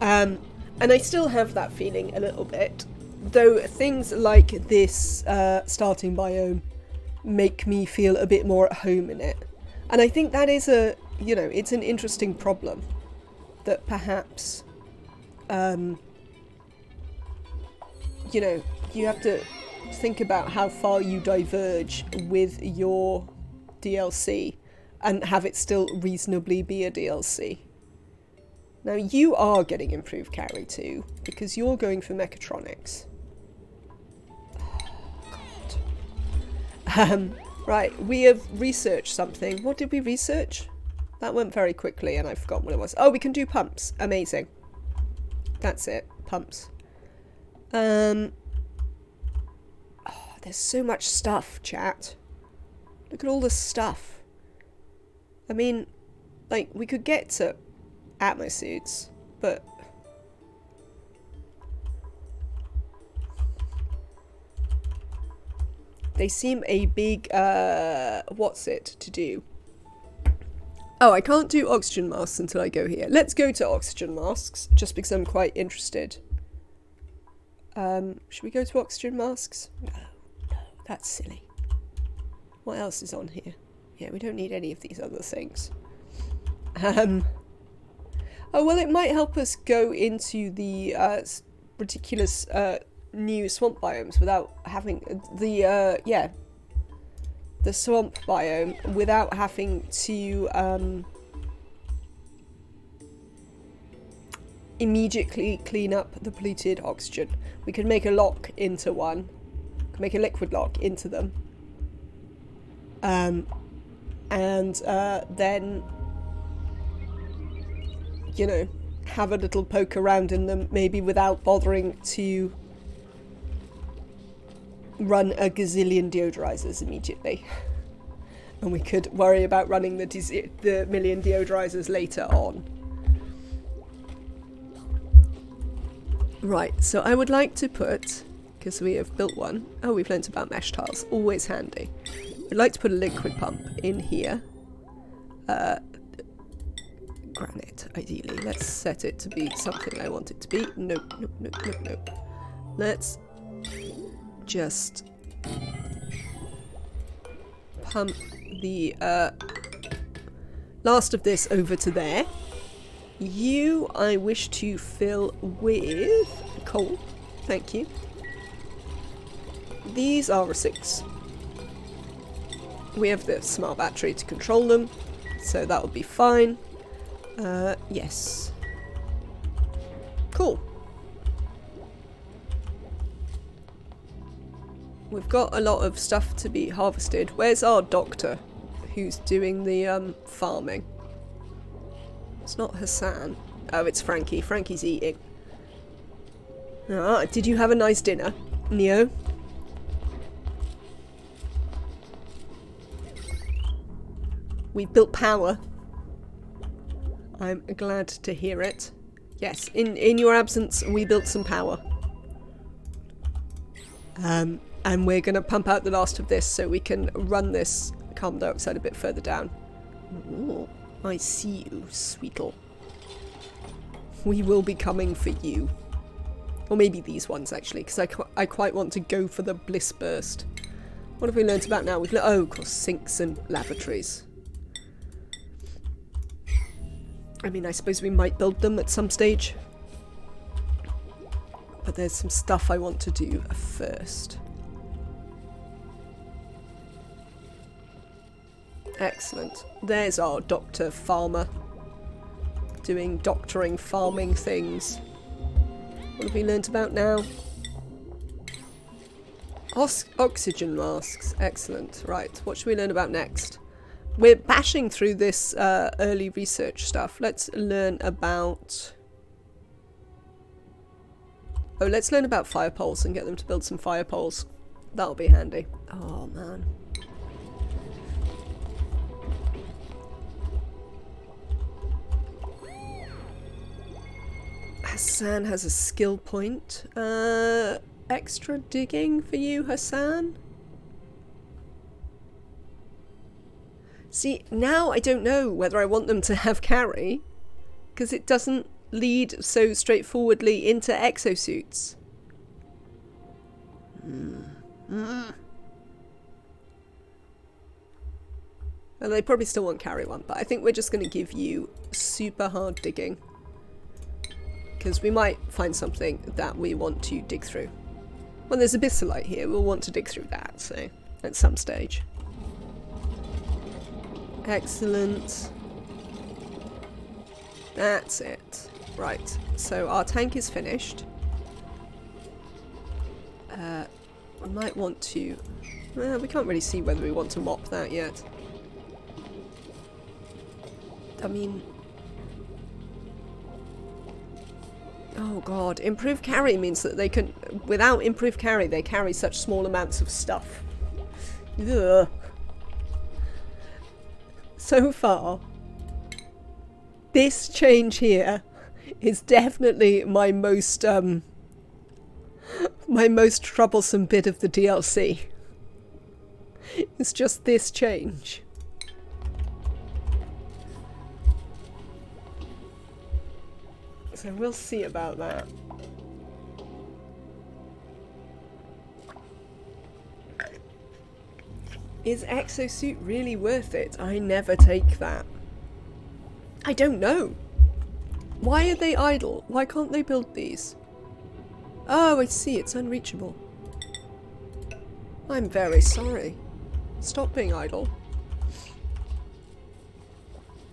And I still have that feeling a little bit, though things like this starting biome make me feel a bit more at home in it. And I think that is it's an interesting problem that perhaps, you have to think about how far you diverge with your DLC and have it still reasonably be a DLC. Now you are getting improved carry too, because you're going for mechatronics. God. Right, we have researched something. What did we research? That went very quickly and I forgot what it was. Oh, we can do pumps. Amazing. That's it. Pumps. Oh, there's so much stuff, chat. Look at all the stuff. I mean, like, we could get to atmosuits, but they seem a big, what's it to do? Oh, I can't do oxygen masks until I go here. Let's go to oxygen masks, just because I'm quite interested. Should we go to oxygen masks? No, that's silly. What else is on here? Yeah, we don't need any of these other things. Oh, well, it might help us go into the ridiculous new swamp biomes without having the swamp biome without having to immediately clean up the polluted oxygen. We could make a lock into one, make a liquid lock into them, and then, have a little poke around in them, maybe without bothering to run a gazillion deodorizers immediately. And we could worry about running the million deodorizers later on. Right, so I would like to put, because we have built one. Oh, we've learnt about mesh tiles, always handy. I'd like to put a liquid pump in here. Granite, ideally. Let's set it to be something I want it to be. Nope. Let's just pump the last of this over to there. You, I wish to fill with coal. Thank you. These are a 6. We have the smart battery to control them, so that will be fine. Yes. Cool. We've got a lot of stuff to be harvested. Where's our doctor who's doing the farming? It's not Hassan. Oh, it's Frankie. Frankie's eating. Ah, did you have a nice dinner, Neo? We built power. I'm glad to hear it. Yes, in your absence, we built some power. And we're going to pump out the last of this so we can run this carbon dioxide a bit further down. Ooh, I see you, Sweetle. We will be coming for you. Or maybe these ones, actually, because I quite want to go for the Bliss Burst. What have we learnt about now? We've learnt, oh, of course, sinks and lavatories. I mean, I suppose we might build them at some stage. But there's some stuff I want to do first. Excellent. There's our Dr. Farmer. Doing doctoring, farming things. What have we learnt about now? Oxygen masks. Excellent. Right, what should we learn about next? We're bashing through this early research stuff. Let's learn about... Oh, let's learn about fire poles and get them to build some fire poles. That'll be handy. Oh, man. Hassan has a skill point. Extra digging for you, Hassan? See, now I don't know whether I want them to have carry, because it doesn't lead so straightforwardly into exosuits. Well, they probably still want carry one, but I think we're just going to give you super hard digging. Because we might find something that we want to dig through. Well, there's a Abyssalite here, we'll want to dig through that, so at some stage. Excellent. That's it. Right, so our tank is finished. I might want to... Well, we can't really see whether we want to mop that yet. I mean... Oh god, improved carry means that they can... Without improved carry, they carry such small amounts of stuff. Ugh. So far, this change here is definitely my most troublesome bit of the DLC. It's just this change. So we'll see about that. Is exosuit really worth it? I never take that. I don't know. Why are they idle? Why can't they build these? Oh, I see. It's unreachable. I'm very sorry. Stop being idle.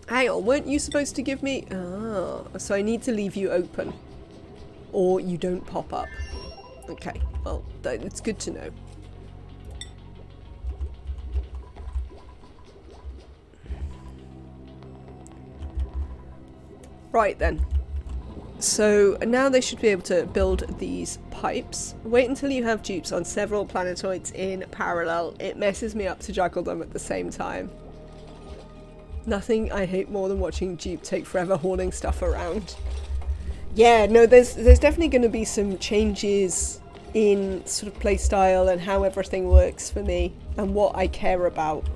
Hang on, weren't you supposed to give me... Ah, so I need to leave you open. Or you don't pop up. Okay, well, it's good to know. Right then. So now they should be able to build these pipes. Wait until you have dupes on several planetoids in parallel. It messes me up to juggle them at the same time. Nothing I hate more than watching dupe take forever hauling stuff around. Yeah, no, there's definitely going to be some changes in sort of playstyle and how everything works for me and what I care about.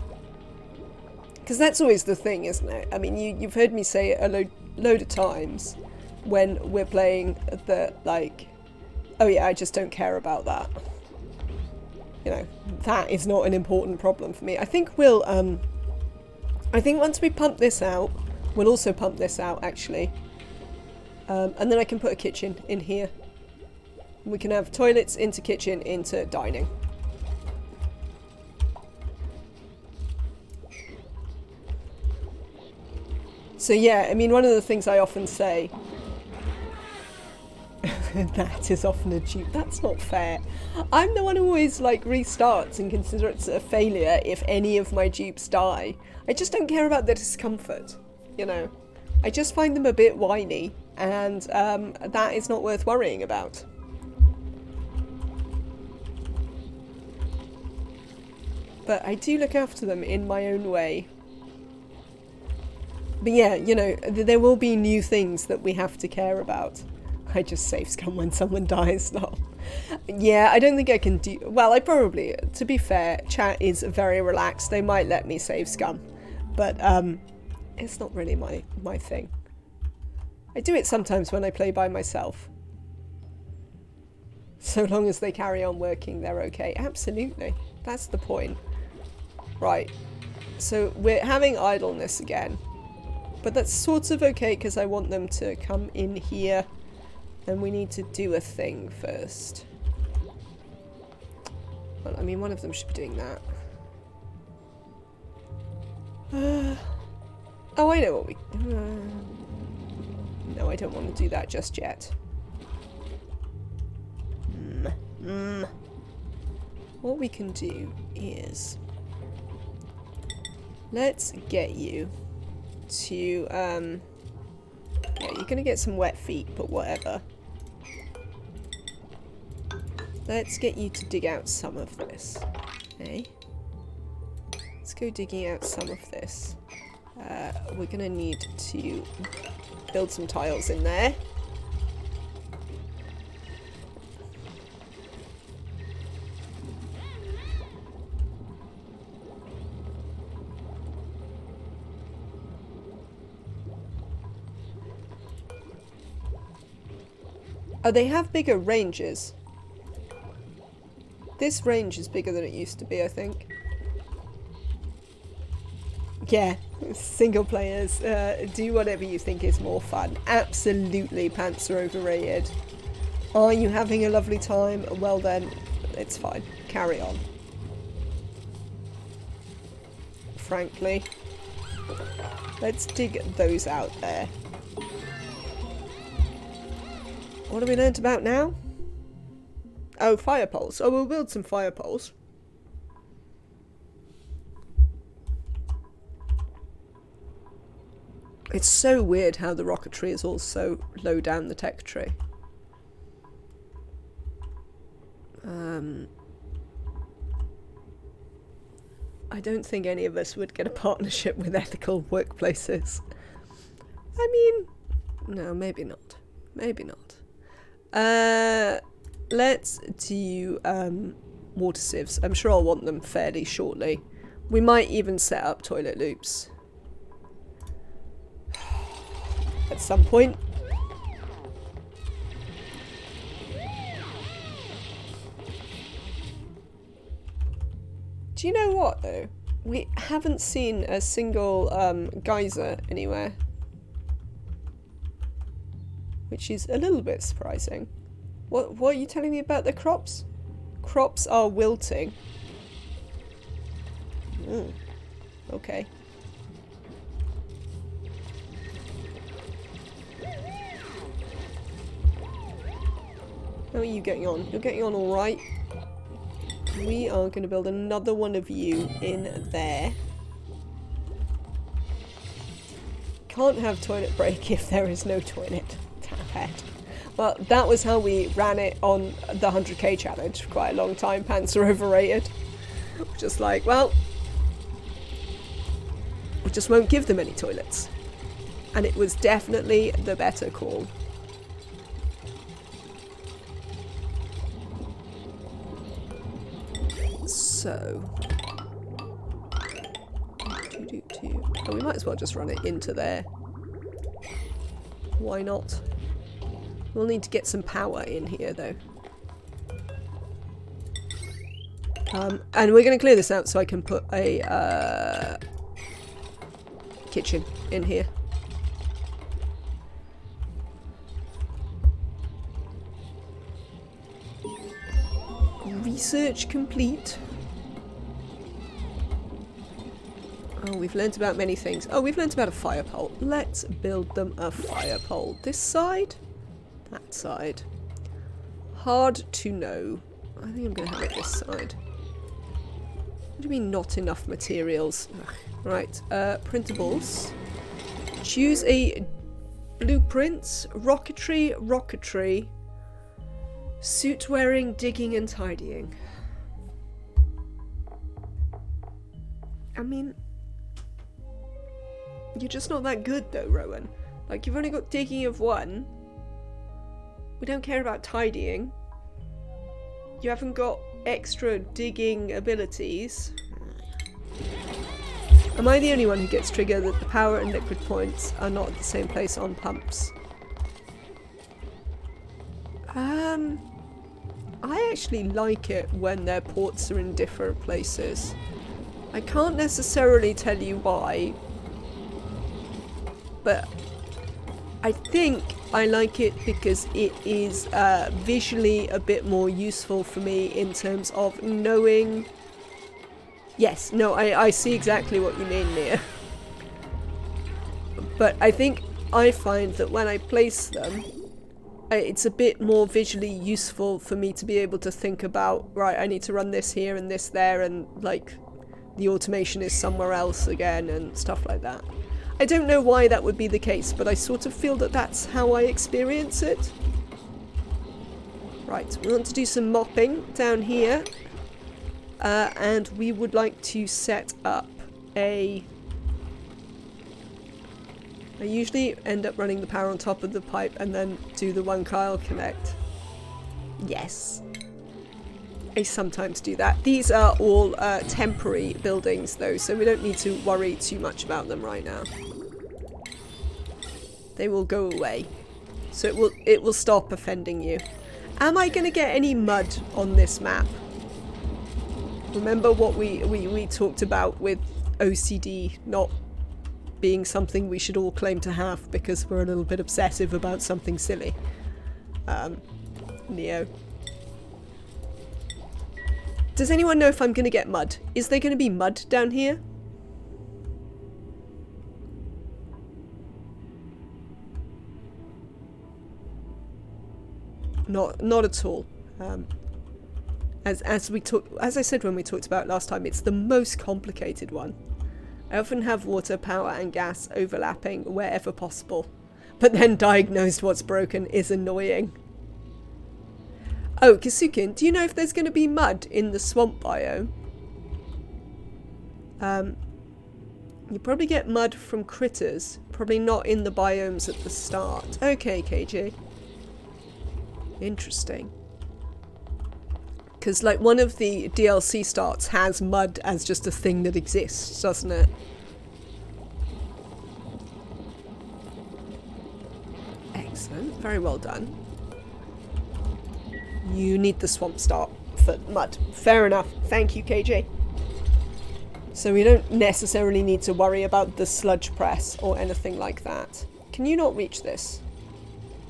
Because that's always the thing, isn't it? I mean, you've heard me say it a load of times when we're playing that, like, oh yeah, I just don't care about that. You know, that is not an important problem for me. I think we'll I think once we pump this out, we'll also pump this out actually. And then I can put a kitchen in here. We can have toilets into kitchen into dining. So yeah, I mean, one of the things I often say, that is often a dupe. That's not fair. I'm the one who always like restarts and consider it a failure if any of my dupes die. I just don't care about the discomfort, you know. I just find them a bit whiny, and that is not worth worrying about. But I do look after them in my own way. But yeah, you know, there will be new things that we have to care about. I just save scum when someone dies. No. Yeah, I don't think I can do... Well, I probably... To be fair, chat is very relaxed. They might let me save scum. But it's not really my thing. I do it sometimes when I play by myself. So long as they carry on working, they're okay. Absolutely. That's the point. Right. So we're having idleness again. But that's sort of okay because I want them to come in here. And we need to do a thing first. Well, I mean, one of them should be doing that. Oh, I know what we... no, I don't want to do that just yet. What we can do is... Let's get you to... yeah, you're going to get some wet feet, but whatever. Let's get you to dig out some of this. Okay. Let's go digging out some of this. We're going to need to build some tiles in there. Oh, they have bigger ranges. This range is bigger than it used to be, I think. Yeah, single players, do whatever you think is more fun. Absolutely, pants are overrated. Are you having a lovely time? Well then, it's fine. Carry on. Frankly. Let's dig those out there. What have we learnt about now? Oh, fire poles. Oh, we'll build some fire poles. It's so weird how the rocketry is all so low down the tech tree. I don't think any of us would get a partnership with ethical workplaces. I mean, no, maybe not. Maybe not. Let's do water sieves. I'm sure I'll want them fairly shortly. We might even set up toilet loops at some point. Do you know what though? We haven't seen a single geyser anywhere, which is a little bit surprising. What are you telling me about the crops? Crops are wilting. Okay. How are you getting on? You're getting on all right. We are going to build another one of you in there. Can't have toilet break if there is no toilet. Tap it. Well, that was how we ran it on the 100k challenge for quite a long time. Pants are overrated. Just like, well, we just won't give them any toilets. And it was definitely the better call. So, oh, we might as well just run it into there. Why not? We'll need to get some power in here though. And we're going to clear this out so I can put a kitchen in here. Research complete. Oh, we've learnt about many things. Oh, we've learnt about a fire pole. Let's build them a fire pole. This side? That side. Hard to know. I think I'm going to have it this side. What do you mean not enough materials? Ugh. Right, printables. Choose a blueprints, rocketry, suit wearing, digging and tidying. I mean, you're just not that good though, Rowan. Like, you've only got digging of 1. We don't care about tidying. You haven't got extra digging abilities. Am I the only one who gets triggered that the power and liquid points are not at the same place on pumps? I actually like it when their ports are in different places. I can't necessarily tell you why, but I think I like it because it is visually a bit more useful for me in terms of knowing... Yes, no, I see exactly what you mean, Mia. But I think I find that when I place them, it's a bit more visually useful for me to be able to think about, right, I need to run this here and this there, and like the automation is somewhere else again and stuff like that. I don't know why that would be the case, but I sort of feel that that's how I experience it. Right, we want to do some mopping down here. And we would like to set up a... I usually end up running the power on top of the pipe and then do the 1 Kyle connect. Yes. I sometimes do that. These are all temporary buildings though, so we don't need to worry too much about them right now. They will go away. So it will stop offending you. Am I going to get any mud on this map? Remember what we talked about with OCD not being something we should all claim to have because we're a little bit obsessive about something silly. Neo. Does anyone know if I'm going to get mud? Is there going to be mud down here? Not at all. As I said when we talked about it last time, it's the most complicated one. I often have water, power and gas overlapping wherever possible. But then diagnosed what's broken is annoying. Oh, Kasukin, do you know if there's going to be mud in the swamp biome? You probably get mud from critters. Probably not in the biomes at the start. Okay, KJ. Interesting. Because, like, one of the DLC starts has mud as just a thing that exists, doesn't it? Excellent. Very well done. You need the swamp start for mud. Fair enough. Thank you, KJ. So we don't necessarily need to worry about the sludge press or anything like that. Can you not reach this?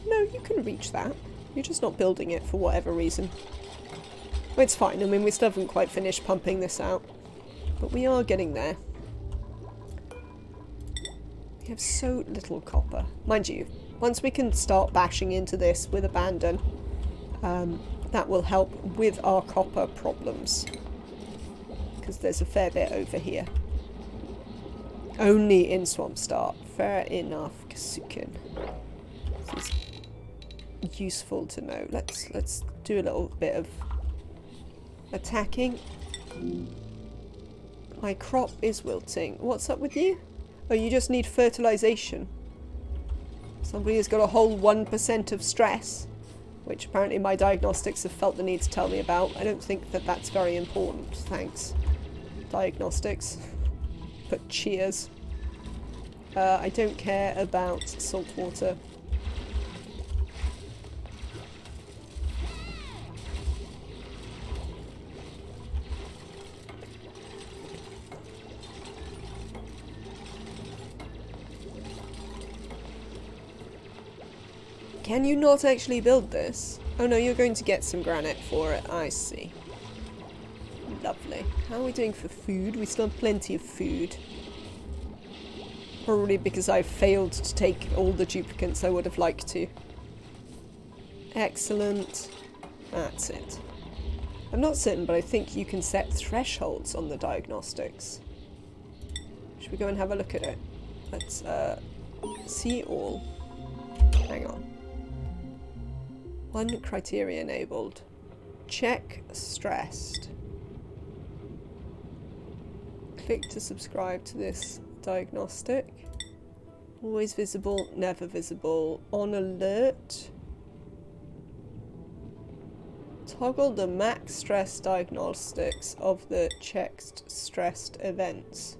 No, you can reach that. You're just not building it for whatever reason. It's fine, I mean we still haven't quite finished pumping this out. But we are getting there. We have so little copper. Mind you, once we can start bashing into this with abandon, that will help with our copper problems. Because there's a fair bit over here. Only in Swamp Start. Fair enough, Kasukin. This is useful to know. Let's do a little bit of attacking. My crop is wilting. What's up with you? Oh, you just need fertilization. Somebody has got a whole 1% of stress, which apparently my diagnostics have felt the need to tell me about. I don't think that that's very important. Thanks, diagnostics. But cheers. I don't care about salt water. Can you not actually build this? Oh no, you're going to get some granite for it. I see. Lovely. How are we doing for food? We still have plenty of food. Probably because I failed to take all the duplicates I would have liked to. Excellent. That's it. I'm not certain, but I think you can set thresholds on the diagnostics. Should we go and have a look at it? Let's see all. Hang on. One criteria enabled. Check stressed. Click to subscribe to this diagnostic. Always visible, never visible. On alert. Toggle the max stress diagnostics of the checked stressed events.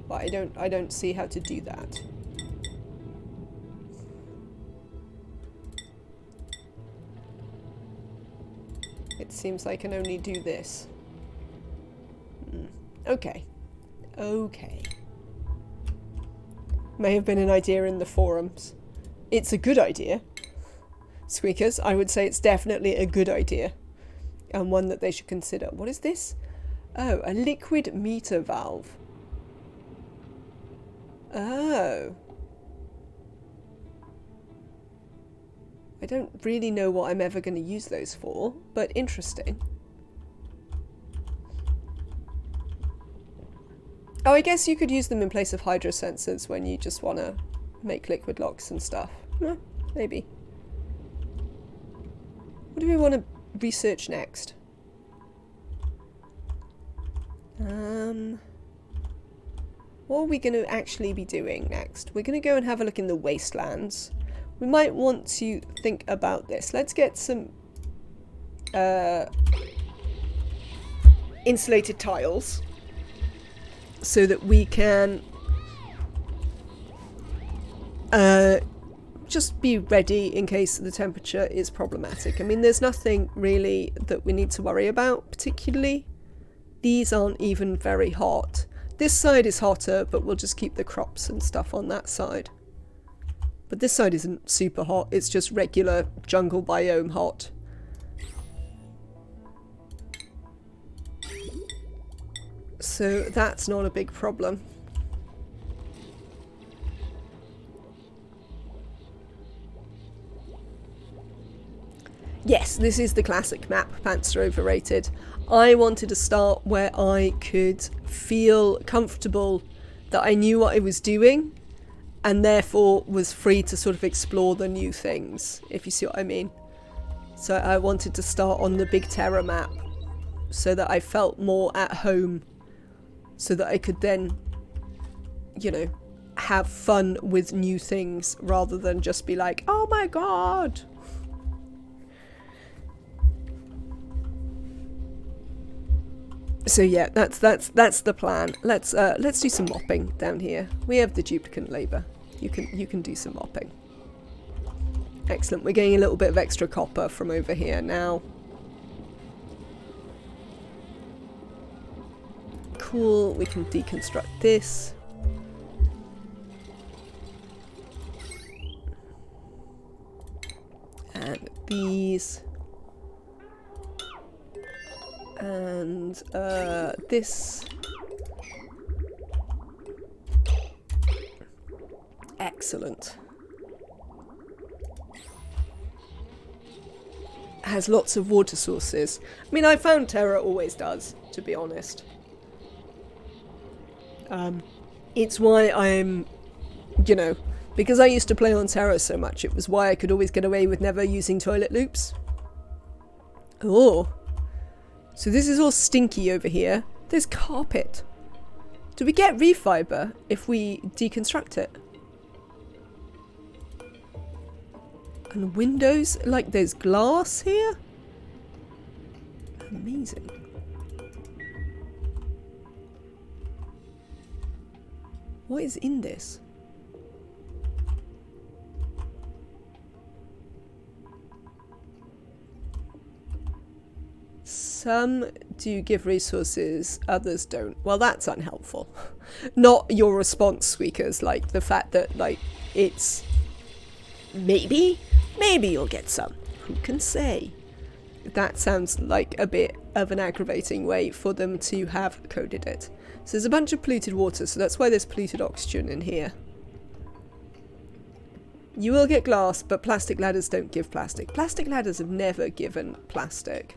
But I don't see how to do that. It seems I can only do this. Okay. Okay. May have been an idea in the forums. It's a good idea. Squeakers, I would say it's definitely a good idea. And one that they should consider. What is this? Oh, a liquid meter valve. Oh. I don't really know what I'm ever going to use those for, but interesting. Oh, I guess you could use them in place of hydro sensors when you just want to make liquid locks and stuff. Maybe. What do we want to research next? What are we going to actually be doing next? We're going to go and have a look in the wastelands. We might want to think about this. Let's get some insulated tiles so that we can just be ready in case the temperature is problematic. I mean, there's nothing really that we need to worry about particularly. These aren't even very hot. This side is hotter, but we'll just keep the crops and stuff on that side. But this side isn't super hot, it's just regular jungle biome hot. So that's not a big problem. Yes, this is the classic map. Pants are overrated. I wanted to start where I could feel comfortable that I knew what I was doing and therefore was free to sort of explore the new things, if you see what I mean. So I wanted to start on the big Terra map so that I felt more at home, so that I could then, you know, have fun with new things rather than just be like, oh my god. So yeah, that's the plan. Let's do some mopping down here. We have the duplicate labour. You can do some mopping. Excellent. We're getting a little bit of extra copper from over here now. Cool. We can deconstruct this. And these. And this. Excellent. Has lots of water sources. I mean, I found Terra always does, to be honest. It's why I'm, you know, because I used to play on Terra so much, it was why I could always get away with never using toilet loops. Oh. So this is all stinky over here. There's carpet. Do we get refiber if we deconstruct it? And windows, like there's glass here? Amazing. What is in this? Some do give resources, others don't. Well, that's unhelpful. Not your response, Squeakers, like the fact that, like, it's... Maybe you'll get some. Who can say? That sounds like a bit of an aggravating way for them to have coded it. So there's a bunch of polluted water, so that's why there's polluted oxygen in here. You will get glass, but plastic ladders don't give plastic. Plastic ladders have never given plastic.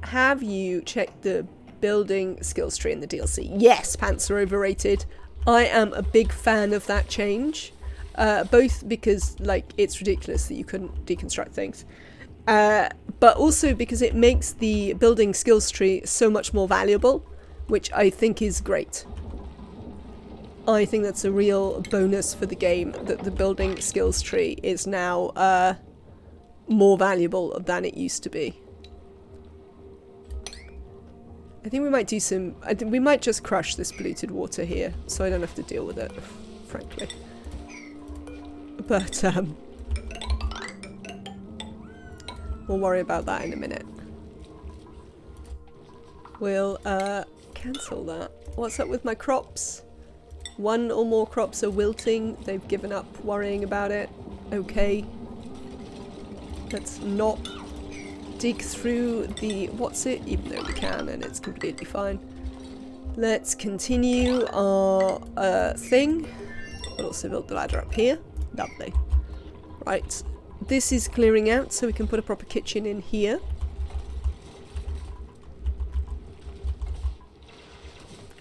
Have you checked the building skills tree in the DLC? Yes, pants are overrated. I am a big fan of that change. Both because, like, it's ridiculous that you couldn't deconstruct things. But also because it makes the building skills tree so much more valuable, which I think is great. I think that's a real bonus for the game, that the building skills tree is now more valuable than it used to be. I think we might do some... I think we might just crush this polluted water here, so I don't have to deal with it, frankly. But, we'll worry about that in a minute. We'll, cancel that. What's up with my crops? One or more crops are wilting. They've given up worrying about it. Okay. Let's not dig through the what's it, even though we can and it's completely fine. Let's continue our thing. We'll also build the ladder up here. Lovely. Right. This is clearing out so we can put a proper kitchen in here.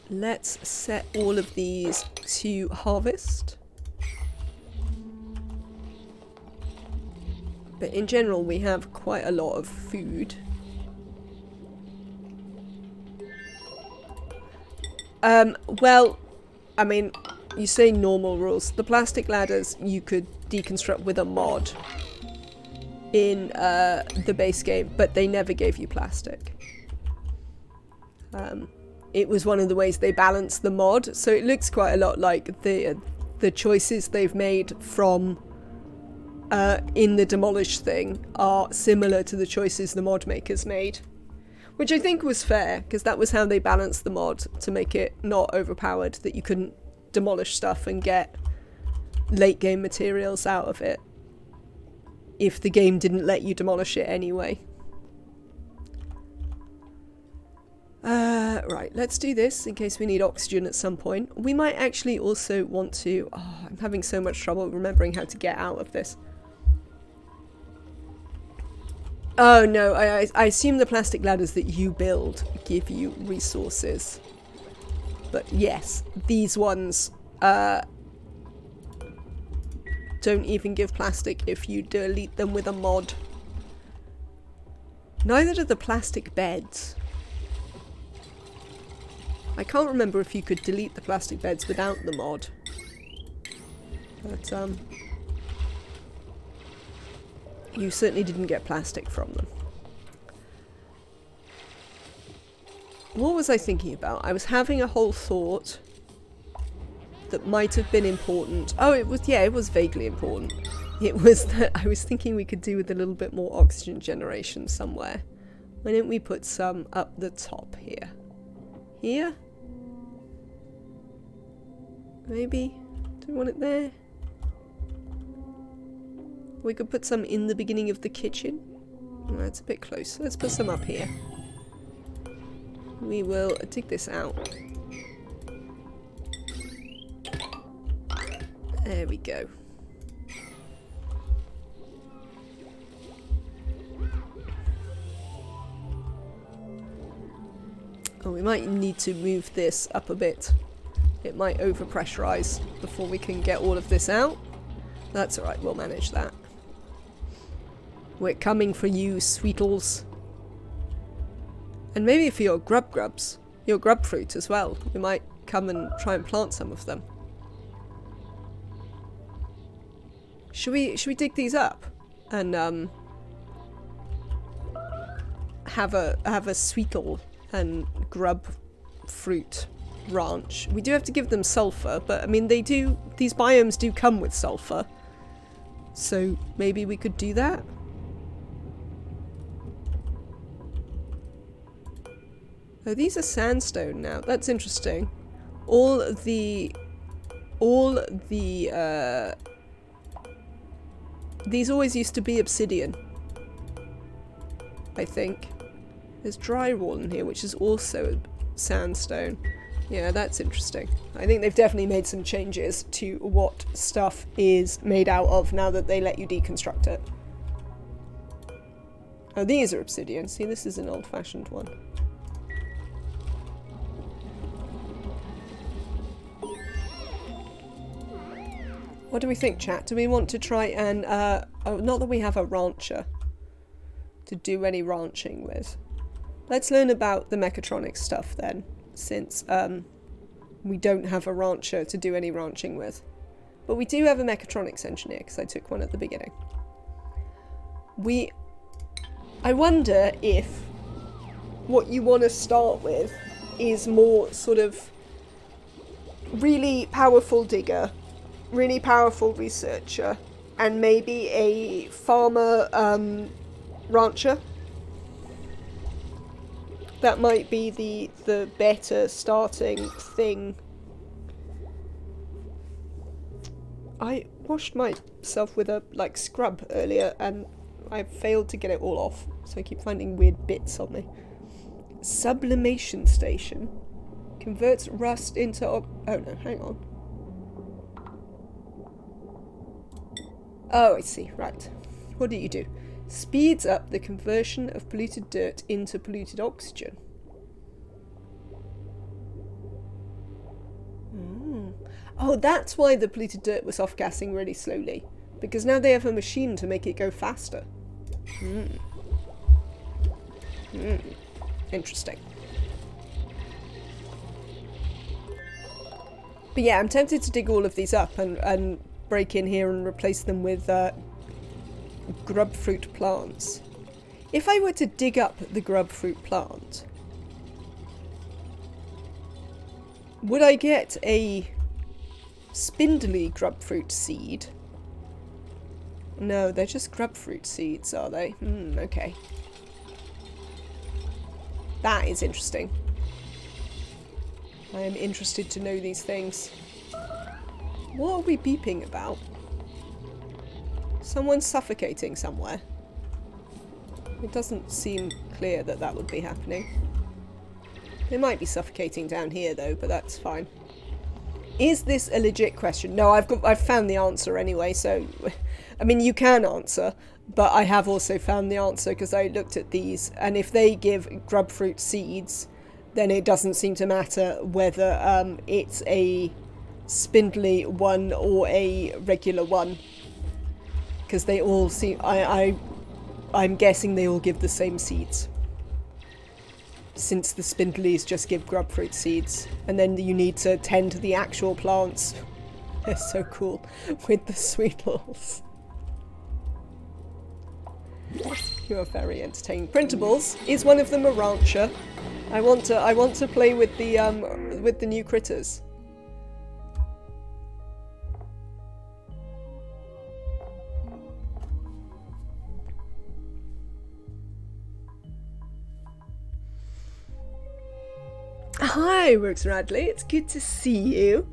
Let's set all of these to harvest. But in general, we have quite a lot of food. Well, I mean, you say normal rules. The plastic ladders you could deconstruct with a mod in the base game, but they never gave you plastic. It was one of the ways they balanced the mod, so it looks quite a lot like the choices they've made from in the demolish thing are similar to the choices the mod makers made, which I think was fair, because that was how they balanced the mod to make it not overpowered, that you couldn't demolish stuff and get late game materials out of it if the game didn't let you demolish it anyway. Right, let's do this in case we need oxygen at some point. We might actually also want to... Oh, I'm having so much trouble remembering how to get out of this. Oh no, I assume the plastic ladders that you build give you resources. But yes, these ones don't even give plastic if you delete them with a mod. Neither do the plastic beds. I can't remember if you could delete the plastic beds without the mod. But, you certainly didn't get plastic from them. What was I thinking about? I was having a whole thought that might have been important. Oh, it was, yeah, it was vaguely important. It was that I was thinking we could do with a little bit more oxygen generation somewhere. Why don't we put some up the top here? Here? Maybe? Do we want it there? We could put some in the beginning of the kitchen. Oh, that's a bit close. Let's put some up here. We will dig this out. There we go. Oh, we might need to move this up a bit. It might overpressurize before we can get all of this out. That's alright, we'll manage that. We're coming for you, sweetles. And maybe for your grubs, your grub fruit as well. We might come and try and plant some of them. Should we dig these up and have a sweetle and grub fruit ranch? We do have to give them sulfur, but I mean these biomes do come with sulfur. So maybe we could do that? Oh, these are sandstone now. That's interesting. These always used to be obsidian, I think. There's drywall in here, which is also sandstone. Yeah, that's interesting. I think they've definitely made some changes to what stuff is made out of now that they let you deconstruct it. Oh, these are obsidian. See, this is an old-fashioned one. What do we think, chat? Do we want to try and, oh, not that we have a rancher to do any ranching with. Let's learn about the mechatronics stuff then, since, we don't have a rancher to do any ranching with. But we do have a mechatronics engineer, because I took one at the beginning. I wonder if what you want to start with is more sort of really powerful digger, really powerful researcher, and maybe a farmer rancher. That might be the better starting thing. I washed myself with a scrub earlier and I failed to get it all off, so I keep finding weird bits on me. Sublimation station converts rust into oh no, hang on. Oh, I see, right. What do you do? Speeds up the conversion of polluted dirt into polluted oxygen. Oh, that's why the polluted dirt was off-gassing really slowly. Because now they have a machine to make it go faster. Interesting. But yeah, I'm tempted to dig all of these up and break in here and replace them with grub fruit plants. If I were to dig up the grub fruit plant, would I get a spindly grub fruit seed? No, they're just grub fruit seeds, are they? Okay. That is interesting. I am interested to know these things. What are we beeping about? Someone's suffocating somewhere. It doesn't seem clear that that would be happening. They might be suffocating down here though, but that's fine. Is this a legit question? No, I've found the answer anyway, so I mean you can answer, but I have also found the answer because I looked at these, and if they give grub fruit seeds, then it doesn't seem to matter whether it's a spindly one or a regular one, because they all seem I'm guessing they all give the same seeds, since the spindlies just give grub fruit seeds, and then you need to tend to the actual plants. They're so cool with the sweetles. You are very entertaining. Printables, is one of them a rancher? I want to play with the new critters. Hi, Works Radley. It's good to see you.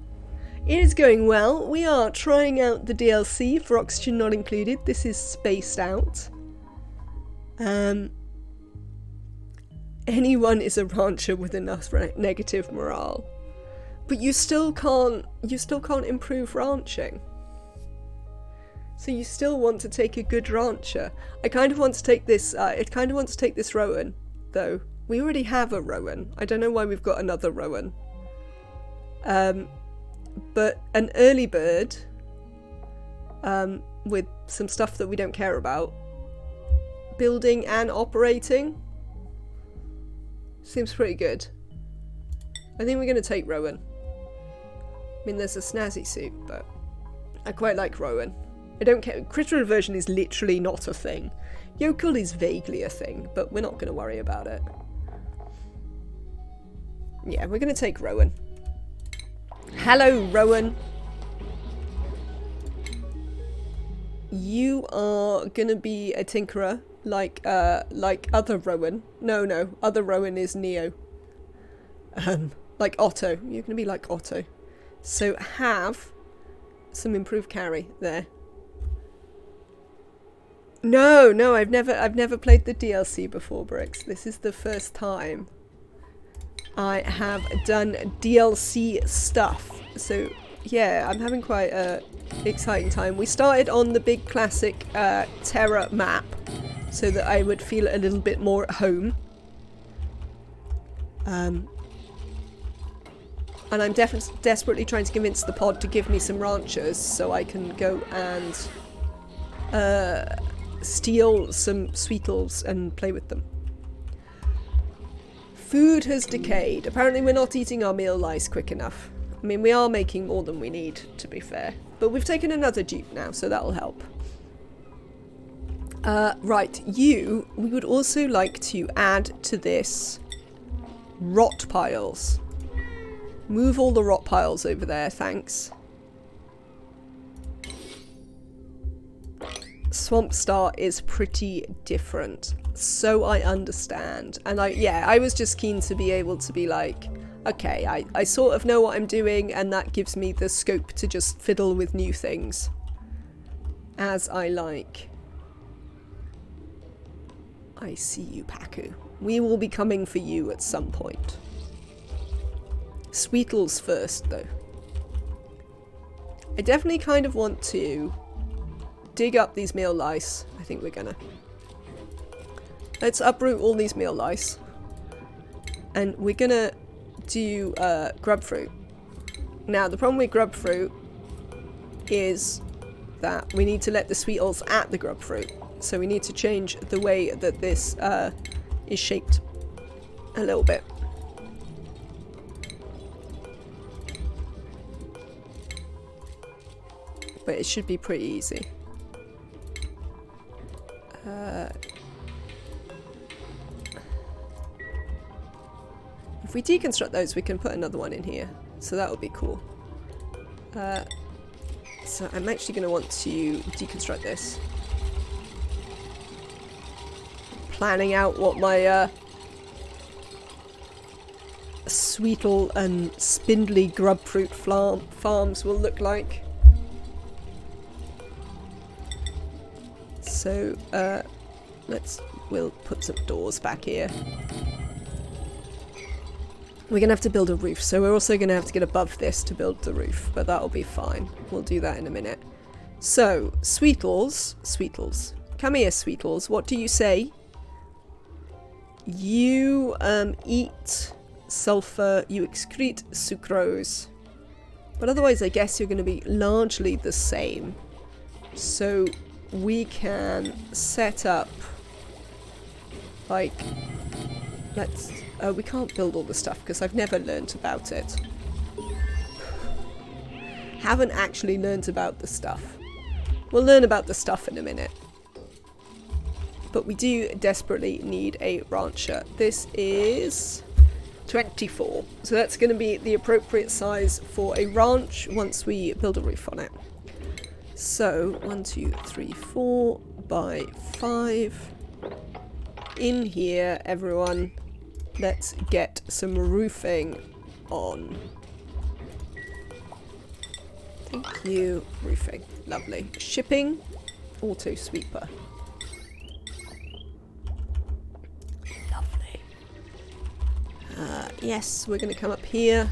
It is going well. We are trying out the DLC for Oxygen Not Included. This is Spaced Out. Anyone is a rancher with enough negative morale, but you still can't improve ranching. So you still want to take a good rancher. I kind of want to take this. This Rowan, though. We already have a Rowan. I don't know why we've got another Rowan. But an early bird, with some stuff that we don't care about, building and operating, seems pretty good. I think we're going to take Rowan. I mean, there's a snazzy suit, but I quite like Rowan. I don't care. Critter inversion is literally not a thing. Yokel is vaguely a thing, but we're not going to worry about it. Yeah, we're going to take Rowan. Hello, Rowan. You are gonna be a tinkerer like other Rowan. No, other Rowan is Neo. Like Otto. You're gonna be like Otto. So have some improved carry there. No, I've never played the DLC before, Bricks. This is the first time I have done DLC stuff. So yeah, I'm having quite a exciting time. We started on the big classic Terra Map so that I would feel a little bit more at home. And I'm desperately trying to convince the pod to give me some ranchers so I can go and steal some sweetles and play with them. Food has decayed. Apparently we're not eating our meal lice quick enough. I mean, we are making more than we need, to be fair. But we've taken another dupe now, so that'll help. Right, we would also like to add to this rot piles. Move all the rot piles over there, thanks. Swamp Star is pretty different, so I understand. And I was just keen to be able to be like, okay, I sort of know what I'm doing, and that gives me the scope to just fiddle with new things as I like. I see you, Paku. We will be coming for you at some point. Sweetles first, though. I definitely kind of want to dig up these meal lice. I think we're gonna. Let's uproot all these meal lice. And we're gonna do grub fruit. Now, the problem with grub fruit is that we need to let the sweetles at the grub fruit. So we need to change the way that this is shaped a little bit. But it should be pretty easy. If we deconstruct those, we can put another one in here. So that would be cool. So I'm actually going to want to deconstruct this. Planning out what my sweetle and spindly grub fruit farms will look like. So we'll put some doors back here. We're going to have to build a roof, so we're also going to have to get above this to build the roof, but that'll be fine. We'll do that in a minute. So, Sweetles. Come here, Sweetles. What do you say? You eat sulfur, you excrete sucrose. But otherwise, I guess you're going to be largely the same. So, we can set up, like, we can't build all the stuff because I've never learnt about it. Haven't actually learnt about the stuff. We'll learn about the stuff in a minute. But we do desperately need a rancher. This is 24. So that's going to be the appropriate size for a ranch once we build a roof on it. So 1, 2, 3, 4 by 5. In here, everyone. Let's get some roofing on. Thank you. Roofing. Lovely. Shipping. Auto sweeper. Lovely. Yes, we're going to come up here.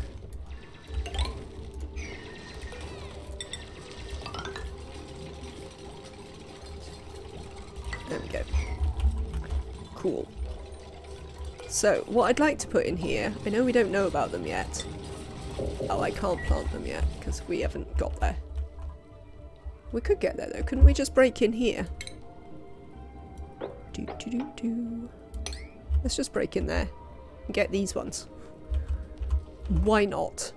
There we go. Cool. So, what I'd like to put in here, I know we don't know about them yet. Oh, I can't plant them yet, because we haven't got there. We could get there, though. Couldn't we just break in here? Let's just break in there and get these ones. Why not?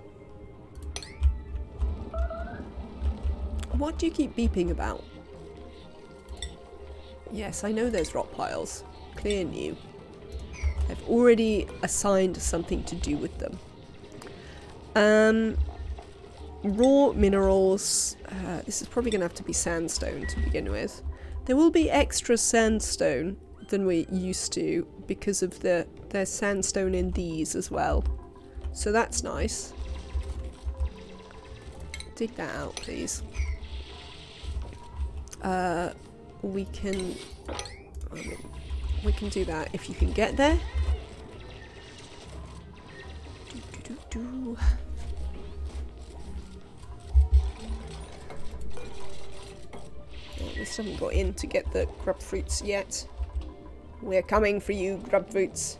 What do you keep beeping about? Yes, I know there's rock piles. Clear new. I've already assigned something to do with them. raw minerals. This is probably going to have to be sandstone to begin with. There will be extra sandstone than we're used to because of there's sandstone in these as well. So that's nice. Dig that out, please. We can do that if you can get there. We still haven't got in to get the grub fruits yet. We're coming for you, grub fruits.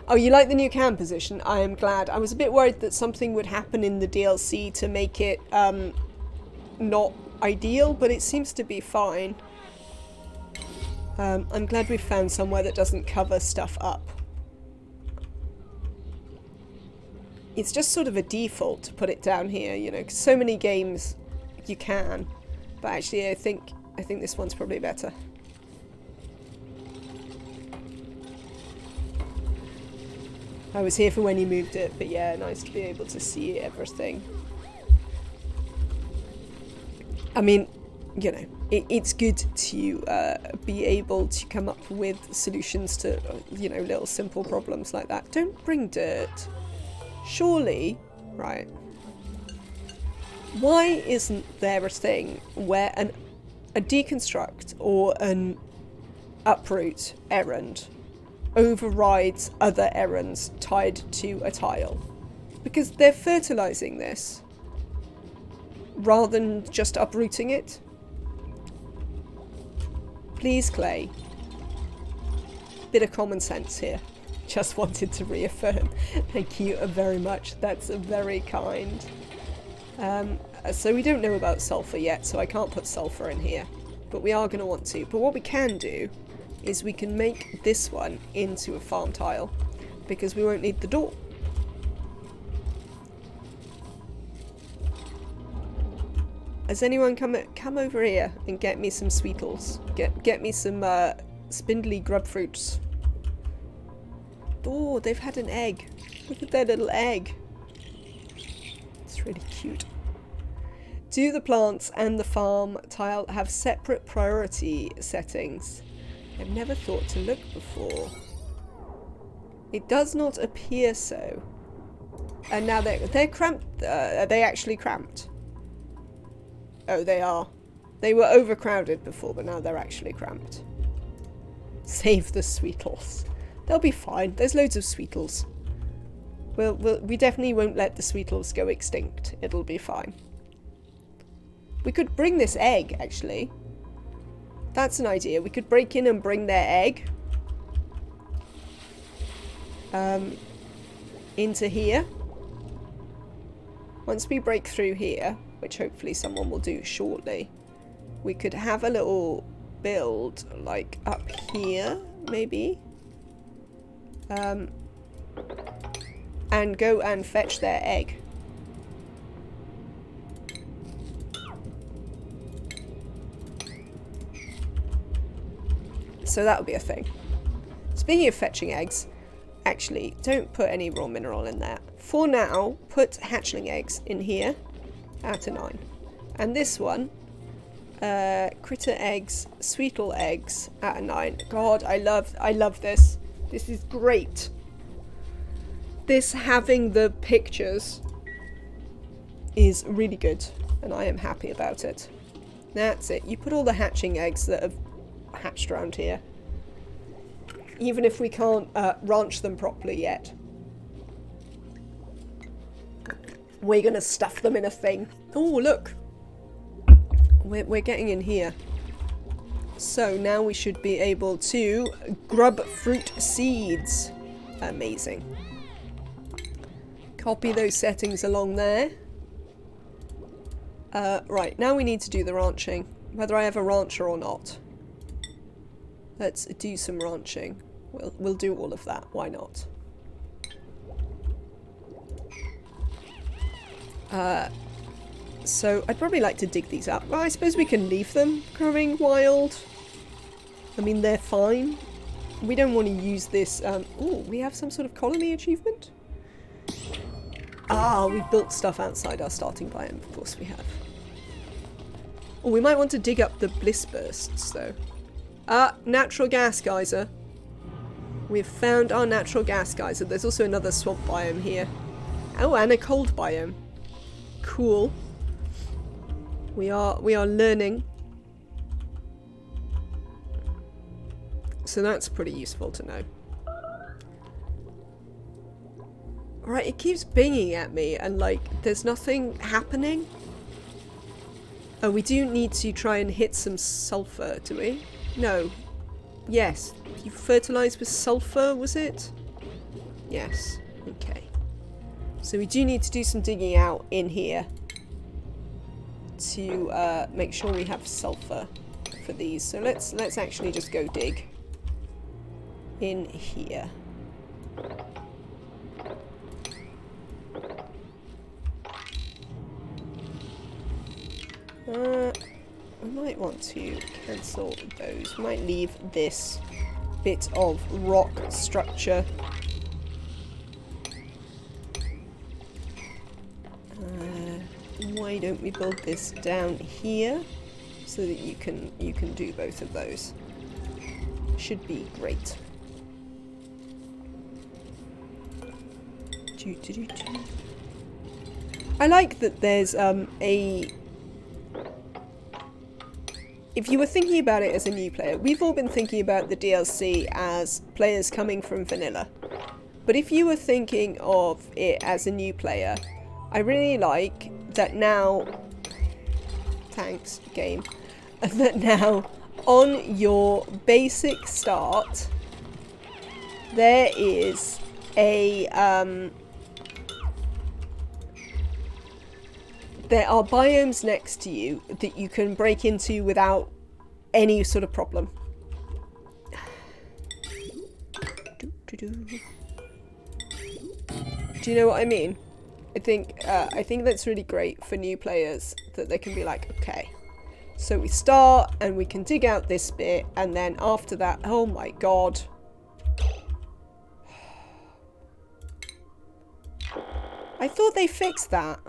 Oh, you like the new cam position? I am glad. I was a bit worried that something would happen in the DLC to make it not ideal, but it seems to be fine. I'm glad we've found somewhere that doesn't cover stuff up. It's just sort of a default to put it down here, you know, 'cause so many games you can. But actually I think this one's probably better. I was here for when you moved it, but yeah, nice to be able to see everything. I mean, you know, it's good to be able to come up with solutions to, you know, little simple problems like that. Don't bring dirt. Surely, right. Why isn't there a thing where a deconstruct or an uproot errand overrides other errands tied to a tile? Because they're fertilizing this rather than just uprooting it. Please, Clay. Bit of common sense here. Just wanted to reaffirm. Thank you very much. That's very kind. So we don't know about sulfur yet, so I can't put sulfur in here. But we are going to want to. But what we can do is we can make this one into a farm tile, because we won't need the door. Has anyone come over here and get me some sweetles? Get me some spindly grub fruits. Oh, they've had an egg. Look at their little egg. It's really cute. Do the plants and the farm tile have separate priority settings? I've never thought to look before. It does not appear so. And now they're cramped. Are they actually cramped? Oh, they are. They were overcrowded before, but now they're actually cramped. Save the sweetles. They'll be fine. There's loads of sweetles. We definitely won't let the sweetles go extinct. It'll be fine. We could bring this egg, actually. That's an idea. We could break in and bring their egg into here. Once we break through here, which hopefully someone will do shortly, we could have a little build like up here, maybe. And go and fetch their egg. So that would be a thing. Speaking of fetching eggs, actually, don't put any raw mineral in there. For now, put hatchling eggs in here at a 9. And this one, critter eggs, sweetle eggs at a 9. God, I love this. This is great. This having the pictures is really good, and I am happy about it. That's it. You put all the hatching eggs that have hatched around here. Even if we can't ranch them properly yet. We're going to stuff them in a thing. Oh, look. We're getting in here. So now we should be able to grub fruit seeds. Amazing. Copy those settings along there. Right, now we need to do the ranching. Whether I have a rancher or not. Let's do some ranching. We'll do all of that. Why not? So I'd probably like to dig these up. Well, I suppose we can leave them growing wild. I mean, they're fine. We don't want to use this. Oh, we have some sort of colony achievement? Ah, we've built stuff outside our starting biome. Of course we have. Oh, we might want to dig up the bliss bursts, though. Ah, natural gas geyser. We've found our natural gas geyser. There's also another swamp biome here. Oh, and a cold biome. Cool. We are learning. So that's pretty useful to know. Right, it keeps binging at me and like there's nothing happening. Oh, we do need to try and hit some sulfur, do we? No. Yes. You fertilise with sulfur, was it? Yes. Okay. So we do need to do some digging out in here to make sure we have sulfur for these. So let's actually just go dig in here. We might want to cancel those. We might leave this bit of rock structure. Why don't we build this down here so that you can do both of those? Should be great. I like that there's if you were thinking about it as a new player, we've all been thinking about the DLC as players coming from vanilla. But if you were thinking of it as a new player, I really like that now, thanks game, that now on your basic start, there is a, there are biomes next to you that you can break into without any sort of problem. Do you know what I mean? I think that's really great for new players, that they can be like, okay, so we start and we can dig out this bit, and then after that, oh my god. I thought they fixed that.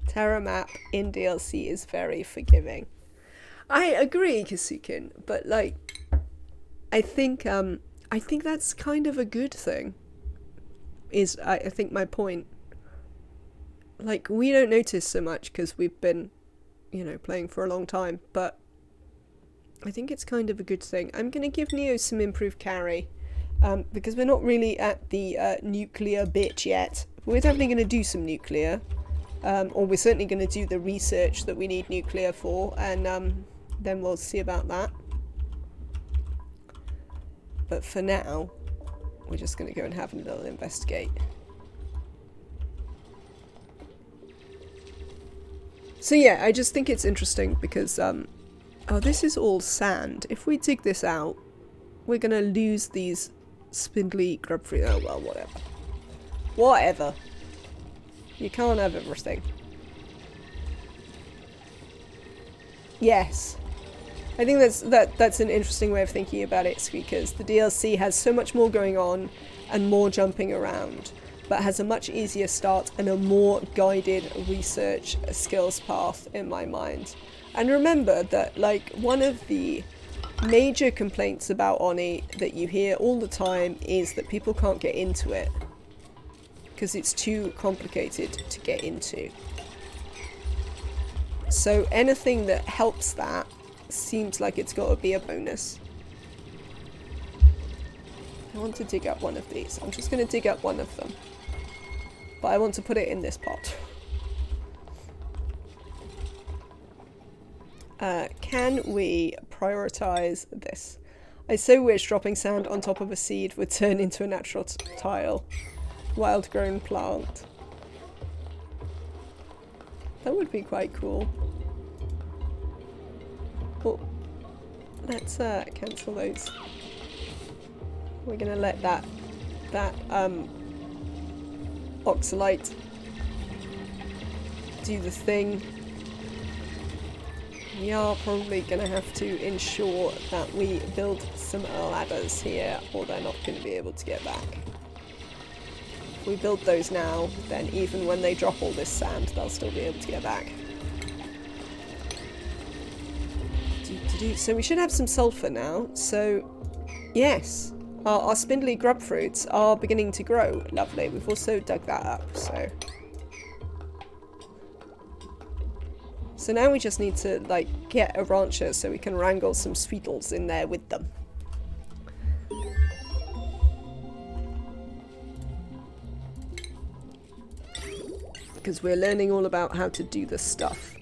Terra Map in DLC is very forgiving. I agree, Kasukin, but like, I think that's kind of a good thing. I think my point. Like, we don't notice so much because we've been, you know, playing for a long time, but I think it's kind of a good thing. I'm going to give Neo some improved carry, because we're not really at the nuclear bit yet. We're definitely going to do some nuclear. Or we're certainly going to do the research that we need nuclear for, and then we'll see about that. But for now, we're just going to go and have a little investigate. So yeah, I just think it's interesting because, oh, this is all sand. If we dig this out, we're going to lose these spindly grub-free... Oh, well, whatever. Whatever. You can't have everything. Yes. I think that's an interesting way of thinking about it, Squeakers. The DLC has so much more going on and more jumping around, but has a much easier start and a more guided research skills path in my mind. And remember that, like, one of the major complaints about ONI that you hear all the time is that people can't get into it because it's too complicated to get into. So anything that helps that seems like it's got to be a bonus. I want to dig up one of these. I'm just going to dig up one of them. But I want to put it in this pot. Can we prioritize this? I so wish dropping sand on top of a seed would turn into a natural tile. Wild grown plant. That would be quite cool. Oh, let's cancel those. We're gonna let that oxalite do the thing. We are probably going to have to ensure that we build some ladders here, or they're not going to be able to get back. If we build those now, then even when they drop all this sand, they'll still be able to get back. So we should have some sulfur now. So, yes, our spindly grub fruits are beginning to grow. Lovely. We've also dug that up, so... So now we just need to, like, get a rancher so we can wrangle some sweetles in there with them. Because we're learning all about how to do this stuff.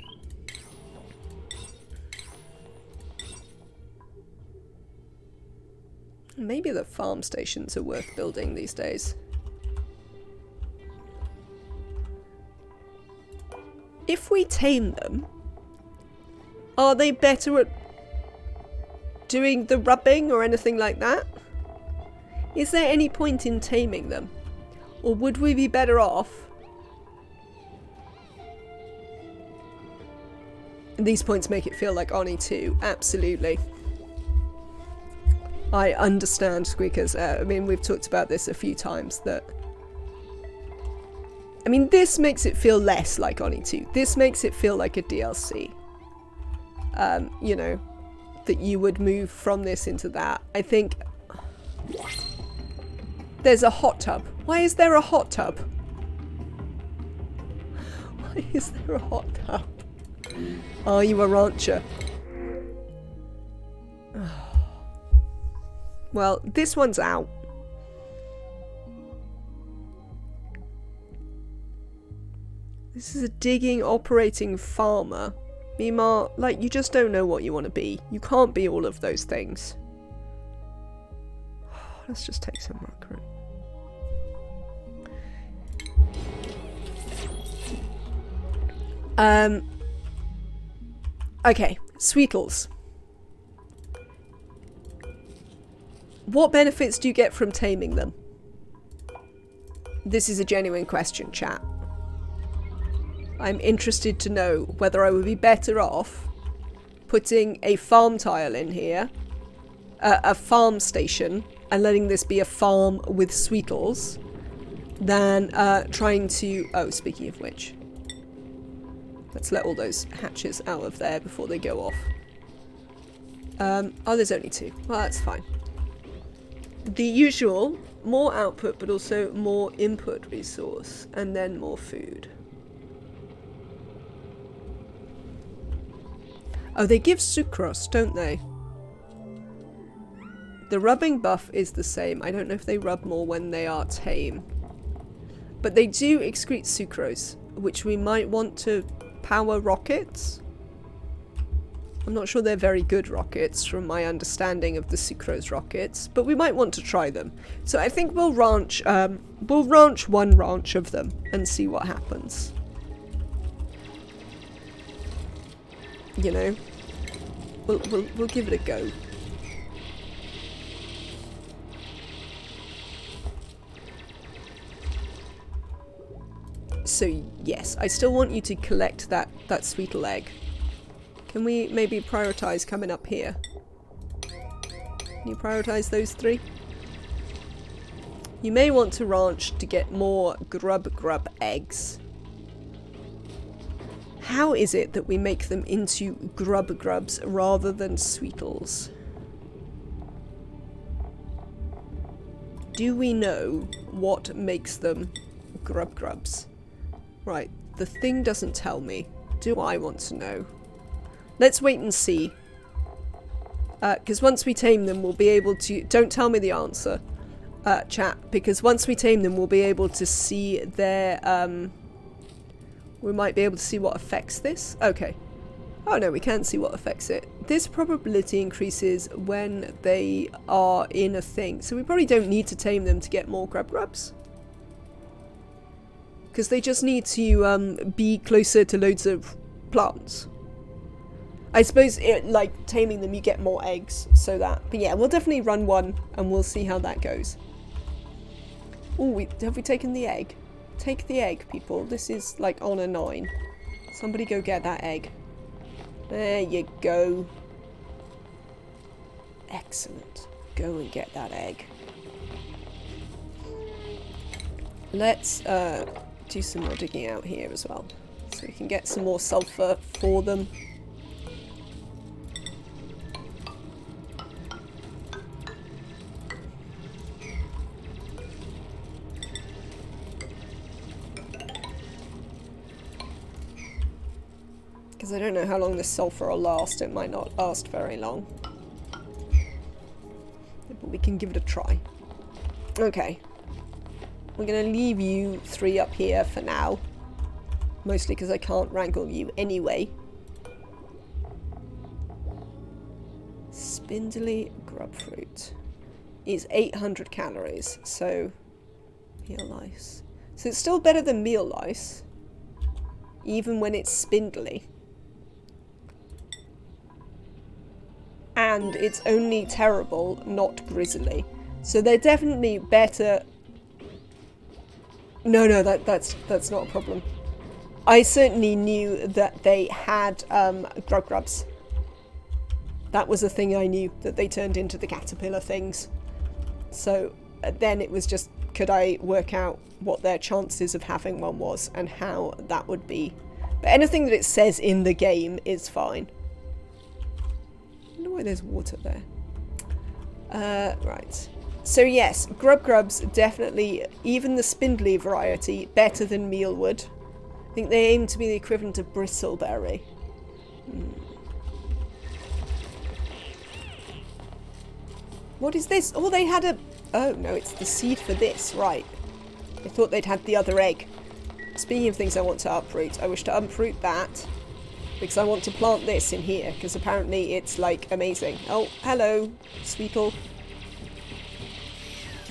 Maybe the farm stations are worth building these days. If we tame them, are they better at doing the rubbing or anything like that? Is there any point in taming them? Or would we be better off? And these points make it feel like ONI 2, absolutely. I understand, Squeakers. I mean, we've talked about this a few times, that... I mean, this makes it feel less like ONI 2. This makes it feel like a DLC. You know, that you would move from this into that. I think... There's a hot tub. Why is there a hot tub? Why is there a hot tub? Are you a rancher? Well, this one's out. This is a digging, operating farmer. Mimar, like, you just don't know what you want to be. You can't be all of those things. Let's just take some recruit. Okay, Sweetles. What benefits do you get from taming them? This is a genuine question, chat. I'm interested to know whether I would be better off putting a farm tile in here, a farm station, and letting this be a farm with Sweetles, than trying to... Oh, speaking of which, let's let all those hatches out of there before they go off. Oh, there's only 2. Well, that's fine. The usual, more output, but also more input resource, and then more food. Oh, they give sucrose, don't they? The rubbing buff is the same. I don't know if they rub more when they are tame. But they do excrete sucrose, which we might want to power rockets. I'm not sure they're very good rockets from my understanding of the sucrose rockets, but we might want to try them. So I think we'll ranch one ranch of them and see what happens. You know, we'll give it a go. So yes, I still want you to collect that Sweetle egg. Can we maybe prioritize coming up here? Can you prioritize those 3? You may want to ranch to get more grub eggs. How is it that we make them into grubs rather than Sweetles? Do we know what makes them grubs? Right, the thing doesn't tell me. Do I want to know? Let's wait and see. Because once we tame them, we'll be able to... Don't tell me the answer, chat. Because once we tame them, we'll be able to see their... We might be able to see what affects this. Okay. Oh no, we can't see what affects it. This probability increases when they are in a thing. So we probably don't need to tame them to get more grubs. Because they just need to be closer to loads of plants. I suppose, like, taming them, you get more eggs, so that... But yeah, we'll definitely run one, and we'll see how that goes. Oh, have we taken the egg? Take the egg, people. This is, like, on a 9. Somebody go get that egg. There you go. Excellent. Go and get that egg. Let's do some more digging out here as well. So we can get some more sulfur for them. Because I don't know how long this sulfur will last. It might not last very long. But we can give it a try. Okay. We're going to leave you 3 up here for now. Mostly because I can't wrangle you anyway. Spindly grub fruit is 800 calories. So, meal lice. So it's still better than meal lice. Even when it's spindly. And it's only terrible, not grizzly. So they're definitely better. No, that's not a problem. I certainly knew that they had grubs. That was a thing I knew, that they turned into the caterpillar things. So then it was just, could I work out what their chances of having one was and how that would be. But anything that it says in the game is fine. I wonder why there's water there. Right. So yes, grubs definitely, even the spindly variety, better than mealwood. I think they aim to be the equivalent of bristleberry. What is this? Oh, they had a... Oh, no, it's the seed for this, right. I thought they'd had the other egg. Speaking of things I want to uproot, I wish to uproot that. Because I want to plant this in here, because apparently it's, like, amazing. Oh, hello, Sweetle.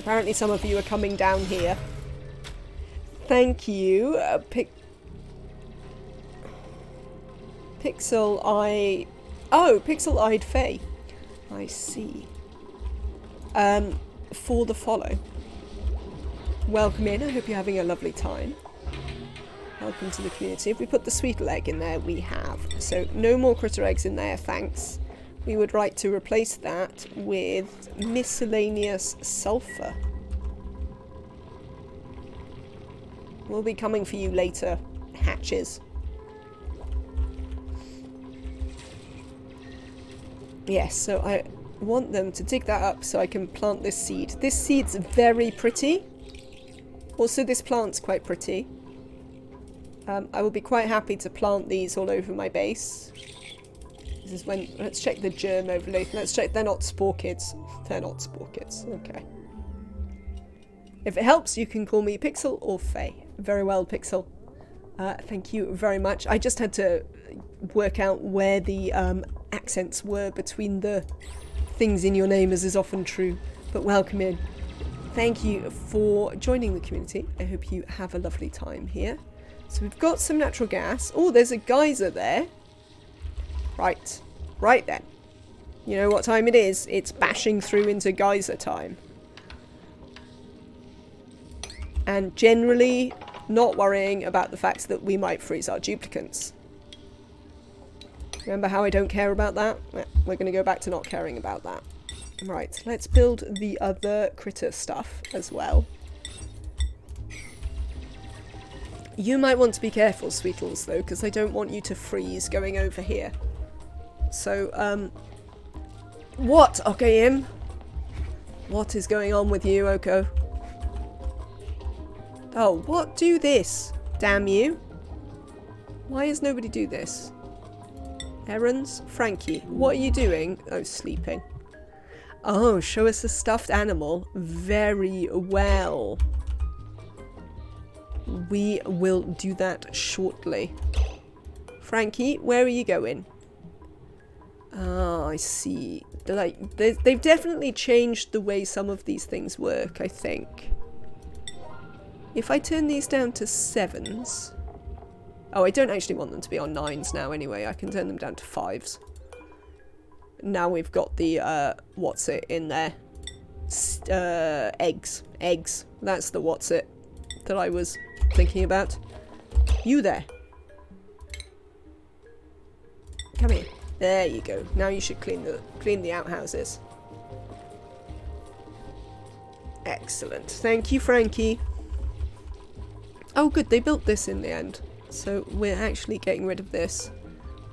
Apparently some of you are coming down here. Thank you, Pixel-Eye... Oh, Pixel-Eyed Fae. I see. For the follow. Welcome in, I hope you're having a lovely time. Welcome to the community. If we put the Sweetle egg in there, we have. So no more critter eggs in there, thanks. We would like to replace that with miscellaneous sulfur. We'll be coming for you later, hatches. Yes, so I want them to dig that up so I can plant this seed. This seed's very pretty. Also, this plant's quite pretty. I will be quite happy to plant these all over my base. This is when... Let's check the germ overlay. Let's check they're not spore kids. They're not spore kids. Okay. If it helps, you can call me Pixel or Faye. Very well, Pixel. Thank you very much. I just had to work out where the accents were between the things in your name, as is often true. But welcome in. Thank you for joining the community. I hope you have a lovely time here. So we've got some natural gas. Oh, there's a geyser there. Right. Right then. You know what time it is? It's bashing through into geyser time. And generally not worrying about the fact that we might freeze our duplicants. Remember how I don't care about that? Well, we're going to go back to not caring about that. Right, let's build the other critter stuff as well. You might want to be careful, Sweetles, though, because I don't want you to freeze going over here. So, what, Okayim? What is going on with you, Oko? Oh, what? Do this. Damn you. Why does nobody do this? Errands? Frankie, what are you doing? Oh, sleeping. Oh, show us a stuffed animal. Very well. We will do that shortly. Frankie, where are you going? Ah, I see. They've definitely changed the way some of these things work, I think. If I turn these down to 7s... Oh, I don't actually want them to be on 9s now anyway. I can turn them down to 5s. Now we've got the, what's it in there? Eggs. Eggs. That's the what's it that I was thinking about. You there. Come here. There you go. Now you should clean the outhouses. Excellent. Thank you, Frankie. Oh, good. They built this in the end. So we're actually getting rid of this.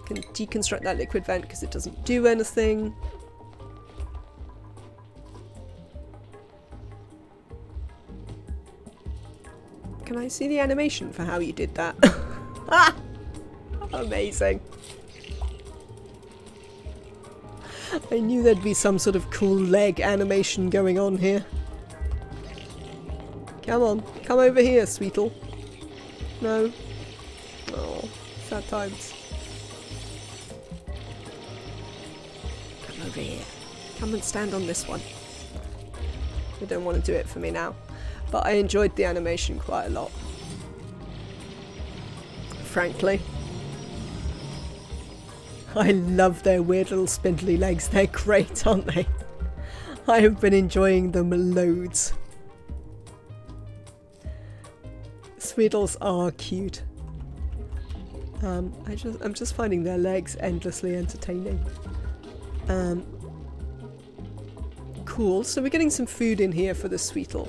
Can deconstruct that liquid vent because it doesn't do anything. Can I see the animation for how you did that? Ah! Amazing. I knew there'd be some sort of cool leg animation going on here. Come on, come over here, Sweetle. No. Oh, sad times. Come over here. Come and stand on this one. You don't want to do it for me now. But I enjoyed the animation quite a lot. Frankly. I love their weird little spindly legs. They're great, aren't they? I have been enjoying them loads. Sweetles are cute. I'm just finding their legs endlessly entertaining. Cool. So we're getting some food in here for the Sweetle.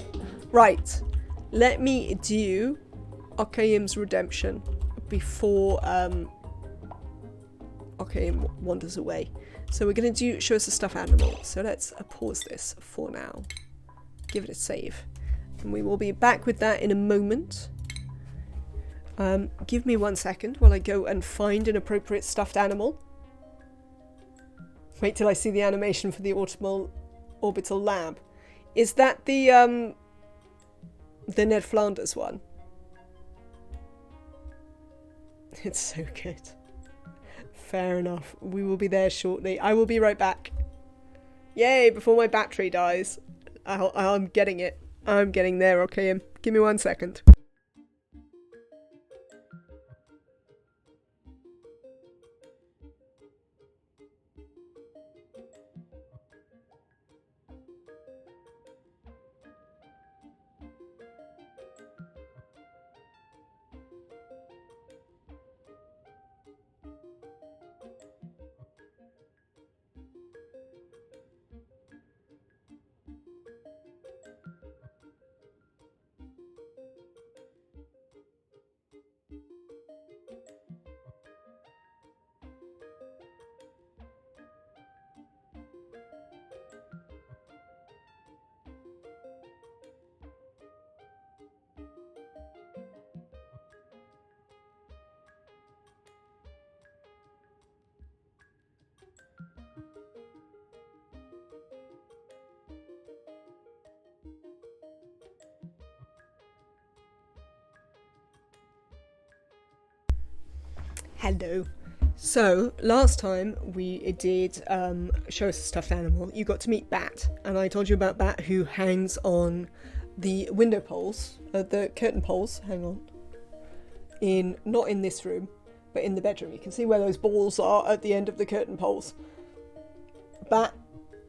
Right. Let me do Okayim's redemption before Okayim wanders away. So we're going to do show us a stuffed animal. So let's pause this for now. Give it a save. And we will be back with that in a moment. Give me 1 second while I go and find an appropriate stuffed animal. Wait till I see the animation for the orbital lab. Is that the Ned Flanders one? It's so good. Fair enough. We will be there shortly. I will be right back. Yay, before my battery dies. I'm getting it. I'm getting there, okay? Give me 1 second. Hello. So, last time we did show us a stuffed animal. You got to meet Bat, and I told you about Bat who hangs on the window poles, the curtain poles, hang on, not in this room, but in the bedroom. You can see where those balls are at the end of the curtain poles. Bat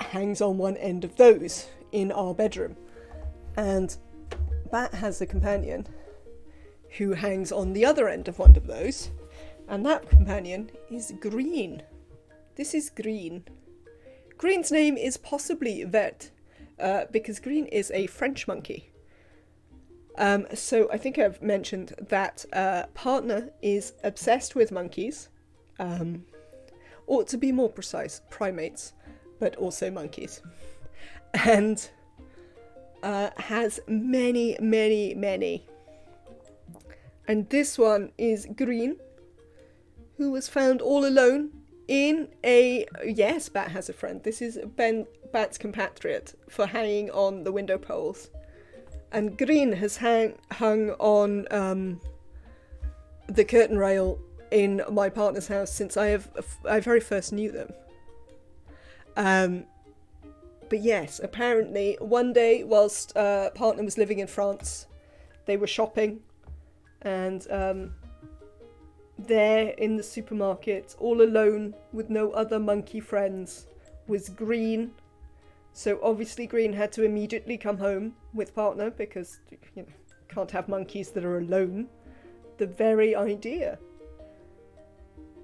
hangs on one end of those in our bedroom, and Bat has a companion who hangs on the other end of one of those. And that companion is Green. This is Green. Green's name is possibly Vert, because Green is a French monkey. So I think I've mentioned that partner is obsessed with monkeys, or to be more precise, primates, but also monkeys, and has many, many, many. And this one is Green, who was found all alone in a... Yes, Bat has a friend. This is Bat's compatriot for hanging on the window poles. And Green has hung on the curtain rail in my partner's house since I very first knew them. But yes, apparently one day whilst partner was living in France, they were shopping, and there in the supermarket, all alone with no other monkey friends, was Green. So obviously Green had to immediately come home with partner because, you know, can't have monkeys that are alone. The very idea.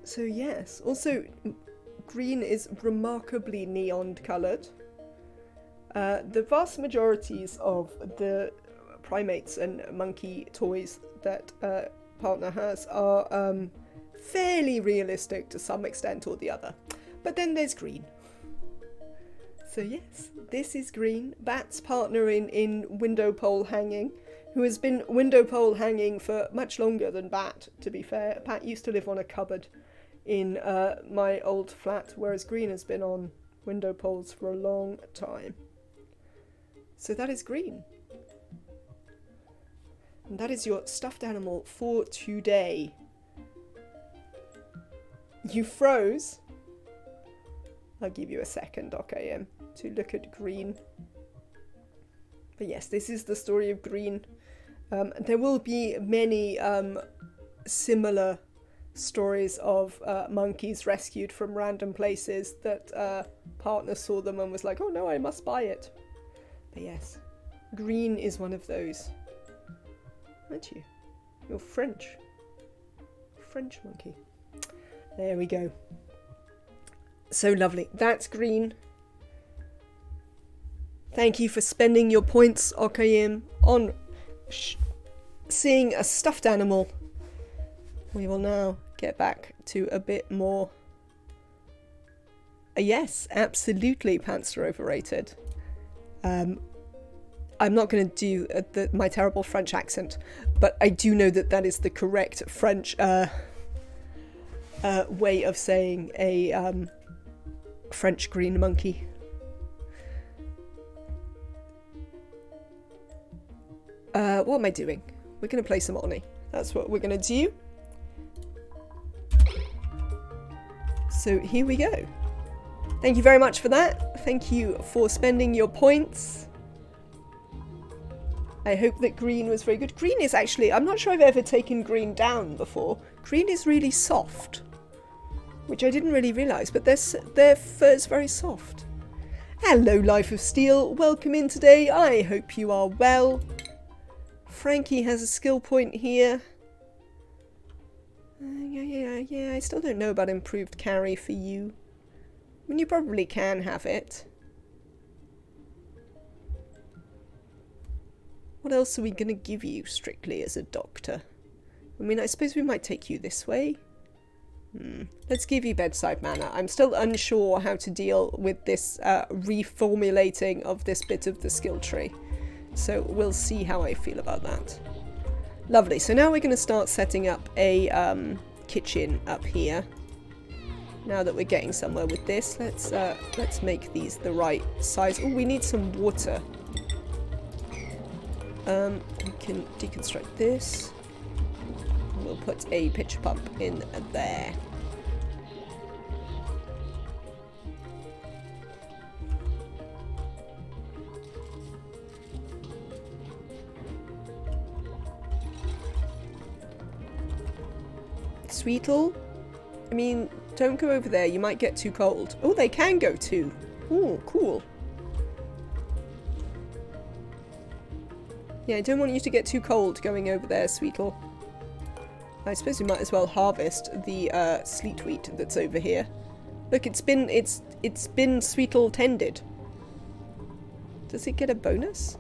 So yes, also green is remarkably neon coloured. The vast majorities of the primates and monkey toys that partner has are fairly realistic to some extent or the other. But then there's green. So yes, this is green. Bat's partner in window pole hanging, who has been window pole hanging for much longer than Bat, to be fair. Bat used to live on a cupboard in my old flat, whereas green has been on window poles for a long time. So that is green. And that is your stuffed animal for today. You froze. I'll give you a second, OKM, to look at green. But yes, this is the story of green. There will be many similar stories of monkeys rescued from random places that partner saw them and was like, oh no, I must buy it. But yes, green is one of those. Aren't you? You're French. French monkey. There we go. So lovely. That's green. Thank you for spending your points, Okayim, on seeing a stuffed animal. We will now get back to a bit more. Yes, absolutely, pants are overrated. I'm not going to do my terrible French accent, but I do know that that is the correct French way of saying a French green monkey. What am I doing? We're going to play some ONI. That's what we're going to do. So here we go. Thank you very much for that. Thank you for spending your points. I hope that green was very good. Green is actually, I'm not sure I've ever taken green down before. Green is really soft, which I didn't really realise, but their fur is very soft. Hello, Life of Steel. Welcome in today. I hope you are well. Frankie has a skill point here. Yeah, I still don't know about improved carry for you. I mean, you probably can have it. What else are we going to give you strictly as a doctor? I mean, I suppose we might take you this way. Let's give you bedside manner. I'm still unsure how to deal with this reformulating of this bit of the skill tree. So we'll see how I feel about that. Lovely. So now we're going to start setting up a kitchen up here. Now that we're getting somewhere with this, let's make these the right size. Oh, we need some water. We can deconstruct this. We'll put a pitcher pump in there. Sweetle? I mean, don't go over there. You might get too cold. Oh, they can go too. Oh, cool. Yeah, I don't want you to get too cold going over there, Sweetle. I suppose we might as well harvest the sleet wheat that's over here. Look, it's been Sweetle tended. Does it get a bonus?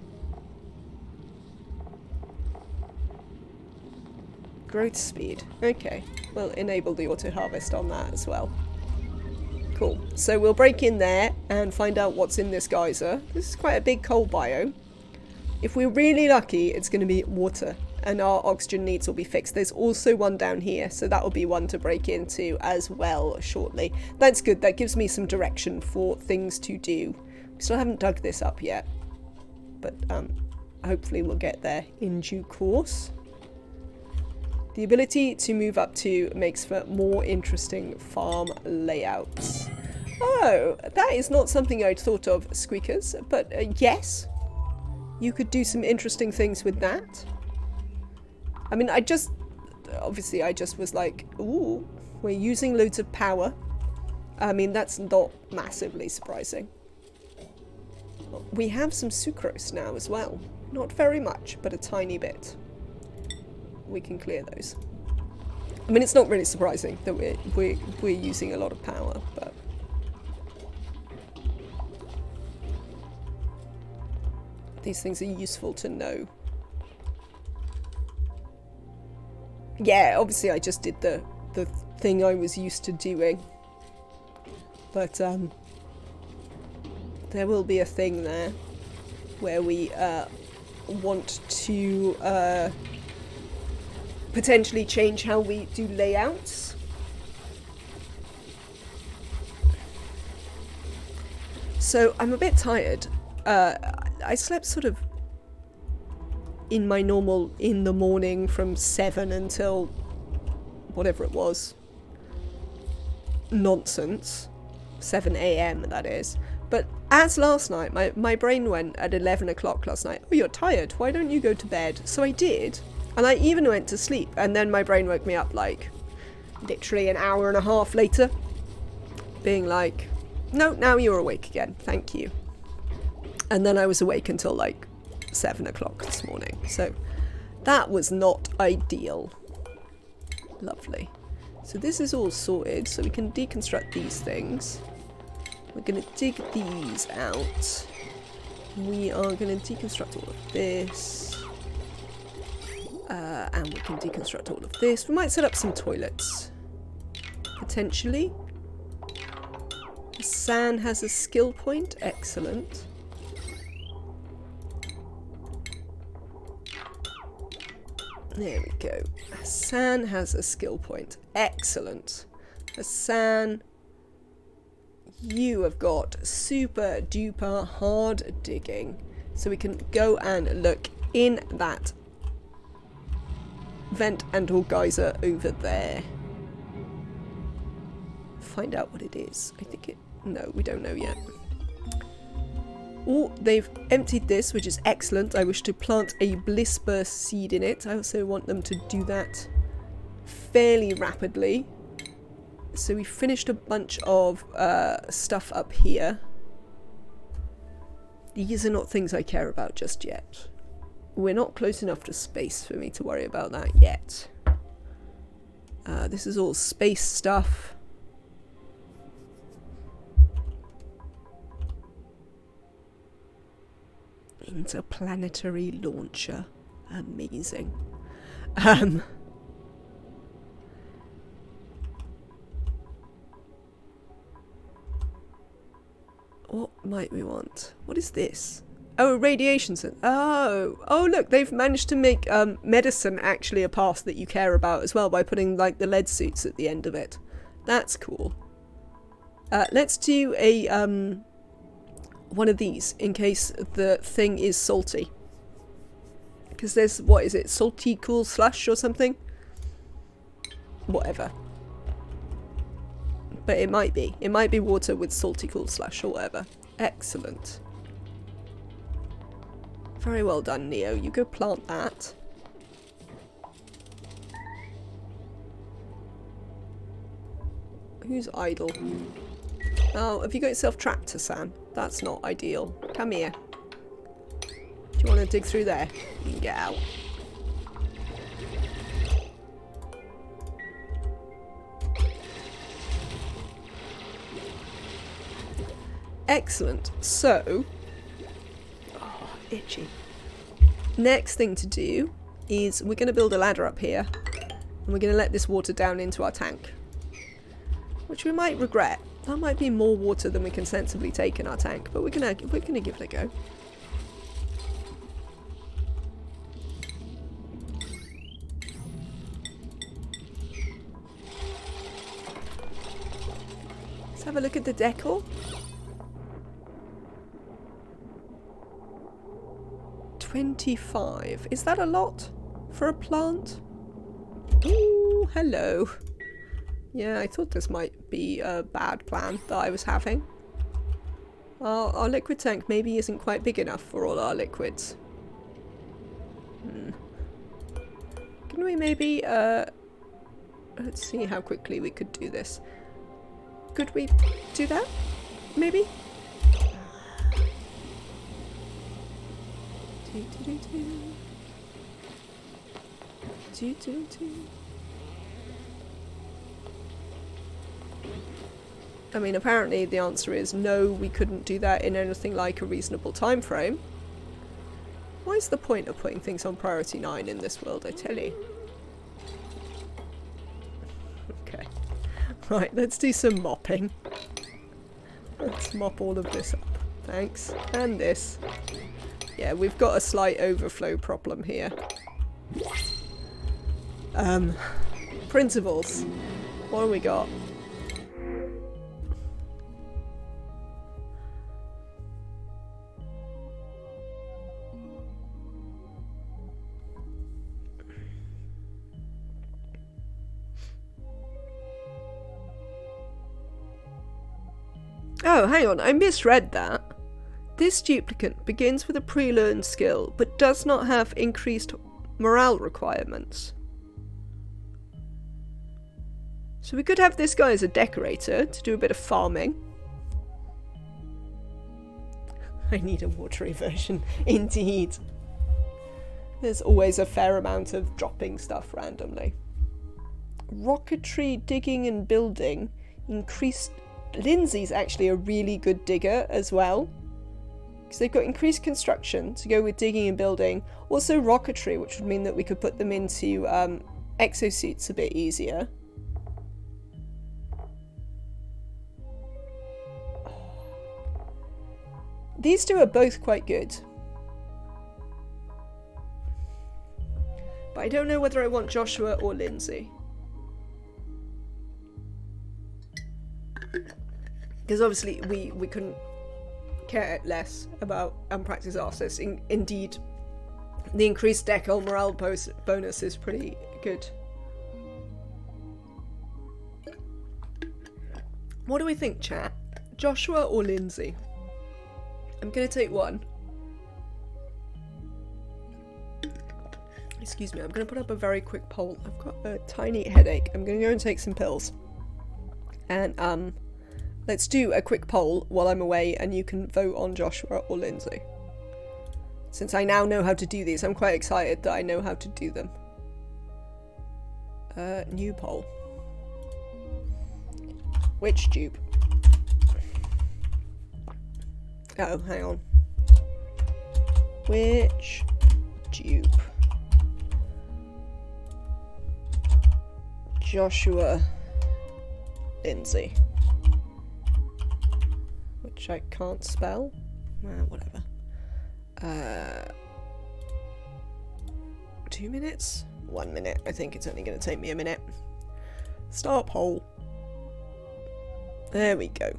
Growth speed. Okay, we'll enable the auto harvest on that as well. Cool. So we'll break in there and find out what's in this geyser. This is quite a big coal biome. If we're really lucky, it's going to be water and our oxygen needs will be fixed. There's also one down here, so that will be one to break into as well shortly. That's good. That gives me some direction for things to do. We still haven't dug this up yet, but hopefully we'll get there in due course. The ability to move up to makes for more interesting farm layouts. Oh, that is not something I'd thought of, Squeakers, but yes. You could do some interesting things with that. I mean, obviously I just was like, ooh, we're using loads of power. I mean, that's not massively surprising. We have some sucrose now as well. Not very much, but a tiny bit. We can clear those. I mean, it's not really surprising that we're using a lot of power, but these things are useful to know. Yeah, obviously I just did the thing I was used to doing. But there will be a thing there where we want to potentially change how we do layouts. So I'm a bit tired. I slept sort of in my normal in the morning from 7 until whatever it was. Nonsense. 7 a.m. that is. But as last night, my brain went at 11 o'clock last night. Oh, you're tired. Why don't you go to bed? So I did. And I even went to sleep. And then my brain woke me up like literally an hour and a half later. Being like, no, now you're awake again. Thank you. And then I was awake until like 7 o'clock this morning. So that was not ideal. Lovely. So this is all sorted. So we can deconstruct these things. We're going to dig these out. We are going to deconstruct all of this. And we can deconstruct all of this. We might set up some toilets. Potentially. San has a skill point. Excellent. There we go. Hassan has a skill point. Excellent. Hassan, you have got super duper hard digging. So we can go and look in that vent and or geyser over there. Find out what it is. I think it... No, we don't know yet. Oh, they've emptied this, which is excellent. I wish to plant a bliss burst seed in it. I also want them to do that fairly rapidly. So we finished a bunch of stuff up here. These are not things I care about just yet. We're not close enough to space for me to worry about that yet. This is all space stuff. Interplanetary launcher. Amazing. What might we want? What is this? Oh, a radiation center. Oh, look, they've managed to make medicine actually a path that you care about as well by putting like the lead suits at the end of it. That's cool. Let's do a one of these in case the thing is salty. Because there's, what is it, salty cool slush or something? Whatever. But it might be. It might be water with salty cool slush or whatever. Excellent. Very well done, Neo. You go plant that. Who's idle? Oh, have you got yourself trapped, Hassan? That's not ideal. Come here. Do you want to dig through there? You can get out. Excellent. So, oh, itchy. Next thing to do is we're going to build a ladder up here, and we're going to let this water down into our tank, which we might regret. That might be more water than we can sensibly take in our tank, but we're gonna give it a go. Let's have a look at the decor. 25. Is that a lot for a plant? Ooh, hello. Yeah, I thought this might be a bad plan that I was having. Well, our liquid tank maybe isn't quite big enough for all our liquids. Can we maybe, let's see how quickly we could do this. Could we do that? Maybe? I mean, apparently the answer is no, we couldn't do that in anything like a reasonable time frame. What is the point of putting things on priority 9 in this world, I tell you? Okay. Right, let's do some mopping. Let's mop all of this up. Thanks. And this. Yeah, we've got a slight overflow problem here. Principles. What do we got? Oh, hang on, I misread that. This duplicate begins with a pre-learned skill, but does not have increased morale requirements. So we could have this guy as a decorator to do a bit of farming. I need a watery version, indeed. There's always a fair amount of dropping stuff randomly. Rocketry, digging and building increased... Lindsay's actually a really good digger as well. Because they've got increased construction to go with digging and building. Also rocketry, which would mean that we could put them into exosuits a bit easier. These two are both quite good. But I don't know whether I want Joshua or Lindsay. Because obviously we couldn't care less about unpracticed artists. Indeed, the increased decal morale bonus is pretty good. What do we think, chat? Joshua or Lindsay? I'm going to take one. Excuse me, I'm going to put up a very quick poll. I've got a tiny headache. I'm going to go and take some pills. And, let's do a quick poll while I'm away and you can vote on Joshua or Lindsay. Since I now know how to do these, I'm quite excited that I know how to do them. New poll. Which dupe? Oh, hang on. Which dupe? Joshua, Lindsay. Which I can't spell. Whatever. 2 minutes? 1 minute. I think it's only going to take me a minute. Start poll. There we go.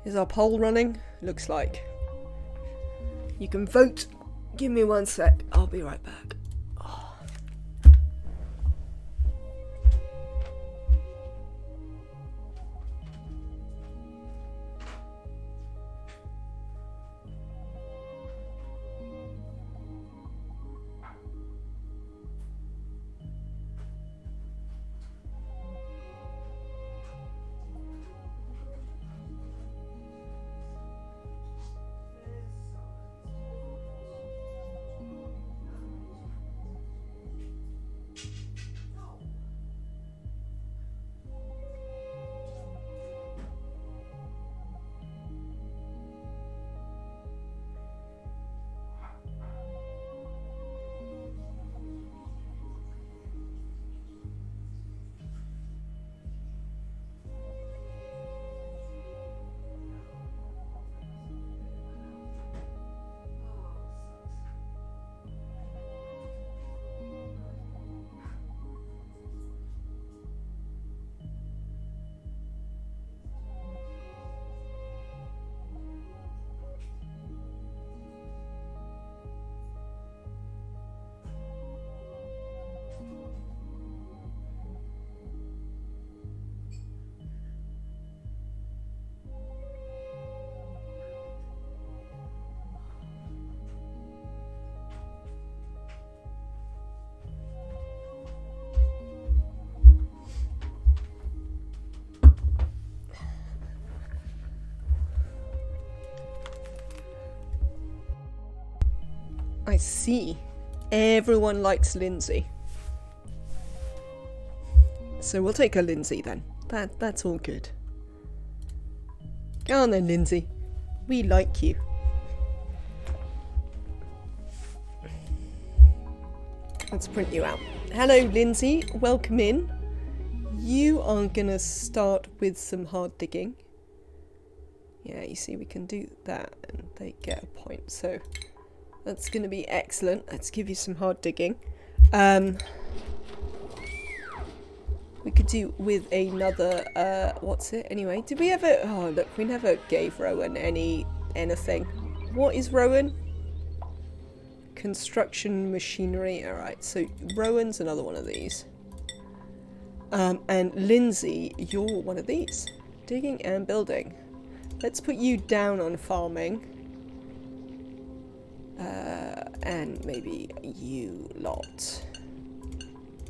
Is our poll running? Looks like. You can vote. Give me 1 sec. I'll be right back. Oh. I see. Everyone likes Lindsay. So we'll take a Lindsay then. That's all good. Go on then, Lindsay. We like you. Let's print you out. Hello, Lindsay. Welcome in. You are gonna start with some hard digging. Yeah, you see, we can do that and they get a point. So that's gonna be excellent. Let's give you some hard digging. We could do with another, what's it anyway? Did we ever, oh look, we never gave Rowan anything. What is Rowan? Construction machinery. Alright, so Rowan's another one of these. And Lindsay, you're one of these. Digging and building. Let's put you down on farming. And maybe you lot.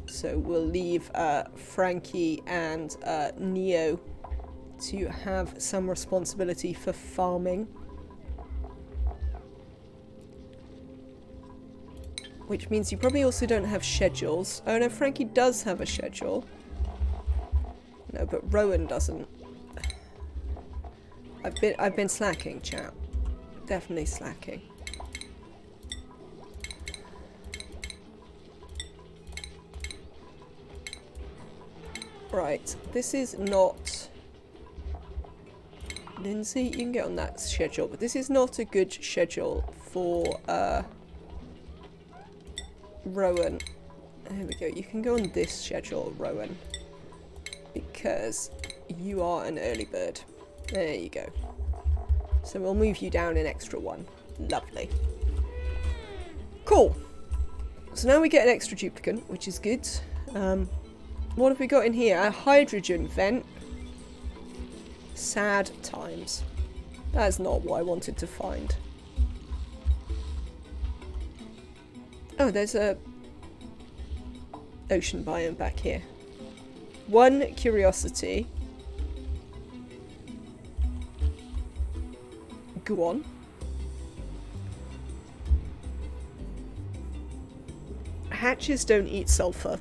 So we'll leave Frankie and Neo to have some responsibility for farming. Which means you probably also don't have schedules. Oh no, Frankie does have a schedule. No, but Rowan doesn't. I've been slacking, chat. Definitely slacking. Right, this is not... Lindsay, you can get on that schedule, but this is not a good schedule for Rowan. There we go, you can go on this schedule, Rowan, because you are an early bird. There you go. So we'll move you down an extra one. Lovely. Cool. So now we get an extra duplicant, which is good. What have we got in here? A hydrogen vent. Sad times. That's not what I wanted to find. Oh, there's a ocean biome back here. One curiosity. Go on. Hatches don't eat sulfur.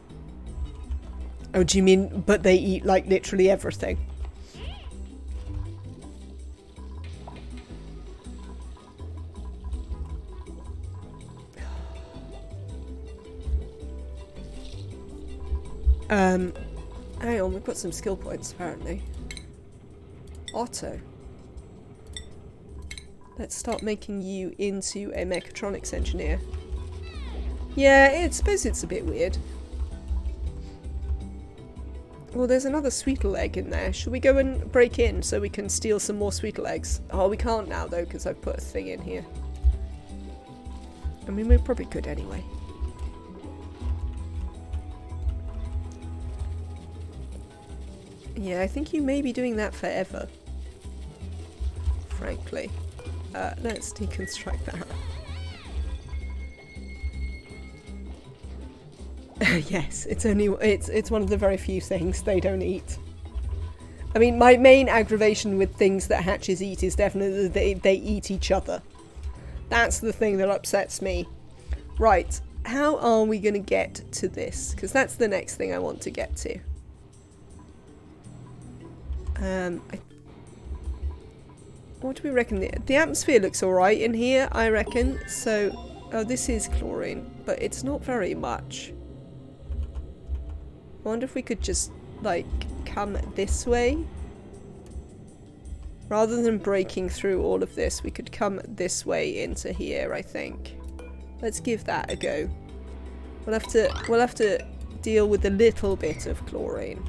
Oh, do you mean, but they eat, like, literally everything? Hang on, we've got some skill points, apparently. Otto. Let's start making you into a mechatronics engineer. Yeah, I suppose it's a bit weird. Well, there's another Sweetle egg in there. Should we go and break in so we can steal some more Sweetle eggs? Oh, we can't now, though, because I've put a thing in here. I mean, we probably could anyway. Yeah, I think you may be doing that forever. Frankly. Let's deconstruct that. Yes, it's one of the very few things they don't eat. I mean, my main aggravation with things that hatches eat is definitely that they eat each other. That's the thing that upsets me. Right, how are we going to get to this? Because that's the next thing I want to get to. What do we reckon? The atmosphere looks alright in here, I reckon. So, oh, this is chlorine, but it's not very much. I wonder if we could just, like, come this way. Rather than breaking through all of this, we could come this way into here, I think. Let's give that a go. We'll have to deal with a little bit of chlorine.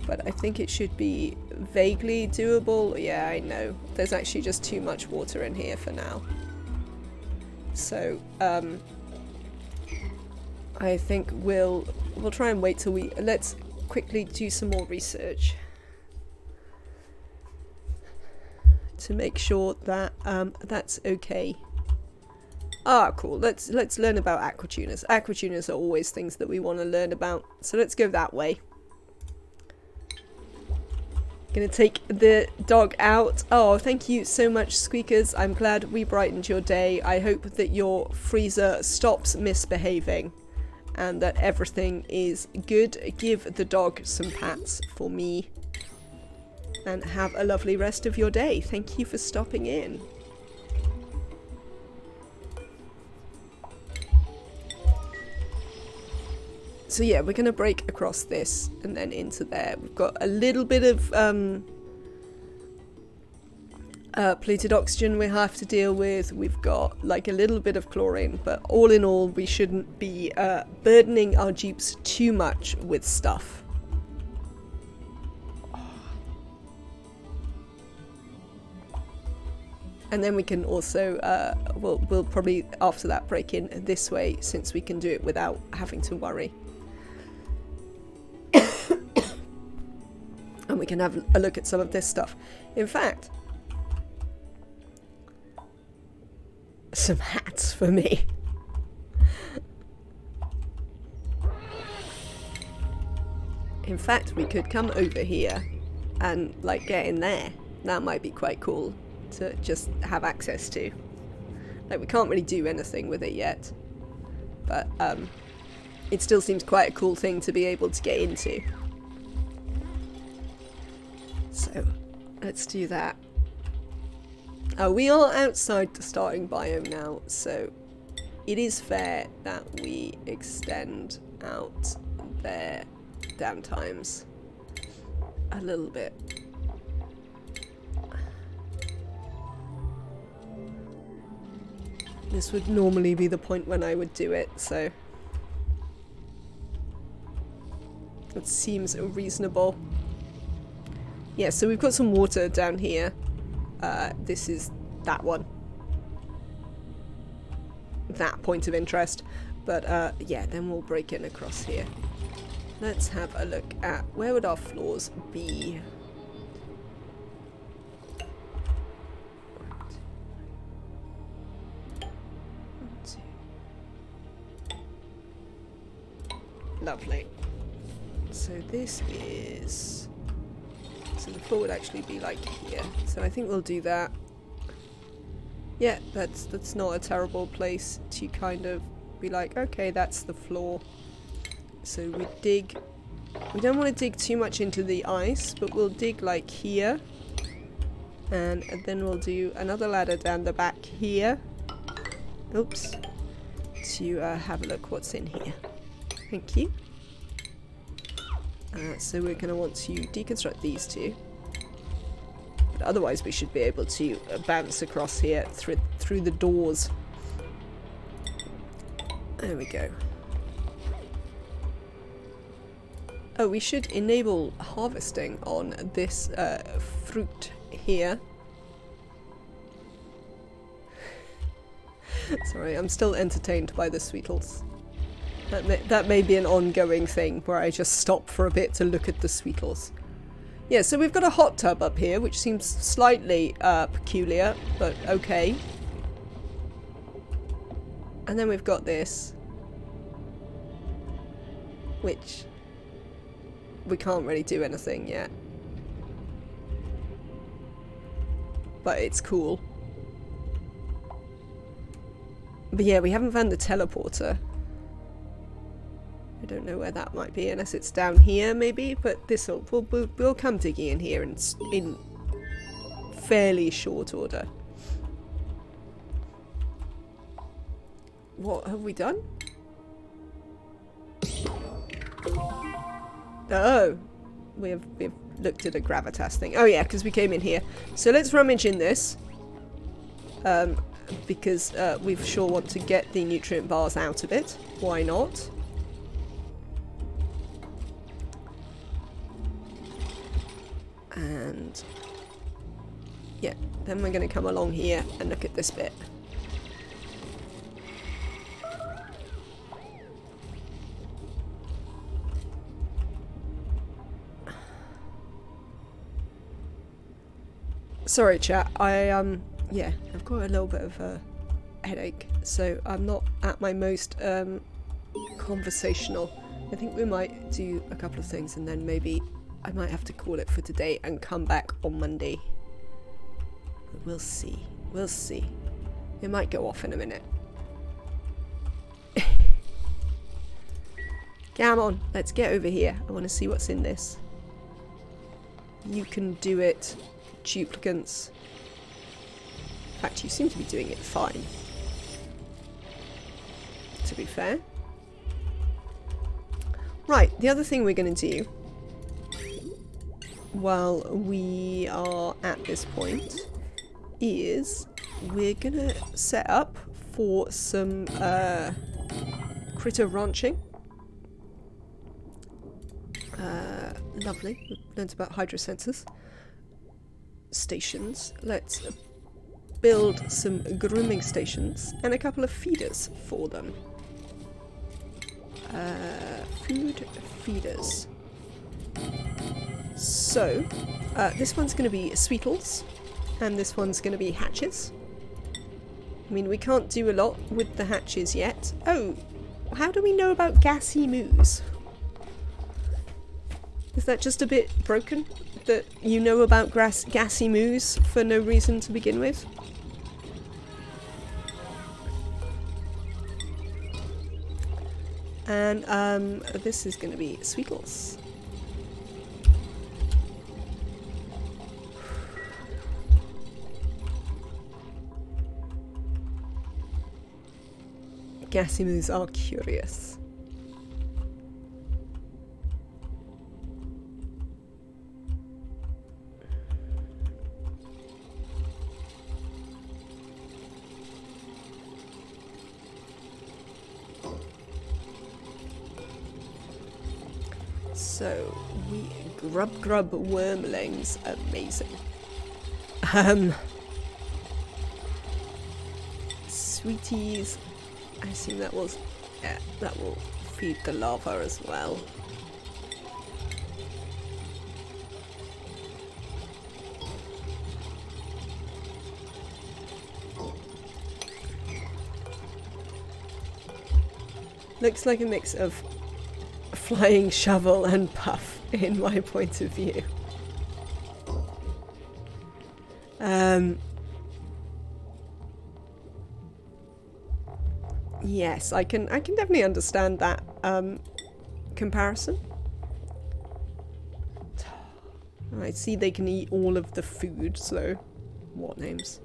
But I think it should be vaguely doable. Yeah, I know. There's actually just too much water in here for now. So, I think we'll try and wait till let's quickly do some more research. To make sure that, that's okay. Ah, cool. Let's learn about aquatuners. Aquatuners are always things that we want to learn about. So let's go that way. Gonna take the dog out. Oh, thank you so much, Squeakers. I'm glad we brightened your day. I hope that your freezer stops misbehaving and that everything is good. Give the dog some pats for me and have a lovely rest of your day. Thank you for stopping in. So yeah, we're going to break across this and then into there. We've got a little bit of polluted oxygen we have to deal with. We've got like a little bit of chlorine, but all in all, we shouldn't be burdening our jeeps too much with stuff. And then we can also, we'll probably after that break in this way, since we can do it without having to worry. And we can have a look at some of this stuff. In fact, some hats for me. In fact, we could come over here and like get in there. That might be quite cool to just have access to. Like, we can't really do anything with it yet, but it still seems quite a cool thing to be able to get into. So let's do that. We are outside the starting biome now, so it is fair that we extend out their downtimes a little bit. This would normally be the point when I would do it, so it seems reasonable. Yeah, so we've got some water down here. This is that one. That point of interest. But yeah, then we'll break in across here. Let's have a look at where would our floors be. Lovely. So this is... So the floor would actually be like here. So I think we'll do that. Yeah, that's not a terrible place to kind of be like, okay, that's the floor. So we dig... We don't want to dig too much into the ice, but we'll dig like here. And then we'll do another ladder down the back here. Oops. To have a look what's in here. Thank you. So we're going to want to deconstruct these two. But otherwise we should be able to bounce across here through the doors. There we go. Oh, we should enable harvesting on this fruit here. Sorry, I'm still entertained by the Sweetles. That may be an ongoing thing where I just stop for a bit to look at the Sweetles. Yeah, so we've got a hot tub up here, which seems slightly peculiar, but okay. And then we've got this, which we can't really do anything yet. But it's cool. But yeah, we haven't found the teleporter. I don't know where that might be, unless it's down here maybe, but we'll come digging in here in fairly short order. What have we done? Oh, we've looked at a gravitas thing. Oh yeah, because we came in here. So let's rummage in this. Because we sure want to get the nutrient bars out of it. Why not? And yeah, then we're going to come along here and look at this bit. Sorry chat, yeah, I've got a little bit of a headache, so I'm not at my most conversational. I think we might do a couple of things and then maybe I might have to call it for today and come back on Monday. But we'll see. We'll see. It might go off in a minute. Come on, let's get over here. I want to see what's in this. You can do it. Duplicants. In fact, you seem to be doing it fine. To be fair. Right, the other thing we're going to do while we are at this point is we're going to set up for some critter ranching. Lovely. We've learned about hydrosensors. Stations. Let's build some grooming stations and a couple of feeders for them. Food feeders. So, this one's going to be Sweetles, and this one's going to be Hatches. I mean, we can't do a lot with the Hatches yet. Oh, how do we know about gassy moos? Is that just a bit broken? That you know about gassy moos for no reason to begin with? And this is going to be Sweetles. Gassy moos are curious. So, we grub wormlings. Amazing. Sweeties. I assume that was... yeah, that will feed the larva as well. Looks like a mix of flying shovel and puff in my point of view. Yes, I can definitely understand that comparison. I see they can eat all of the food, so what names?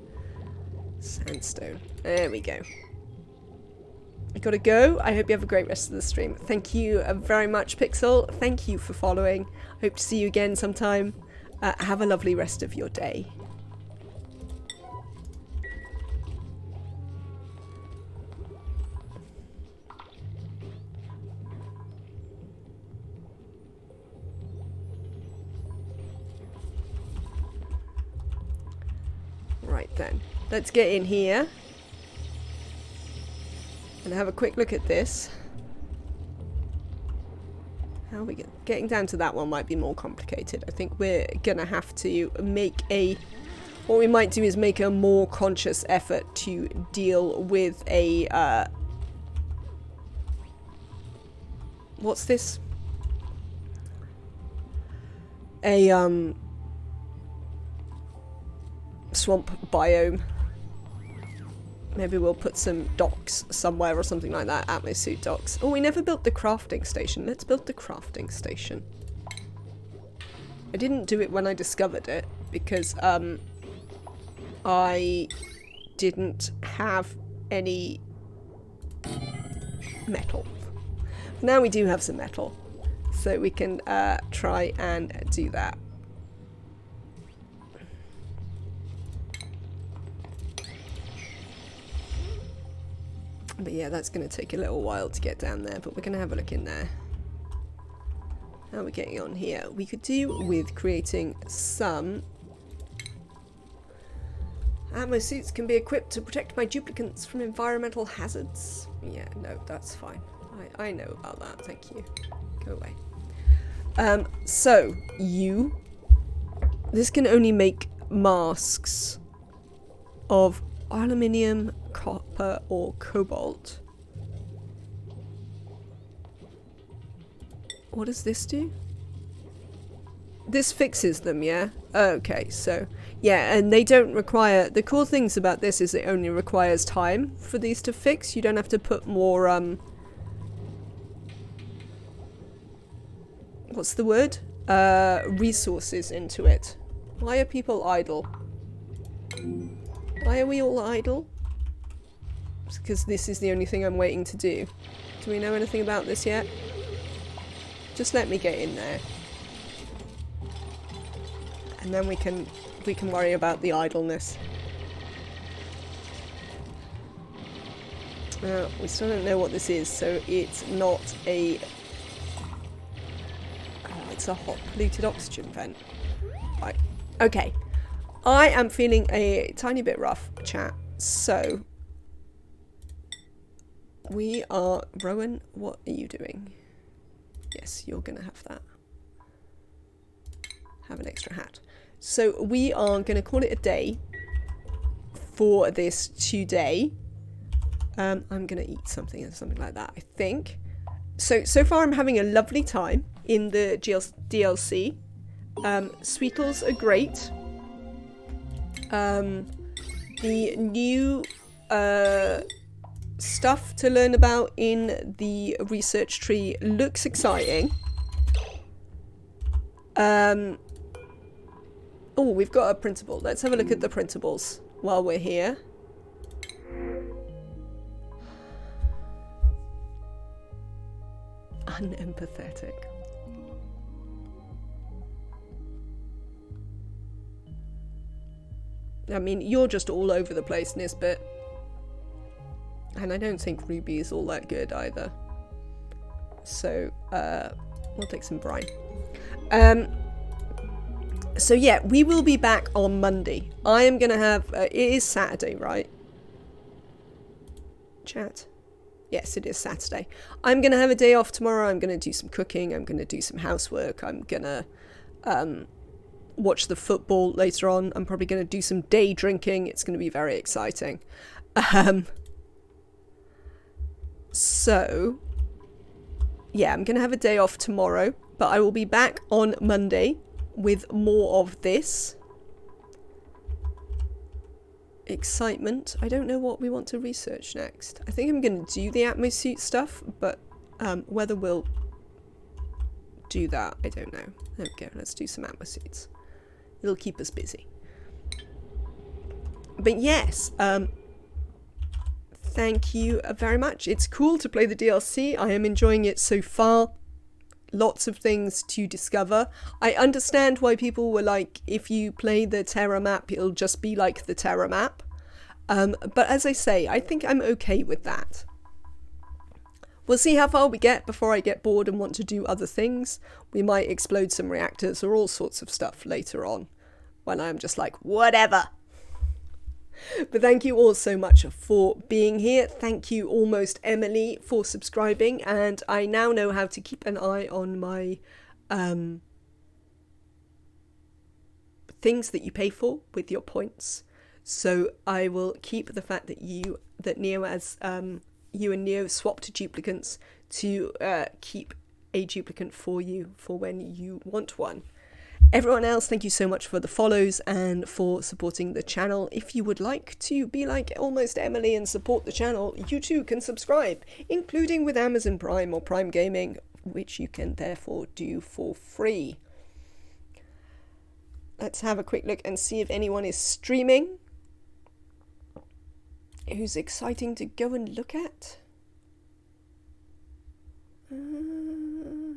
Sandstone. There we go. I gotta go. I hope you have a great rest of the stream. Thank you very much, Pixel. Thank you for following. Hope to see you again sometime. Have a lovely rest of your day. Right then, let's get in here and have a quick look at this. How are we getting down to that one might be more complicated. I think we're gonna have to make what we might do is make a more conscious effort to deal with a what's this? A swamp biome. Maybe we'll put some docks somewhere or something like that. Atmosuit docks. Oh, we never built the crafting station. Let's build the crafting station. I didn't do it when I discovered it because I didn't have any metal. Now we do have some metal, so we can try and do that. But yeah, that's going to take a little while to get down there, but we're going to have a look in there. How are we getting on here? We could do with creating some... Ammo suits can be equipped to protect my duplicates from environmental hazards. Yeah, no, that's fine. I know about that, thank you. Go away. So, this can only make masks of aluminium, copper, or cobalt. What does this do? This fixes them, yeah? Okay, so... Yeah, and they don't require... The cool things about this is it only requires time for these to fix. You don't have to put more, what's the word? Resources into it. Why are people idle? Why are we all idle? It's because this is the only thing I'm waiting to do. Do we know anything about this yet? Just let me get in there. And then we can worry about the idleness. We still don't know what this is, so it's not a... Oh, it's a hot polluted oxygen vent. Right. Okay. I am feeling a tiny bit rough, chat. So... We are... Rowan, what are you doing? Yes, you're gonna have that. Have an extra hat. So we are going to call it a day for this today. I'm going to eat something or something like that, I think. So far I'm having a lovely time in the DLC. Sweetles are great. The new stuff to learn about in the research tree looks exciting. Oh, we've got a printable. Let's have a look at the printables while we're here. Unempathetic. I mean, you're just all over the place, Nisbet. And I don't think Ruby is all that good either. So, we'll take some brine. So yeah, we will be back on Monday. I am going to have... it is Saturday, right? Chat. Yes, it is Saturday. I'm going to have a day off tomorrow. I'm going to do some cooking. I'm going to do some housework. I'm going to watch the football later on. I'm probably going to do some day drinking. It's going to be very exciting. So, yeah, I'm going to have a day off tomorrow. But I will be back on Monday with more of this. Excitement. I don't know what we want to research next. I think I'm going to do the atmosuit stuff, but whether we'll do that, I don't know. There we go. Let's do some atmosuits. It'll keep us busy. But yes, thank you very much. It's cool to play the DLC. I am enjoying it so far. Lots of things to discover. I understand why people were like, if you play the Terra Map, it'll just be like the Terra Map. But as I say, I think I'm okay with that. We'll see how far we get before I get bored and want to do other things. We might explode some reactors or all sorts of stuff later on, when I'm just like, whatever. But thank you all so much for being here. Thank you, Almost Emily, for subscribing. And I now know how to keep an eye on my things that you pay for with your points. So I will keep the fact that you and Neo swapped duplicates to keep a duplicate for you for when you want one. Everyone else, thank you so much for the follows and for supporting the channel. If you would like to be like Almost Emily and support the channel, you too can subscribe, including with Amazon Prime or Prime Gaming, which you can therefore do for free. Let's have a quick look and see if anyone is streaming. Who's exciting to go and look at? No,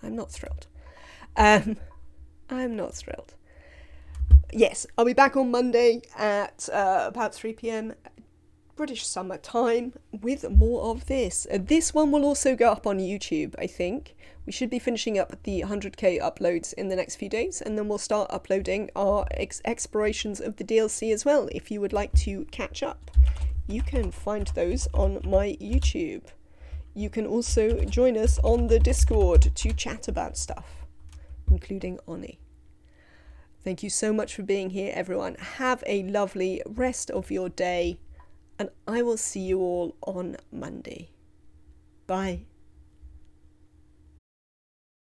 I'm not thrilled. I'm not thrilled. Yes, I'll be back on Monday at about 3 PM British summer time with more of this. This one will also go up on YouTube, I think. We should be finishing up the 100k uploads in the next few days, and then we'll start uploading our explorations of the DLC as well. If you would like to catch up, you can find those on my YouTube. You can also join us on the Discord to chat about stuff, including ONI. Thank you so much for being here, everyone. Have a lovely rest of your day, and I will see you all on Monday. Bye.